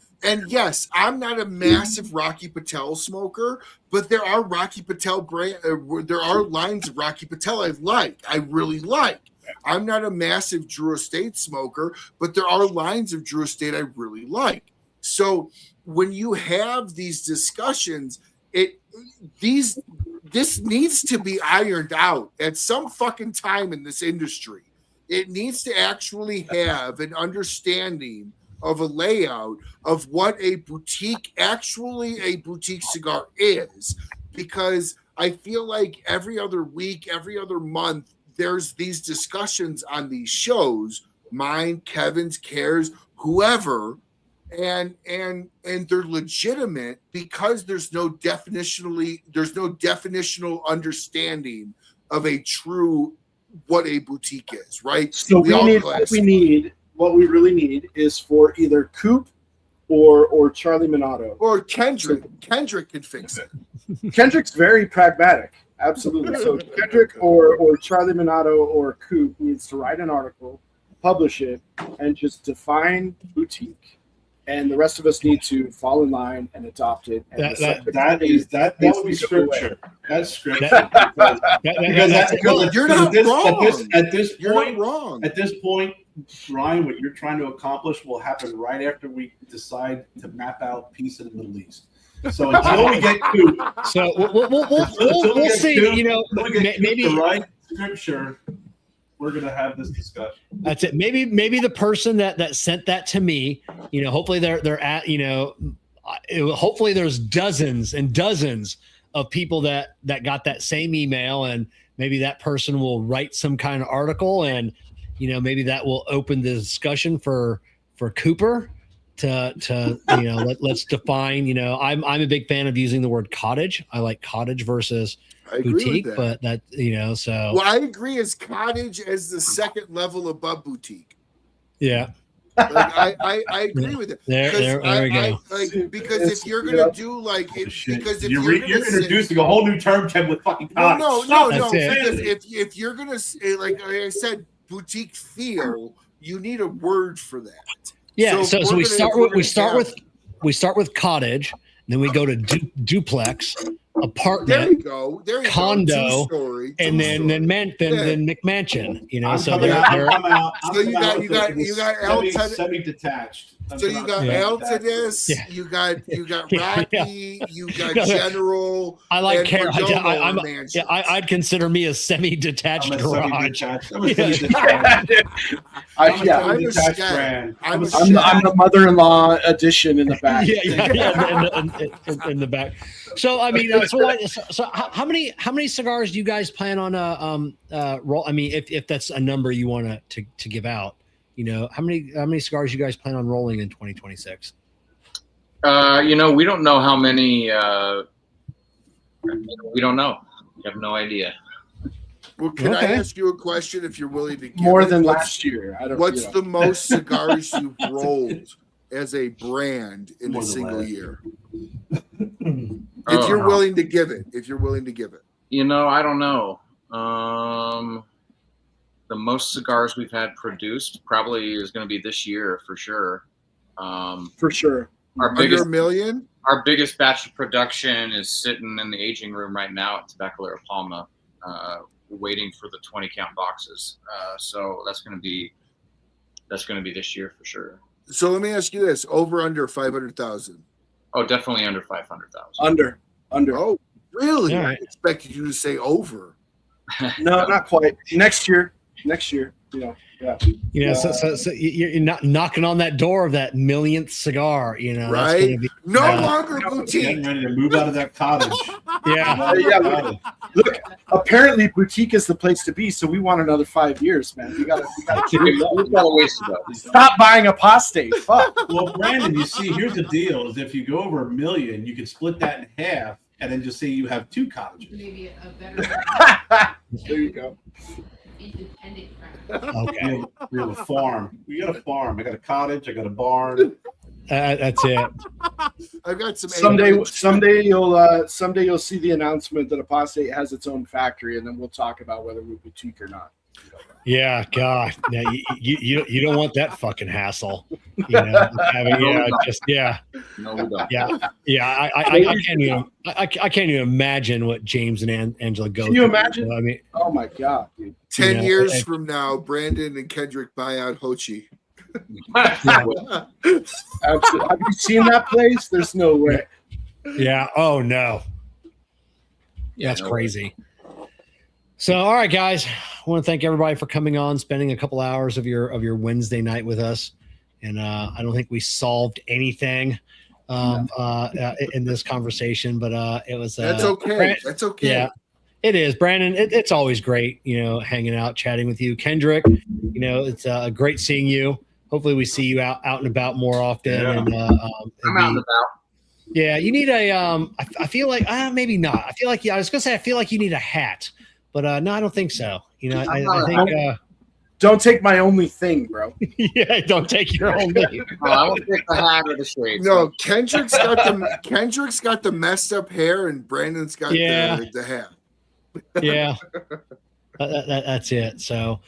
yes, I'm not a massive Rocky Patel smoker, but there are Rocky Patel there are lines of Rocky Patel I really like. I'm not a massive Drew Estate smoker, but there are lines of Drew Estate I really like. So when you have these discussions, this needs to be ironed out at some fucking time in this industry. It needs to actually have an understanding of a layout of what a boutique cigar is, because I feel like every other week, every other month, there's these discussions on these shows, mine, Kevin's, Kerr's, whoever, and they're legitimate because there's no definitional understanding of a true what a boutique is, right? So what we really need is for either Coop or Charlie Minato or Kendrick. Kendrick can fix it. Kendrick's very pragmatic, absolutely. So Kendrick or Charlie Minato or Coop needs to write an article, publish it, and just define boutique. And the rest of us need to fall in line and adopt it. And that would be scripture. That's scripture. You're not wrong. At this You're point, not wrong. At this point, Ryan, what you're trying to accomplish will happen right after we decide to map out peace in the Middle East. So until we get to, So we'll see. Maybe the right scripture, we're gonna have this discussion. That's it. Maybe the person that sent that to me, hopefully they're at, hopefully there's dozens and dozens of people that got that same email, and maybe that person will write some kind of article, and maybe that will open the discussion for Cooper to let's define. I'm a big fan of using the word cottage. I like cottage versus boutique, but that so. Well, I agree as cottage as the second level above boutique. Yeah. Like, I agree with it. There we go. Because if you're gonna do because if you're introducing a whole new term, Kevin, with fucking cottage. No. That's If you're gonna like I said, boutique feel, you need a word for that. Yeah. So we start with cottage, and then we go to duplex, apartment. There you go. Condo, two-story, and then McMansion. So you got El semi-detached. So you got Altadis, you got Rocky, you got General. I like Kerr. Mansions. I'd consider me a semi-detached garage. I'm a semi-detached brand. I'm the mother-in-law edition in the back. In the back. So I mean, so how many cigars do you guys plan on roll? I mean, if that's a number you want to give out, how many cigars you guys plan on rolling in 2026? We don't know how many. We don't know. We have no idea. Well, can I Okay. ask you a question if you're willing to give More it? than What's- last year. I don't. What's you know. the most cigars you've rolled as a brand in More a than single last year? Oh, If you're no. willing to give it. If you're willing to give it. You know, I don't know. The most cigars we've had produced probably is going to be this year for sure. For sure? Our Under biggest a million? our biggest batch of production is sitting in the aging room right now at Tabacalera Palma, waiting for the 20 count boxes. So that's going to be this year for sure. So let me ask you this: over under 500,000. Oh, definitely under 500,000. Under. Oh, really? All I right. expected you to say over. No, not quite. Next year. You know. Yeah. You know, so you're not knocking on that door of that millionth cigar. You know, that's Right? gonna be, No uh, longer Getting boutique. ready to move out of that cottage. yeah. Yeah, look, apparently boutique is the place to be. So we want another 5 years, man. We gotta keep it up. We've got a ways to go. Stop buying Apostate. Fuck. Well, Brandon, you see, here's the deal: is if you go over $1 million, you can split that in half, and then just say you have 2 cottages. Maybe a better There you go. independent practice. Okay. We have a farm. We got a farm. I got a cottage. I got a barn. That's it. I've got some. Someday you'll see the announcement that Apostate has its own factory, and then we'll talk about whether we boutique or not. Yeah, God, yeah, you don't want that fucking hassle. You know, yeah, No, we don't. yeah. I can't even imagine what James and Angela go. Can you through. imagine? I mean, Oh my god, dude. 10 Yeah. years from now, Brandon and Kendrick buy out Hochi. Absolutely. Have you seen that place? There's no way. yeah. Oh no, that's no crazy. So, all right, guys, I want to thank everybody for coming on, spending a couple hours of your Wednesday night with us. And I don't think we solved anything in this conversation, but it was. That's okay. That's okay. Yeah, it is, Brandon. It's always great, hanging out, chatting with you, Kendrick. It's great seeing you. Hopefully, we see you out and about more often. Yeah. And I'm out and about. yeah, you need a. I feel like maybe not. I feel like I was gonna say I feel like you need a hat, but no, I don't think so. I think. Don't take my only thing, bro. Yeah, don't take your own name. Oh, I won't take the hat or the shades. No, Kendrick's got the messed up hair, and Brandon's got the hat. Yeah, that's it. So,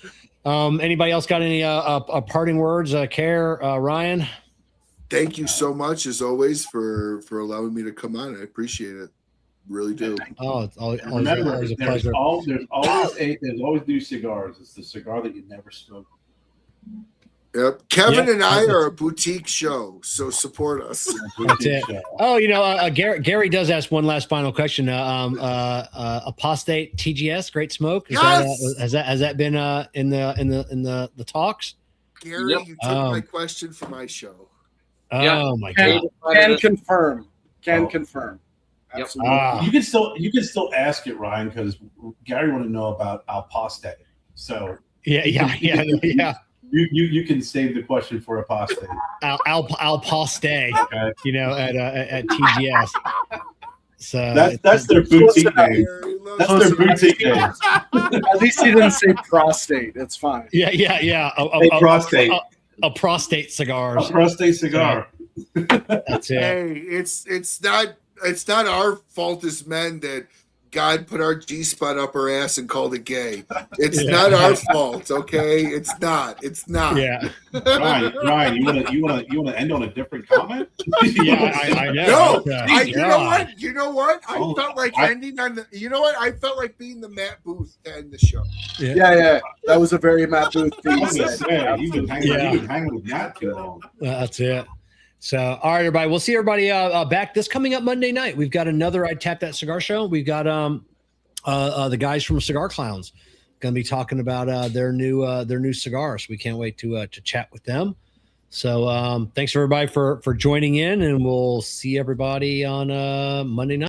anybody else got any parting words? Kerr, Ryan. Thank you so much, as always, for allowing me to come on. I appreciate it. Really do. Oh, it's always Remember, a there's pleasure. always new cigars. It's the cigar that you never smoke. Yep. Kevin Yeah. and I are a boutique show, so support us. That's it. Oh, Gary does ask one last final question. Apostate TGS, Great Smoke. Yes! Has that been in the talks? Gary, Yep. you took my question for my show. Oh Yeah. my god. Can confirm. Oh. Confirm. Yep. Absolutely. Ah. You can still ask it, Ryan, because Gary want to know about Apostate. So Yeah. you can save the question for Apostate. Apostate. Okay, At TGS. So that's their boutique name. Gary loves That's their us. boutique name. At least he didn't say prostate. It's fine. yeah. Hey, prostate. A prostate cigars. A prostate cigar. That's it. Hey, it's not our fault as men that God put our G-spot up our ass and called it gay. It's Yeah. not our fault, okay? It's not. Yeah. Ryan, you wanna end on a different comment? Yeah, I know. No, you know God. what? You know what? I Oh, felt like I- ending on the. You know what? I felt like being the Matt Booth to end the show. Yeah. That was a very Matt Booth I thing. was he gonna said. say, you've been Yeah. hanging with that too long. That's it. So, all right, everybody. We'll see everybody back this coming up Monday night. We've got another I Tap That Cigar show. We've got the guys from Cigar Clowns going to be talking about their new cigars. We can't wait to chat with them. So, thanks everybody for joining in, and we'll see everybody on Monday night.